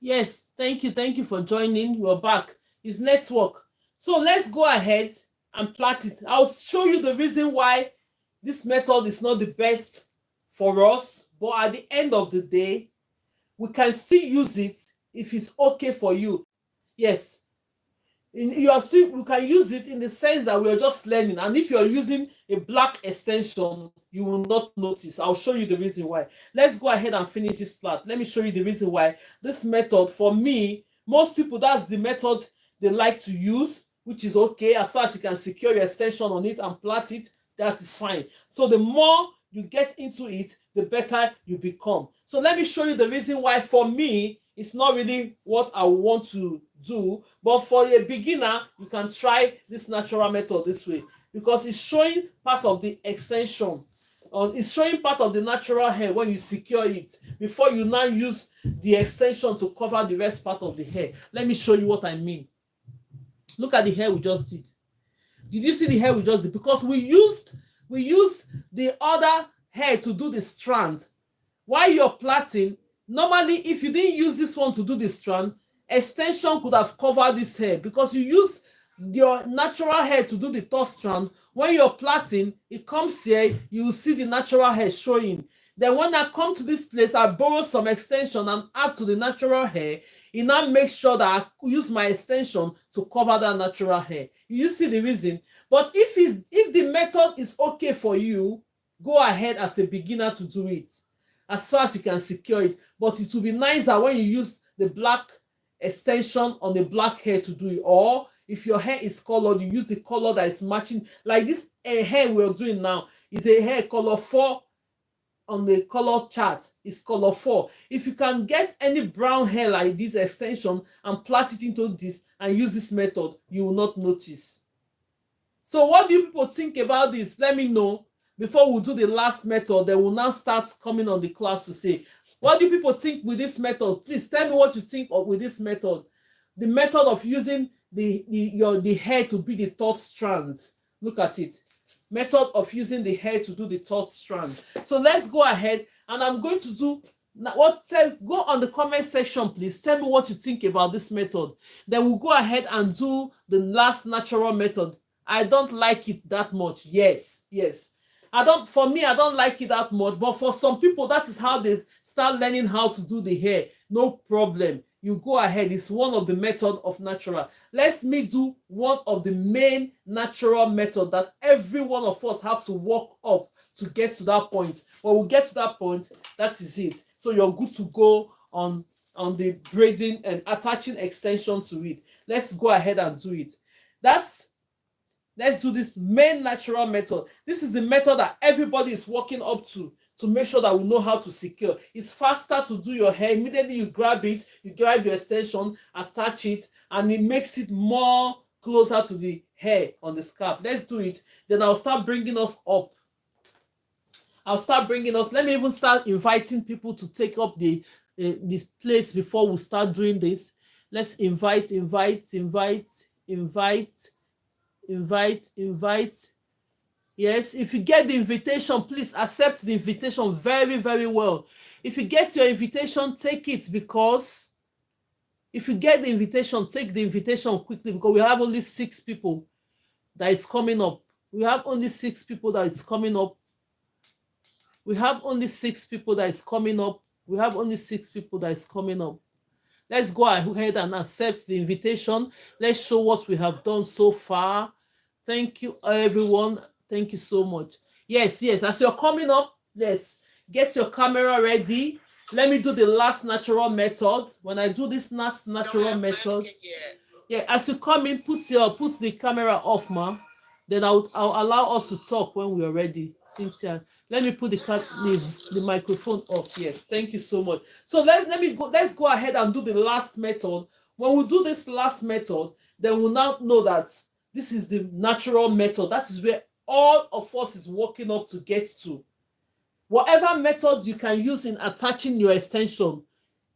Yes, thank you for joining. We're back. It's network. So let's go ahead and plait it. I'll show you the reason why this method is not the best for us, but at the end of the day, we can still use it if it's okay for you. Yes, we can use it in the sense that we are just learning, and if you're using a black extension, you will not notice. I'll show you the reason why. Let's go ahead and finish this plait. Let me show you the reason why this method, for me, most people, that's the method they like to use, which is okay. As far as you can secure your extension on it and plait it, that is fine. So the more you get into it, the better you become. So let me show you the reason why for me it's not really what I want to do, but for a beginner you can try this natural method this way, because it's showing part of the extension, it's showing part of the natural hair when you secure it before you now use the extension to cover the rest part of the hair. Let me show you what I mean. Look at the hair we just did. Did you see the hair we just did? Because we used the other hair to do the strand. While you're plaiting, normally if you didn't use this one to do the strand, extension could have covered this hair, because you use your natural hair to do the third strand. When you're plaiting, it comes here, you will see the natural hair showing. Then when I come to this place, I borrow some extension and add to the natural hair. It now makes sure that I use my extension to cover that natural hair. You see the reason? But if the method is okay for you, go ahead as a beginner to do it as far as you can secure it. But it will be nicer when you use the black extension on the black hair to do it. Or if your hair is colored, you use the color that is matching. Like this hair we're doing now is a hair color 4 on the color chart. Is color 4. If you can get any brown hair like this extension and plait it into this and use this method, you will not notice. So what do you people think about this? Let me know before we do the last method. Then we'll now start coming on the class to say, what do people think with this method? Please tell me what you think of with this method. The method of using the hair to be the third strand. Look at it. Method of using the hair to do the third strand. So let's go ahead, and I'm going to do go on the comment section, please. Tell me what you think about this method. Then we'll go ahead and do the last natural method. I don't like it that much. Yes. For me, I don't like it that much, but for some people, that is how they start learning how to do the hair. No problem. You go ahead. It's one of the method of natural. Let's me do one of the main natural method that every one of us have to work up to get to that point. When we get to that point, that is it. So you're good to go on the braiding and attaching extension to it. Let's go ahead and do it. Let's do this main natural method. This is the method that everybody is working up to make sure that we know how to secure. It's faster to do your hair. Immediately you grab it, you grab your extension, attach it, and it makes it more closer to the hair on the scalp. Let's do it. Then I'll start bringing us up. Let me even start inviting people to take up this place before we start doing this. Let's invite. Yes, if you get the invitation, please accept the invitation very, very well. If you get your invitation, take it, because if you get the invitation, take the invitation quickly, because we have only 6 people that is coming up. We have only 6 people that is coming up. Let's go ahead and accept the invitation. Let's show what we have done so far. Thank you, everyone. Thank you so much. Yes. As you're coming up, let's get your camera ready. Let me do the last natural method. When I do this last natural method, as you come in, put the camera off, ma. Then I'll allow us to talk when we are ready. Cynthia, let me put the microphone off. Yes, thank you so much. So let's go ahead and do the last method. When we do this last method, then we'll now know that this is the natural method. That is where all of us is working up to get to. Whatever method you can use in attaching your extension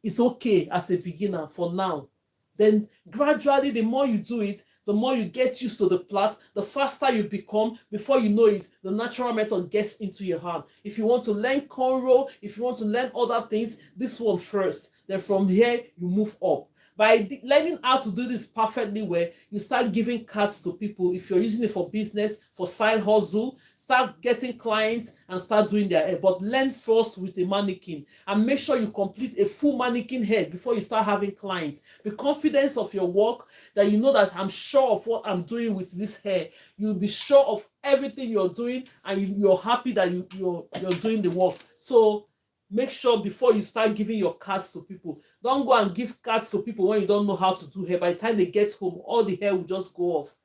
is okay as a beginner for now. Then gradually, the more you do it, the more you get used to the plait, the faster you become. Before you know it, the natural method gets into your hand. If you want to learn cornrow, if you want to learn other things, this one first. Then from here, you move up. By learning how to do this perfectly well, you start giving cards to people. If you're using it for business, for side hustle, start getting clients and start doing their hair. But learn first with a mannequin and make sure you complete a full mannequin head before you start having clients. Be confident of your work, that you know that I'm sure of what I'm doing with this hair. You'll be sure of everything you're doing, and you're happy that you're doing the work. So make sure before you start giving your cards to people. Don't go and give cards to people when you don't know how to do hair. By the time they get home, all the hair will just go off.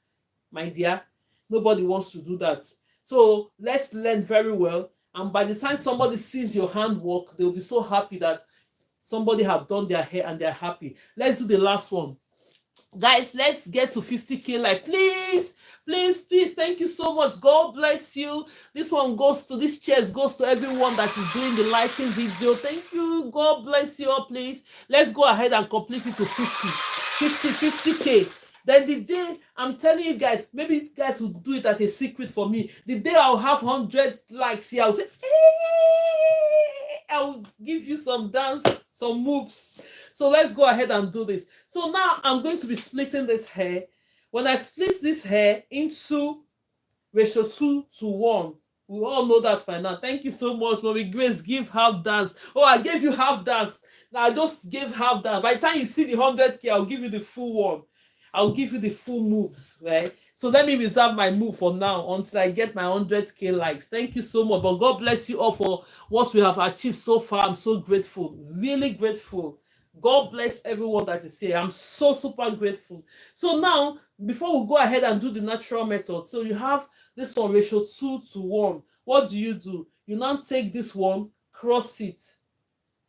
My dear, nobody wants to do that. So let's learn very well. And by the time somebody sees your handwork, they'll be so happy that somebody have done their hair and they're happy. Let's do the last one. Guys, let's get to 50K. Like, please. Thank you so much. God bless you. This chest goes to everyone that is doing the liking video. Thank you. God bless you all, please. Let's go ahead and complete it to 50K. Then the day, I'm telling you guys, maybe you guys will do it as a secret for me. The day I'll have 100 likes here, I'll say, I'll give you some dance, some moves. So let's go ahead and do this. So now I'm going to be splitting this hair. When I split this hair into ratio 2:1, we all know that by now. Thank you so much, Mommy Grace. Give half dance. Oh, I gave you half dance. Now I just gave half dance. By the time you see the 100K, I'll give you the full one. I'll give you the full moves, right? So let me reserve my move for now until I get my 100K likes. Thank you so much. But God bless you all for what we have achieved so far. I'm so grateful, really grateful. God bless everyone that is here. I'm so super grateful. So now, before we go ahead and do the natural method, so you have this one ratio 2:1. What do? You now take this one, cross it,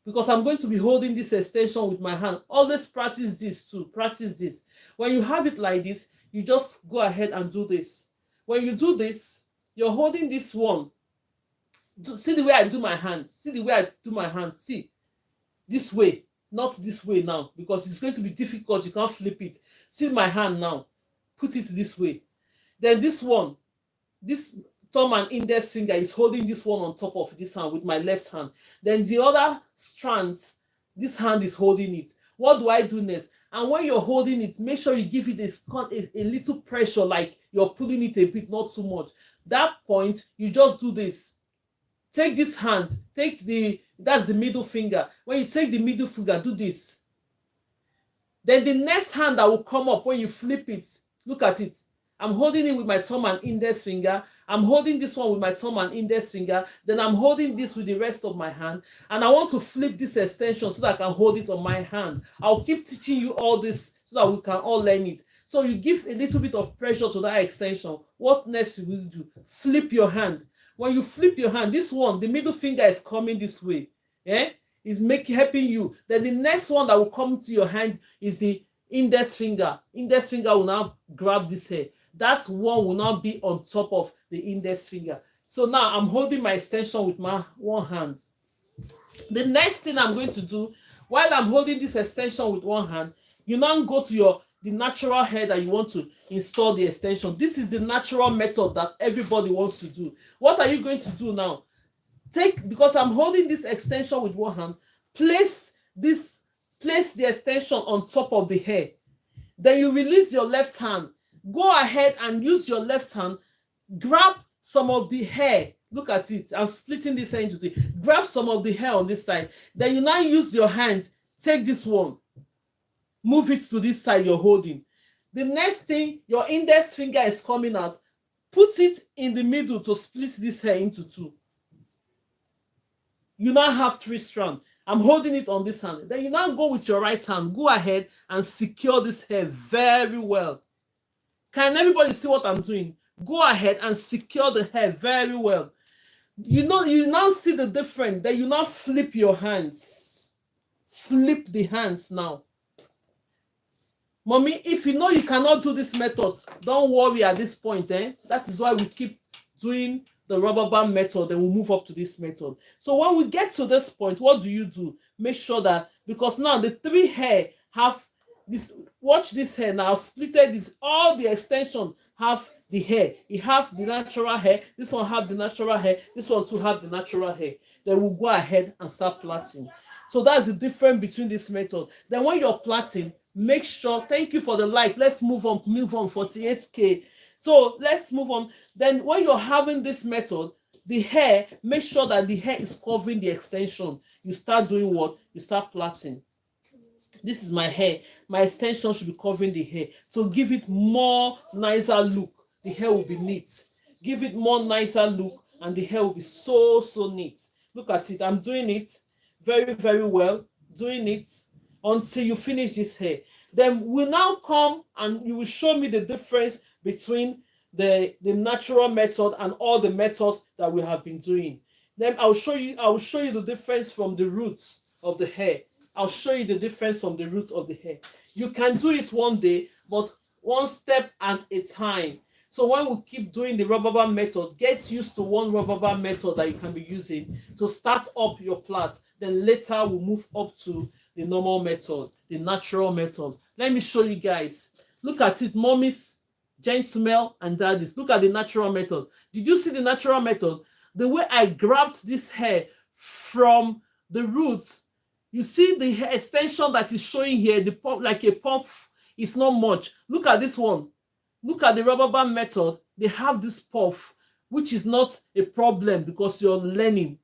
because I'm going to be holding this extension with my hand. Always practice this too. Practice this. When you have it like this, you just go ahead and do this. When you do this, you're holding this one. See the way I do my hand. See the way I do my hand. See, this way, not this way now, because it's going to be difficult. You can't flip it. See my hand now. Put it this way. Then this one, this thumb and index finger is holding this one on top of this hand with my left hand. Then the other strands, this hand is holding it. What do I do next? And when you're holding it, make sure you give it a little pressure, like you're pulling it a bit, not too much. That point, you just do this. Take this hand, that's the middle finger. When you take the middle finger, do this. Then the next hand that will come up when you flip it, look at it. I'm holding it with my thumb and index finger. I'm holding this one with my thumb and index finger. Then I'm holding this with the rest of my hand. And I want to flip this extension so that I can hold it on my hand. I'll keep teaching you all this so that we can all learn it. So you give a little bit of pressure to that extension. What next you will do? Flip your hand. When you flip your hand, this one, the middle finger is coming this way. Yeah? It's helping you. Then the next one that will come to your hand is the index finger. Index finger will now grab this hair. That one will now be on top of the index finger. So now I'm holding my extension with my one hand. The next thing I'm going to do, while I'm holding this extension with one hand, you now go to the natural hair that you want to install the extension. This is the natural method that everybody wants to do. What are you going to do now? Because I'm holding this extension with one hand, place the extension on top of the hair. Then you release your left hand. Go ahead and use your left hand. Grab some of the hair. Look at it. I'm splitting this hair into three. Grab some of the hair on this side. Then you now use your hand. Take this one. Move it to this side you're holding. The next thing, your index finger is coming out. Put it in the middle to split this hair into two. You now have 3 strands. I'm holding it on this hand. Then you now go with your right hand. Go ahead and secure this hair very well. Can everybody see what I'm doing? Go ahead and secure the hair very well. You now see the difference. Then you now flip your hands. Flip the hands now. Mommy, if you know you cannot do this method, don't worry at this point. That is why we keep doing the rubber band method, then we'll move up to this method. So when we get to this point, what do? Make sure that, because now the 3 hair have this, watch this hair now, I've splitted this, all the extension have the hair. You have the natural hair, this one have the natural hair, this one too have the natural hair. Then we'll go ahead and start plaiting. So that's the difference between this method. Then when you're plaiting, make sure, thank you for the like, let's move on 48K. So let's move on. Then when you're having this method, the hair, make sure that the hair is covering the extension. You start doing what? You start plaiting. This is my hair. My extension should be covering the hair. So give it more nicer look. The hair will be neat. Give it more nicer look and the hair will be so neat. Look at it. I'm doing it very, very well. Doing it until you finish this hair. Then we'll now come and you will show me the difference between the natural method and all the methods that we have been doing. Then I will show you the difference from the roots of the hair. I'll show you the difference from the roots of the hair. You can do it one day, but one step at a time. So when we keep doing the rubber band method, get used to one rubber band method that you can be using to start up your plait. Then later we'll move up to the normal method, the natural method. Let me show you guys. Look at it, mommies, gentlemen, and daddies. Look at the natural method. Did you see the natural method? The way I grabbed this hair from the roots, you see the hair extension that is showing here, the pump, like a pump, is not much. Look at this one. look at the rubber band method. They have this puff, which is not a problem because you're learning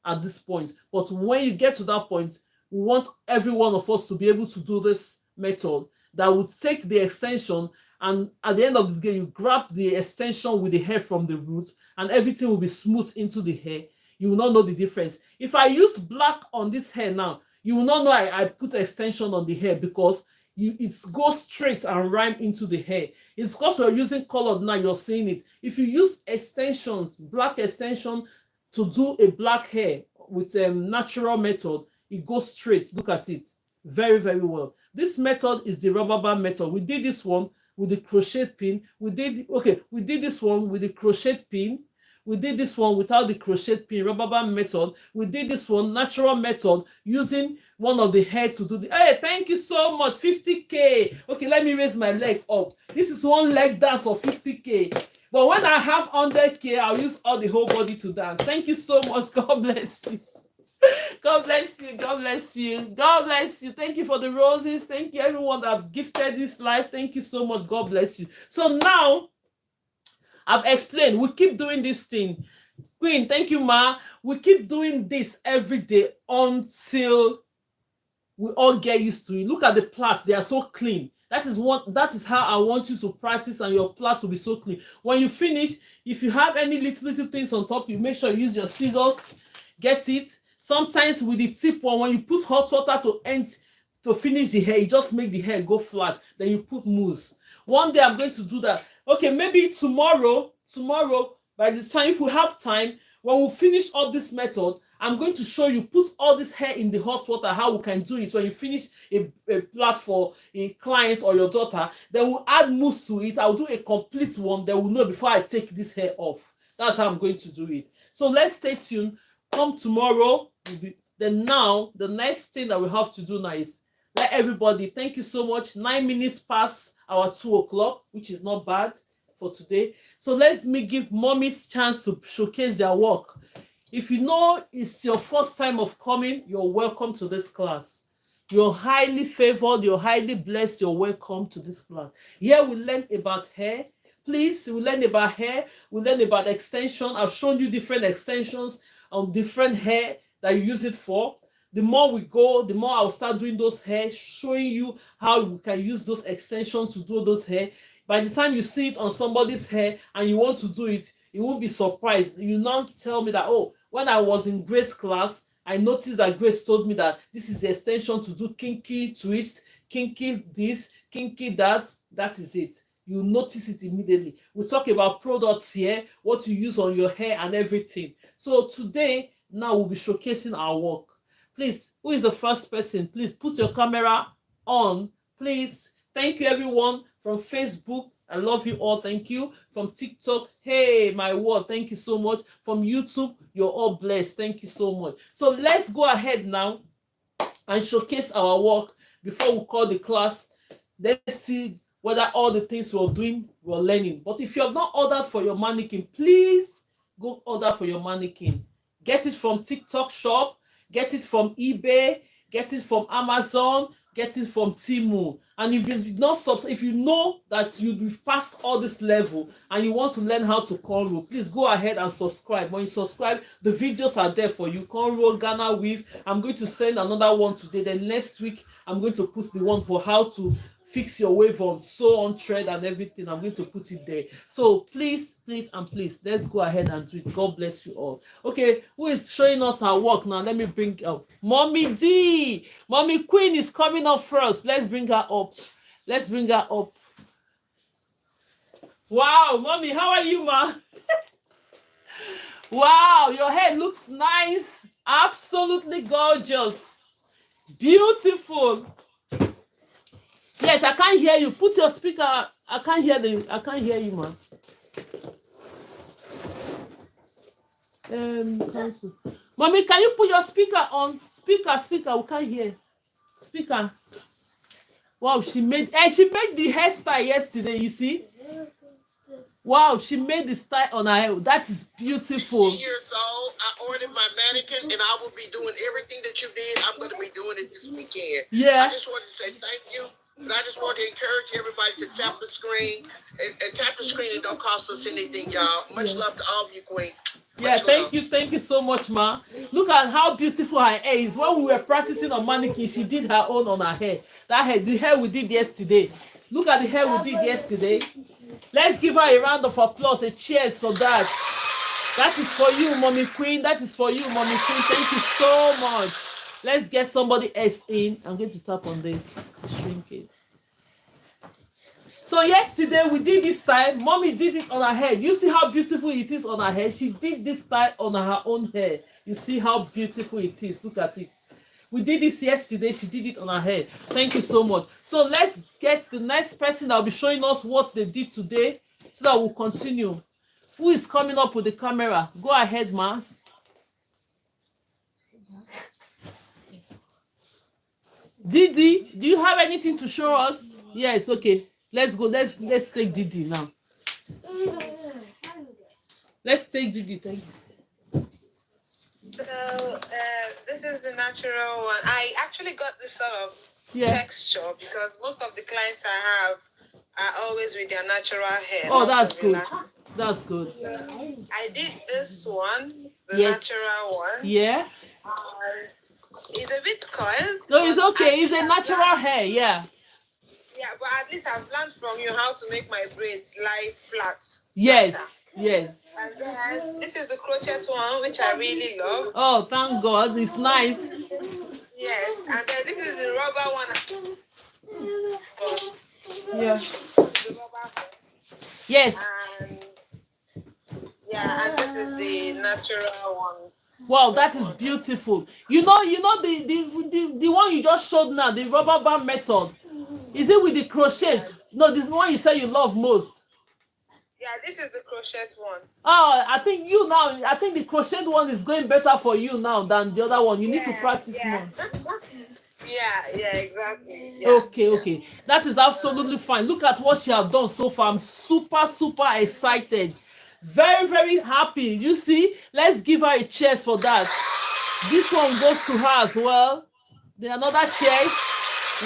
at this point. But when you get to that point, we want every one of us to be able to do this method that would take the extension, and at the end of the day, you grab the extension with the hair from the root, and everything will be smooth into the hair. You will not know the difference. If I use black on this hair now, you will not know I put extension on the hair, because it goes straight and rhyme into the hair. It's because we're using colored now, you're seeing it. If you use extensions, black extension, to do a black hair with a natural method, it goes straight. Look at it. Very, very well. This method is the rubber band method. We did this one with the crochet pin. We did this one with the crochet pin. We did this one without the crochet pin, rubber band method. We did this one natural method, using one of the hair to do the. Hey, thank you so much. 50K. Okay, let me raise my leg up. This is one leg dance for 50K. But when I have 100K, I'll use all the whole body to dance. Thank you so much. God bless you. God bless you. God bless you. God bless you. Thank you for the roses. Thank you, everyone that have gifted this life. Thank you so much. God bless you. So now, I've explained. We keep doing this thing. Queen, thank you, Ma. We keep doing this every day until we all get used to it. Look at the plaits. They are so clean. That is how I want you to practice, and your plait will be so clean. When you finish, if you have any little things on top, you make sure you use your scissors. Get it? Sometimes with the tip one, when you put hot water to finish the hair, you just make the hair go flat. Then you put mousse. One day I'm going to do that. Okay, maybe tomorrow, by the time, if we have time, when we finish all this method, I'm going to show you, put all this hair in the hot water, how we can do it. When you finish a plait for a client or your daughter, then we'll add mousse to it. I'll do a complete one. They will know before I take this hair off. That's how I'm going to do it. So let's stay tuned. Come tomorrow. Then now, the next thing that we have to do now is let everybody, thank you so much. 9 minutes past our 2 o'clock, which is not bad for today. So let me give mommies chance to showcase their work. If you know it's your first time of coming, you're welcome to this class. You're highly favored, you're highly blessed, you're welcome to this class. Here we learn about hair. Please, we learn about hair, we learn about extension. I've shown you different extensions on different hair that you use it for. The more we go, the more I'll start doing those hair, showing you how we can use those extensions to do those hair. By the time you see it on somebody's hair and you want to do it, you won't be surprised. You now tell me that, oh, when I was in Grace class, I noticed that Grace told me that this is the extension to do kinky twist, kinky this, kinky that. That is it. You notice it immediately. We talk about products here, what you use on your hair and everything. So today, now we'll be showcasing our work. Please, who is the first person? Please put your camera on. Please. Thank you, everyone from Facebook. I love you all. Thank you. From TikTok. Hey, my word. Thank you so much. From YouTube. You're all blessed. Thank you so much. So let's go ahead now and showcase our work before we call the class. Let's see whether all the things we're doing, we're learning. But if you have not ordered for your mannequin, please go order for your mannequin. Get it from TikTok shop. Get it from eBay, get it from Amazon, get it from Temu. And if you know that you've passed all this level and you want to learn how to cornrow, please go ahead and subscribe. When you subscribe, the videos are there for you. Cornrow, Ghana weave. I'm going to send another one today. Then next week, I'm going to put the one for how to fix your wave on, sew on thread and everything. I'm going to put it there. So please, let's go ahead and do it. God bless you all. Okay, who is showing us our work now? Let me bring up Mommy D. Mommy Queen is coming up first. Let's bring her up. Wow, Mommy, how are you, ma? Wow, your hair looks nice. Absolutely gorgeous. Beautiful. Yes, I can't hear you. Put your speaker. I can't hear you, man. Cancel. Mommy, can you put your speaker on? Speaker. We can't hear. Speaker. Wow, she made the hairstyle yesterday, you see? Wow, she made the style on her hair. That is beautiful. 16 years old. I ordered my mannequin, and I will be doing everything that you did. I'm going to be doing it this weekend. Yeah. I just want to say thank you But I just want to encourage everybody to tap the screen and tap the screen. It don't cost us anything, y'all. Much love to all of you, Queen. Yeah, thank you so much, ma. Look at how beautiful her hair is. When we were practicing on mannequin, she did her own on her hair. That hair, the hair we did yesterday. Look at the hair we did yesterday. Let's give her a round of applause, a cheers for that. That is for you, Mommy Queen. That is for you, Mommy Queen. Thank you so much. Let's get somebody else in. I'm going to stop on this. Shrink it. So yesterday we did this style. Mommy did it on her head. You see how beautiful it is on her head? She did this style on her own hair. You see how beautiful it is. Look at it. We did this yesterday. She did it on her head. Thank you so much. So let's get the next person that will be showing us what they did today so that we'll continue. Who is coming up with the camera? Go ahead, Mas. Didi, do you have anything to show us? Yes, okay. Let's go. Let's take Didi now. Let's take Didi. Thank you. So this is the natural one. I actually got this sort of texture because most of the clients I have are always with their natural hair. Oh, that's good. That's good. I did this one, the natural one. Yeah. It's a bit coiled. No, it's okay. It's a natural hair. Yeah. Yeah, but at least I've learned from you how to make my braids lie flat. Yes. Better. Yes. And then this is the crochet one, which I really love. Oh, thank God. It's nice. Yes. And then this is the rubber one. Yeah. The rubber. Yes. And yeah, and this is the natural one. Wow, that is beautiful. You know the one you just showed now, the rubber band method. Is it with the crochet? No, the one you say you love most. Yeah, this is the crochet one. Oh, I think the crochet one is going better for you now than the other one. You need to practice more. Yeah, exactly. Yeah. Okay. That is absolutely fine. Look at what she has done so far. I'm super excited. Very, very happy. You see, let's give her a cheers for that. This one goes to her as well. Then another cheers.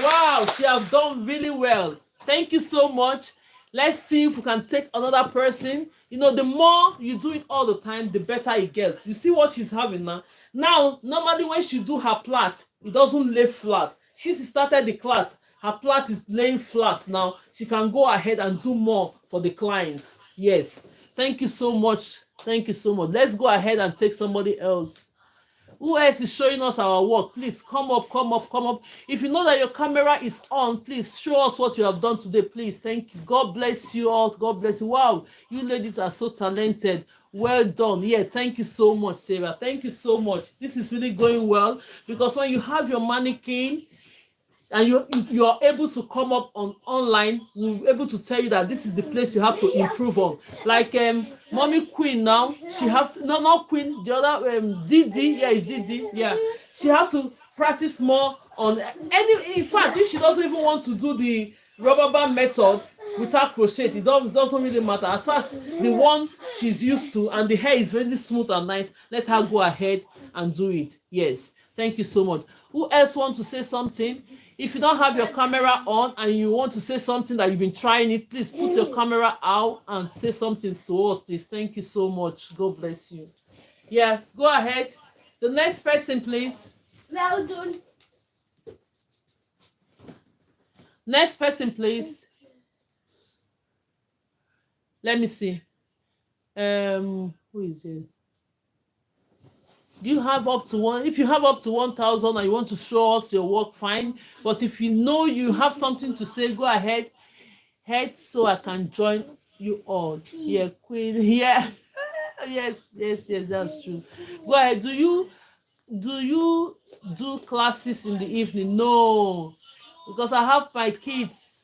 Wow, she has done really well. Thank you so much. Let's see if we can take another person. You know, the more you do it all the time, the better it gets. You see what she's having now? Now, normally when she do her plait, it doesn't lay flat. She started the plait. Her plait is laying flat now. She can go ahead and do more for the clients. Yes. Thank you so much. Thank you so much. Let's go ahead and take somebody else. Who else is showing us our work? Please come up. If you know that your camera is on, please show us what you have done today, please. Thank you. God bless you all. God bless you. Wow, you ladies are so talented. Well done. Yeah, thank you so much, Sarah. Thank you so much. This is really going well because when you have your mannequin and you are able to come up on online, we'll be able to tell you that this is the place you have to improve on. Like Mommy Queen now, she has not Queen, the other Didi, yeah, it's Didi, yeah. She have to practice more on in fact, if she doesn't even want to do the rubber band method without crochet, it doesn't really matter. As far as the one she's used to and the hair is really smooth and nice, let her go ahead and do it. Yes, thank you so much. Who else want to say something? If you don't have your camera on and you want to say something that you've been trying it, please put your camera out and say something to us, please. Thank you so much. God bless you. Yeah, go ahead. The next person, please. Well done. Next person, please. Let me see. Who is it? Do you have up to one? If you have up to 1,000 and you want to show us your work, fine. But if you know you have something to say, go ahead. Head so I can join you all. Yeah, Queen. Yeah. yes, that's true. Go ahead. Do you do classes in the evening? No, because I have my kids.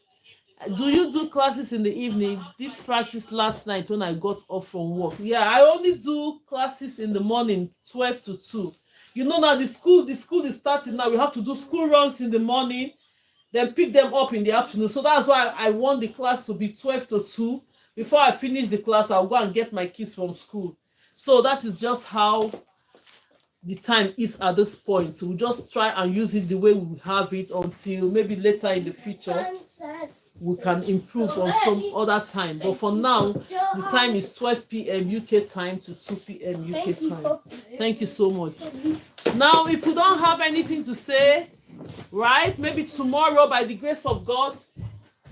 Do you do classes in the evening? Did practice last night when I got off from work. Yeah, I only do classes in the morning, 12 to 2. You know now the school is starting now. We have to do school runs in the morning, then pick them up in the afternoon. So that's why I want the class to be 12 to 2. Before I finish the class, I'll go and get my kids from school. So that is just how the time is at this point. So we'll just try and use it the way we have it until maybe later in the future. we can improve on some other time. But for now, the time is 12 p.m. UK time to 2 p.m. UK time. Thank you so much. Now, if you don't have anything to say, right, maybe tomorrow, by the grace of God,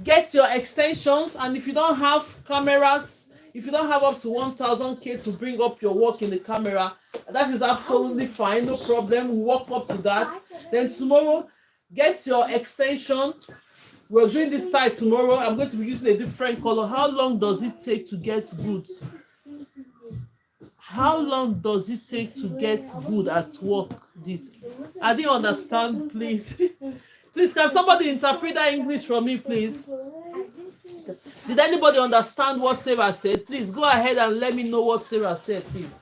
get your extensions. And if you don't have cameras, if you don't have up to 1,000K to bring up your work in the camera, that is absolutely fine, no problem. We'll work up to that. Then tomorrow, get your extension. We're doing this style tomorrow. I'm going to be using a different color. How long does it take to get good? How long does it take to get good at work? This I didn't understand, please. Please, can somebody interpret that English for me, please? Did anybody understand what Sarah said? Please go ahead and let me know what Sarah said, please.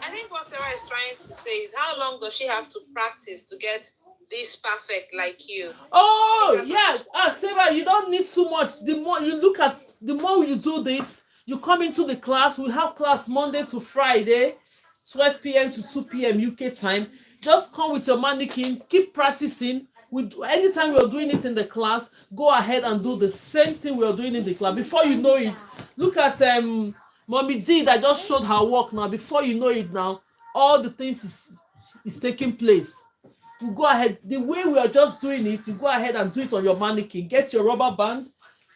I think what Sarah is trying to say is, how long does she have to practice to get this perfect like you? Oh, yeah. Sarah, you don't need too much. The more you look at, the more you do this, you come into the class. We have class Monday to Friday, 12 p.m. to 2 p.m. UK time. Just come with your mannequin, keep practicing. Anytime we're doing it in the class, go ahead and do the same thing we're doing in the class. Before you know it, look at Mommy D that just showed her work now. Before you know it now, all the things is taking place. You go ahead, the way we are just doing it, you go ahead and do it on your mannequin. Get your rubber band.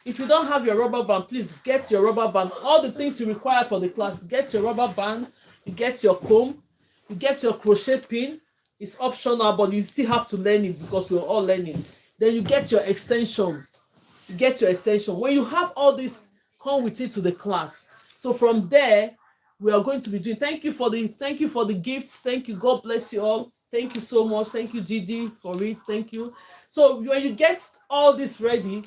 If you don't have your rubber band, please get your rubber band. All the things you require for the class, get your rubber band, you get your comb, you get your crochet pin. It's optional, but you still have to learn it because we're all learning. Then you get your extension. You get your extension. When you have all this, come with it to the class. So from there, we are going to be doing. Thank you for the gifts. Thank you. God bless you all. Thank you so much. Thank you, Gigi, for it. Thank you. So when you get all this ready,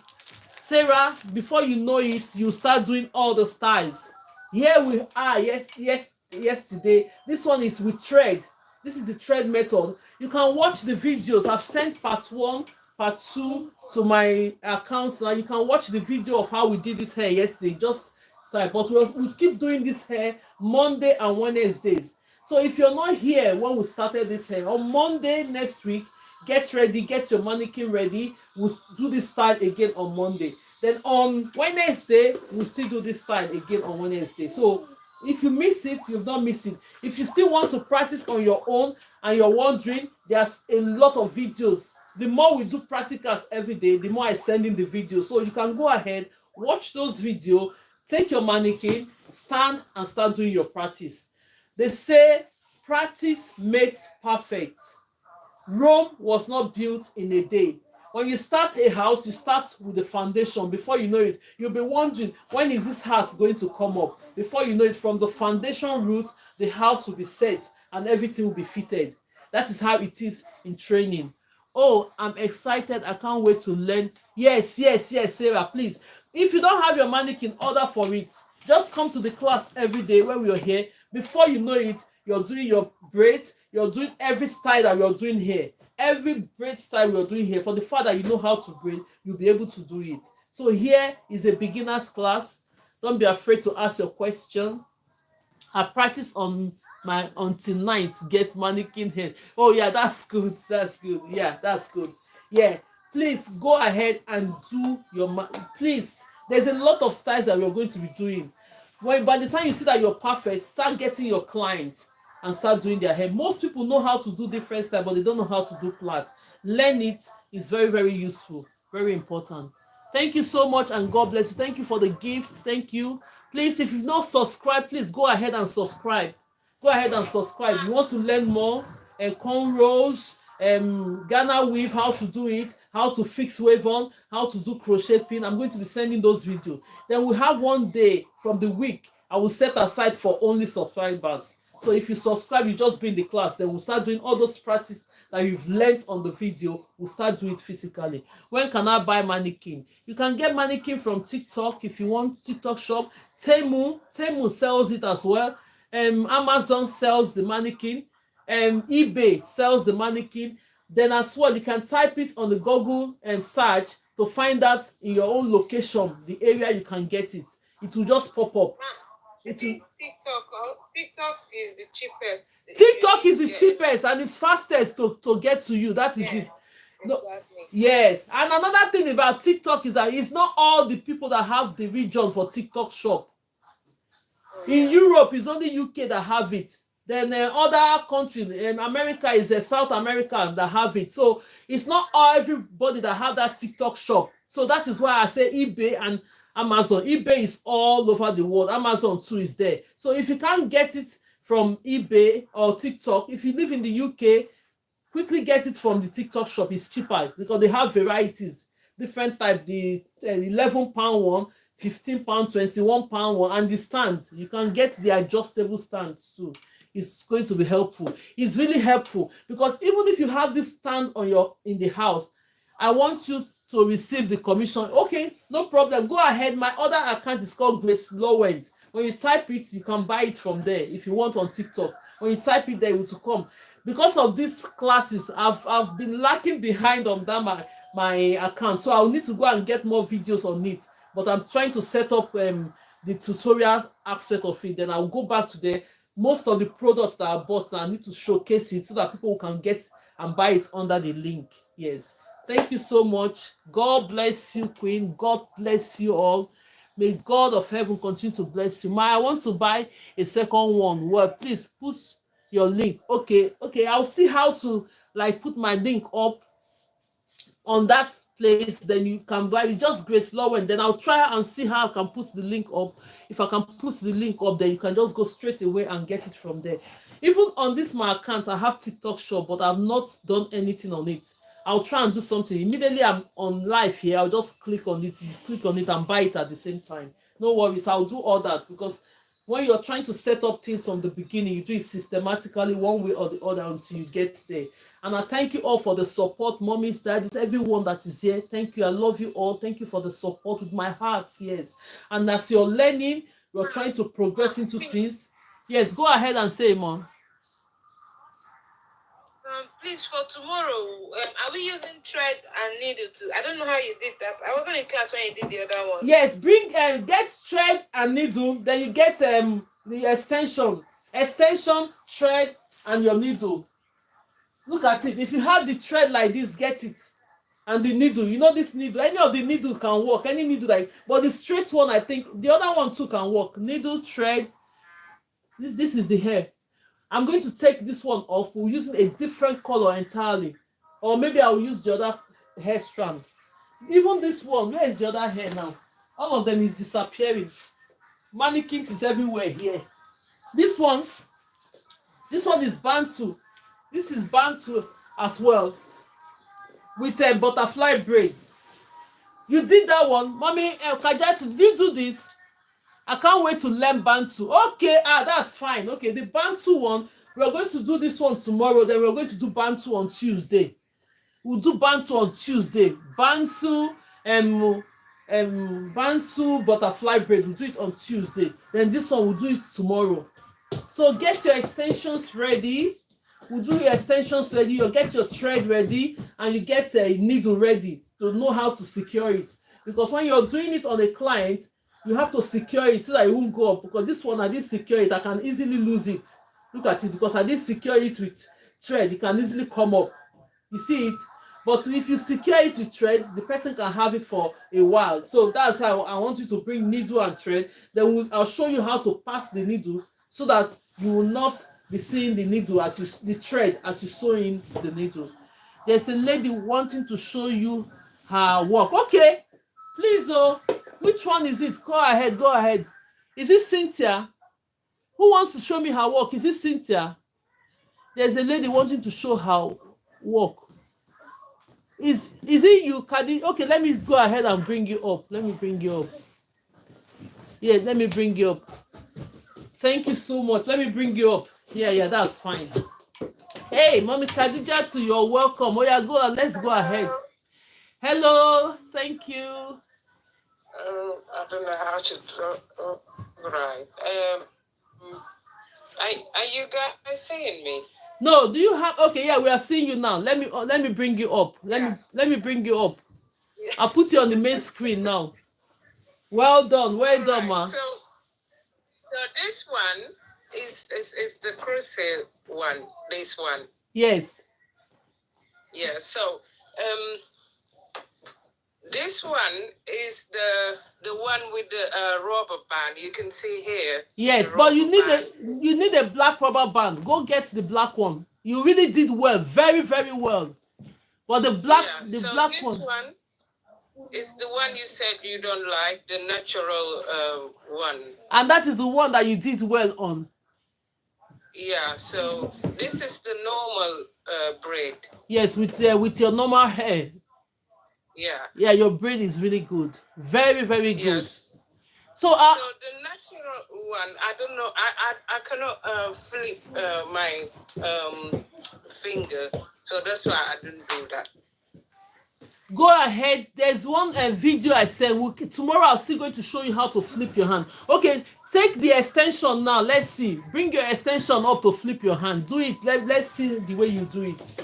Sarah, before you know it, you start doing all the styles. Here we are. Yesterday. This one is with thread. This is the thread method. You can watch the videos. I've sent part 1, part 2 to my account now. You can watch the video of how we did this hair yesterday. Just sorry, but we keep doing this hair Monday and Wednesdays. So if you're not here when we started this hair, on Monday next week, get ready, get your mannequin ready. We'll do this style again on Monday. Then on Wednesday, we'll still do this style again on Wednesday. So if you miss it, you've not missed it. If you still want to practice on your own and you're wondering, there's a lot of videos. The more we do practicals every day, the more I send in the videos. So you can go ahead, watch those videos, take your mannequin, stand and start doing your practice. They say practice makes perfect. Rome was not built in a day. When you start a house, you start with the foundation. Before you know it, you'll be wondering, when is this house going to come up? Before you know it, from the foundation root, the house will be set and everything will be fitted. That is how it is in training. Oh, I'm excited. I can't wait to learn. Yes, Sarah, please. If you don't have your mannequin, order for it. Just come to the class every day when we're here. Before you know it, you're doing your braids. You're doing every style that we're doing here. Every braid style we're doing here. For the fact that you know how to braid, you'll be able to do it. So here is a beginner's class. Don't be afraid to ask your question. I practice on my until night get mannequin hair. Oh yeah, that's good. That's good. Yeah, that's good. Yeah, please go ahead and do your please. There's a lot of styles that we're going to be doing. When by the time you see that you're perfect, start getting your clients and start doing their hair. Most people know how to do different styles, but they don't know how to do plait. Learn it. Is very, very useful. Very important. Thank you so much and God bless you. Thank you for the gifts. Thank you. Please, if you've not subscribed, please go ahead and subscribe. Go ahead and subscribe. You want to learn more? Cornrows, Ghana weave, how to do it, how to fix wave on, how to do crochet pin. I'm going to be sending those videos. Then we have one day from the week I will set aside for only subscribers. So if you subscribe, you just be in the class. Then we'll start doing all those practice that you've learned on the video. We'll start doing it physically. When can I buy mannequin? You can get mannequin from TikTok if you want. TikTok shop. Temu sells it as well. Amazon sells the mannequin. eBay sells the mannequin. Then as well, you can type it on the Google search to find out in your own location the area you can get it. It will just pop up. TikTok is the cheapest. TikTok is the cheapest and it's fastest to get to you. That is it. No, exactly. yes. And another thing about TikTok is that it's not all the people that have the region for TikTok shop. In Europe, it's only UK that have it. Then other countries, in America is South America that have it. So it's not everybody that have that TikTok shop. So that is why I say eBay and Amazon. eBay is all over the world. Amazon too is there. So if you can't get it from eBay or TikTok, if you live in the UK, quickly get it from the TikTok shop. It's cheaper because they have varieties, different type. The 11 pound one, 15 pound, 21 pound one, and the stands. You can get the adjustable stands too. It's going to be helpful. It's really helpful because even if you have this stand on your in the house, I want you to receive the commission. Okay, no problem. Go ahead. My other account is called GraceLawendhair. When you type it, you can buy it from there if you want on TikTok. When you type it there, it will come. Because of these classes, I've been lacking behind on that my account, so I'll need to go and get more videos on it. But I'm trying to set up the tutorial aspect of it. Then I'll go back to the most of the products that I bought. I need to showcase it so that people can get and buy it under the link. Yes. Thank you so much. God bless you, Queen. God bless you all. May God of heaven continue to bless you. I want to buy a second one. Well, please put your link. Okay, I'll see how to like put my link up on that place. Then you can buy it. Just Grace Law, and then I'll try and see how I can put the link up. If I can put the link up, then you can just go straight away and get it from there. Even on this my account, I have TikTok shop, but I've not done anything on it. I'll try and do something. Immediately I'm on live here, I'll just click on it. You click on it and buy it at the same time. No worries, I'll do all that because when you're trying to set up things from the beginning, you do it systematically one way or the other until you get there. And I thank you all for the support, mommies, daddies, everyone that is here. Thank you. I love you all. Thank you for the support with my heart. Yes. And as you're learning, you're trying to progress into things. Yes, go ahead and say, Mom. Please, for tomorrow, are we using thread and needle too? I don't know how you did that. I wasn't in class when you did the other one. Yes, bring get thread and needle, then you get the extension, thread, and your needle. Look at it. If you have the thread like this, get it. And the needle, you know this needle, any of the needle can work, any needle like, but the straight one, I think the other one too can work. Needle, thread. This is the hair. I'm going to take this one off. We're using a different color entirely. Or maybe I'll use the other hair strand. Even this one, where is the other hair now? All of them is disappearing. Mannequins is everywhere here. This one is Bantu. This is Bantu as well. With butterfly braids. You did that one. Mommy, Kajatu, did you do this? I can't wait to learn Bantu. Okay, that's fine. Okay, the Bantu one, we're going to do this one tomorrow. Then we're going to do Bantu on Tuesday. We'll do Bantu on Tuesday. Bantu, Bantu butterfly braid. We'll do it on Tuesday. Then this one we'll do it tomorrow. So get your extensions ready. We'll do your extensions ready. You get your thread ready, and you get a needle ready to know how to secure it. Because when you're doing it on a client, you have to secure it so that it won't go up. Because this one, I didn't secure it, I can easily lose it. Look at it, because I didn't secure it with thread, it can easily come up. You see it? But if you secure it with thread, the person can have it for a while. So that's how I want you to bring needle and thread. Then I'll show you how to pass the needle so that you will not be seeing the needle the thread as you sew in the needle. There's a lady wanting to show you her work. Okay, please, which one is it? Go ahead. Is it Cynthia? Who wants to show me her work? Is it Cynthia? There's a lady wanting to show her work. Is it you, Kadi? Okay, let me go ahead and bring you up. Let me bring you up. Yeah, let me bring you up. Thank you so much. Let me bring you up. Yeah, that's fine. Hey, Mommy Khadija, you're welcome. Oh yeah, let's go ahead. Hello, thank you. I don't know how to draw. Right. Are you guys seeing me? No, do you have? Okay, yeah, we are seeing you now. Let me bring you up. Let me bring you up. Yeah. I'll put you on the main screen now. Well done, ma. So this one is the crochet one. This one. Yes. Yeah. So This one is the one with the rubber band. You can see here. Yes, but you need a black rubber band. Go get the black one. You really did well, very, very well. But the black one is the one you said you don't like, the natural one. And that is the one that you did well on. Yeah, so this is the normal braid. Yes, with your normal hair. Yeah. Yeah, your braid is really good. Very, very good. Yes. So the natural one, I don't know. I cannot flip my finger, so that's why I didn't do that. Go ahead. There's one video I said. Tomorrow I'm still going to show you how to flip your hand. Okay, take the extension now. Let's see. Bring your extension up to flip your hand. Do it. Let's see the way you do it.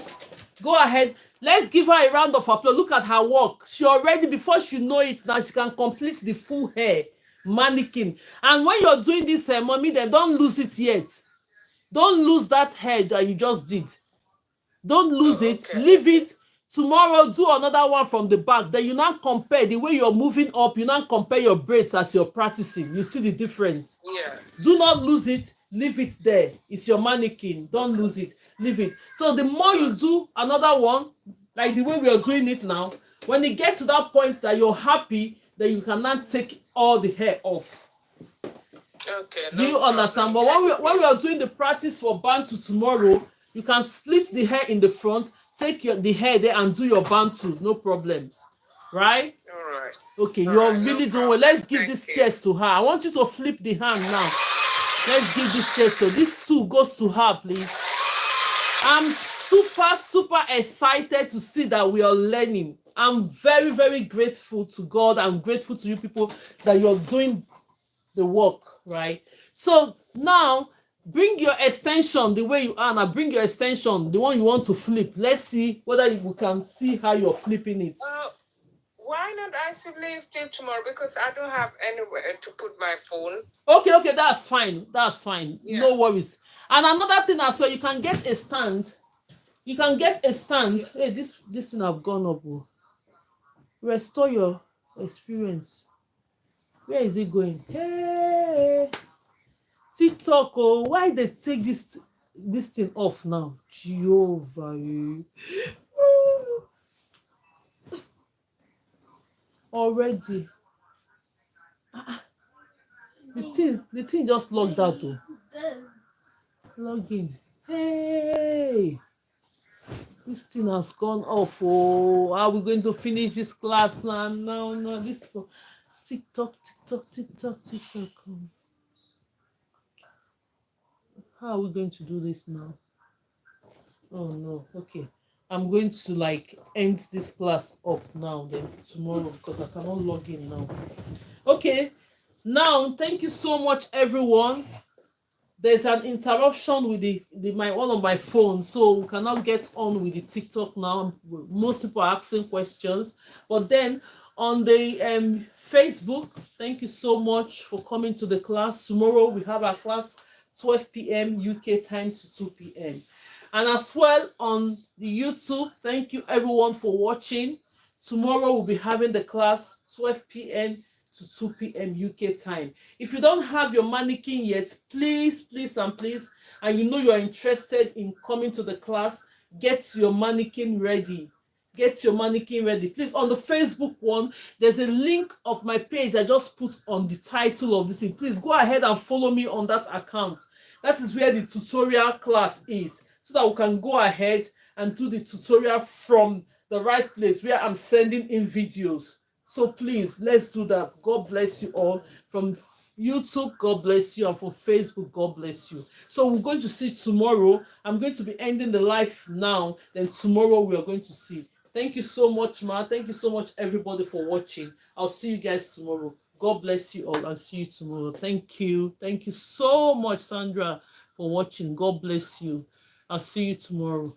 Go ahead. Let's give her a round of applause. Look at her work. She already, before she know it now, she can complete the full hair mannequin. And when you're doing this, mommy, then don't lose it yet. Don't lose that hair that you just did. Don't lose it. Leave it. Tomorrow, do another one from the back. Then you now compare the way you're moving up. You now compare your braids as you're practicing. You see the difference. Yeah. Do not lose it. Leave it there. It's your mannequin. Don't lose it. Leave it. So the more you do another one, like the way we are doing it now, when you get to that point that you're happy, then you can now take all the hair off. Okay. Do you understand? But when we are doing the practice for bantu tomorrow, you can split the hair in the front, take the hair there and do your bantu, no problems. Right? All right. Okay, you're really doing well. Let's give this chest to her. I want you to flip the hand now. Let's give this chest to this two goes to her, please. I'm super, super excited to see that we are learning. I'm very, very grateful to God. I'm grateful to you people that you're doing the work, right? So now bring your extension the way you are now. Bring your extension, the one you want to flip. Let's see whether we can see how you're flipping it. Why not I should leave till tomorrow, because I don't have anywhere to put my phone. Okay, that's fine. That's fine. Yeah. No worries. And another thing as well, you can get a stand. You can get a stand. Hey, this thing have gone up. Restore your experience. Where is it going? Hey, TikTok. Oh, why they take this thing off now? Jehovah. Already. The thing just logged out. Oh. Log in. Hey. This thing has gone off. Oh, are we going to finish this class now? No. This TikTok. How are we going to do this now? Oh no. Okay. I'm going to end this class up now then tomorrow because I cannot log in now. Okay. Now, thank you so much, everyone. There's an interruption with one of my phones, so we cannot get on with the TikTok now. Most people are asking questions, but then on the Facebook, thank you so much for coming to the class. Tomorrow we have our class 12 p.m. UK time to 2 p.m. And as well on the YouTube, thank you everyone for watching. Tomorrow we'll be having the class 12 p.m. to 2 p.m. UK time. If you don't have your mannequin yet, please, and you know you are interested in coming to the class, get your mannequin ready. Get your mannequin ready. Please, on the Facebook one, there's a link of my page I just put on the title of this thing. Please go ahead and follow me on that account. That is where the tutorial class is, so that we can go ahead and do the tutorial from the right place where I'm sending in videos. So please, let's do that. God bless you all. From YouTube, God bless you. And from Facebook, God bless you. So we're going to see tomorrow. I'm going to be ending the live now. Then tomorrow we are going to see. Thank you so much, Ma. Thank you so much, everybody, for watching. I'll see you guys tomorrow. God bless you all. I'll see you tomorrow. Thank you. Thank you so much, Sandra, for watching. God bless you. I'll see you tomorrow.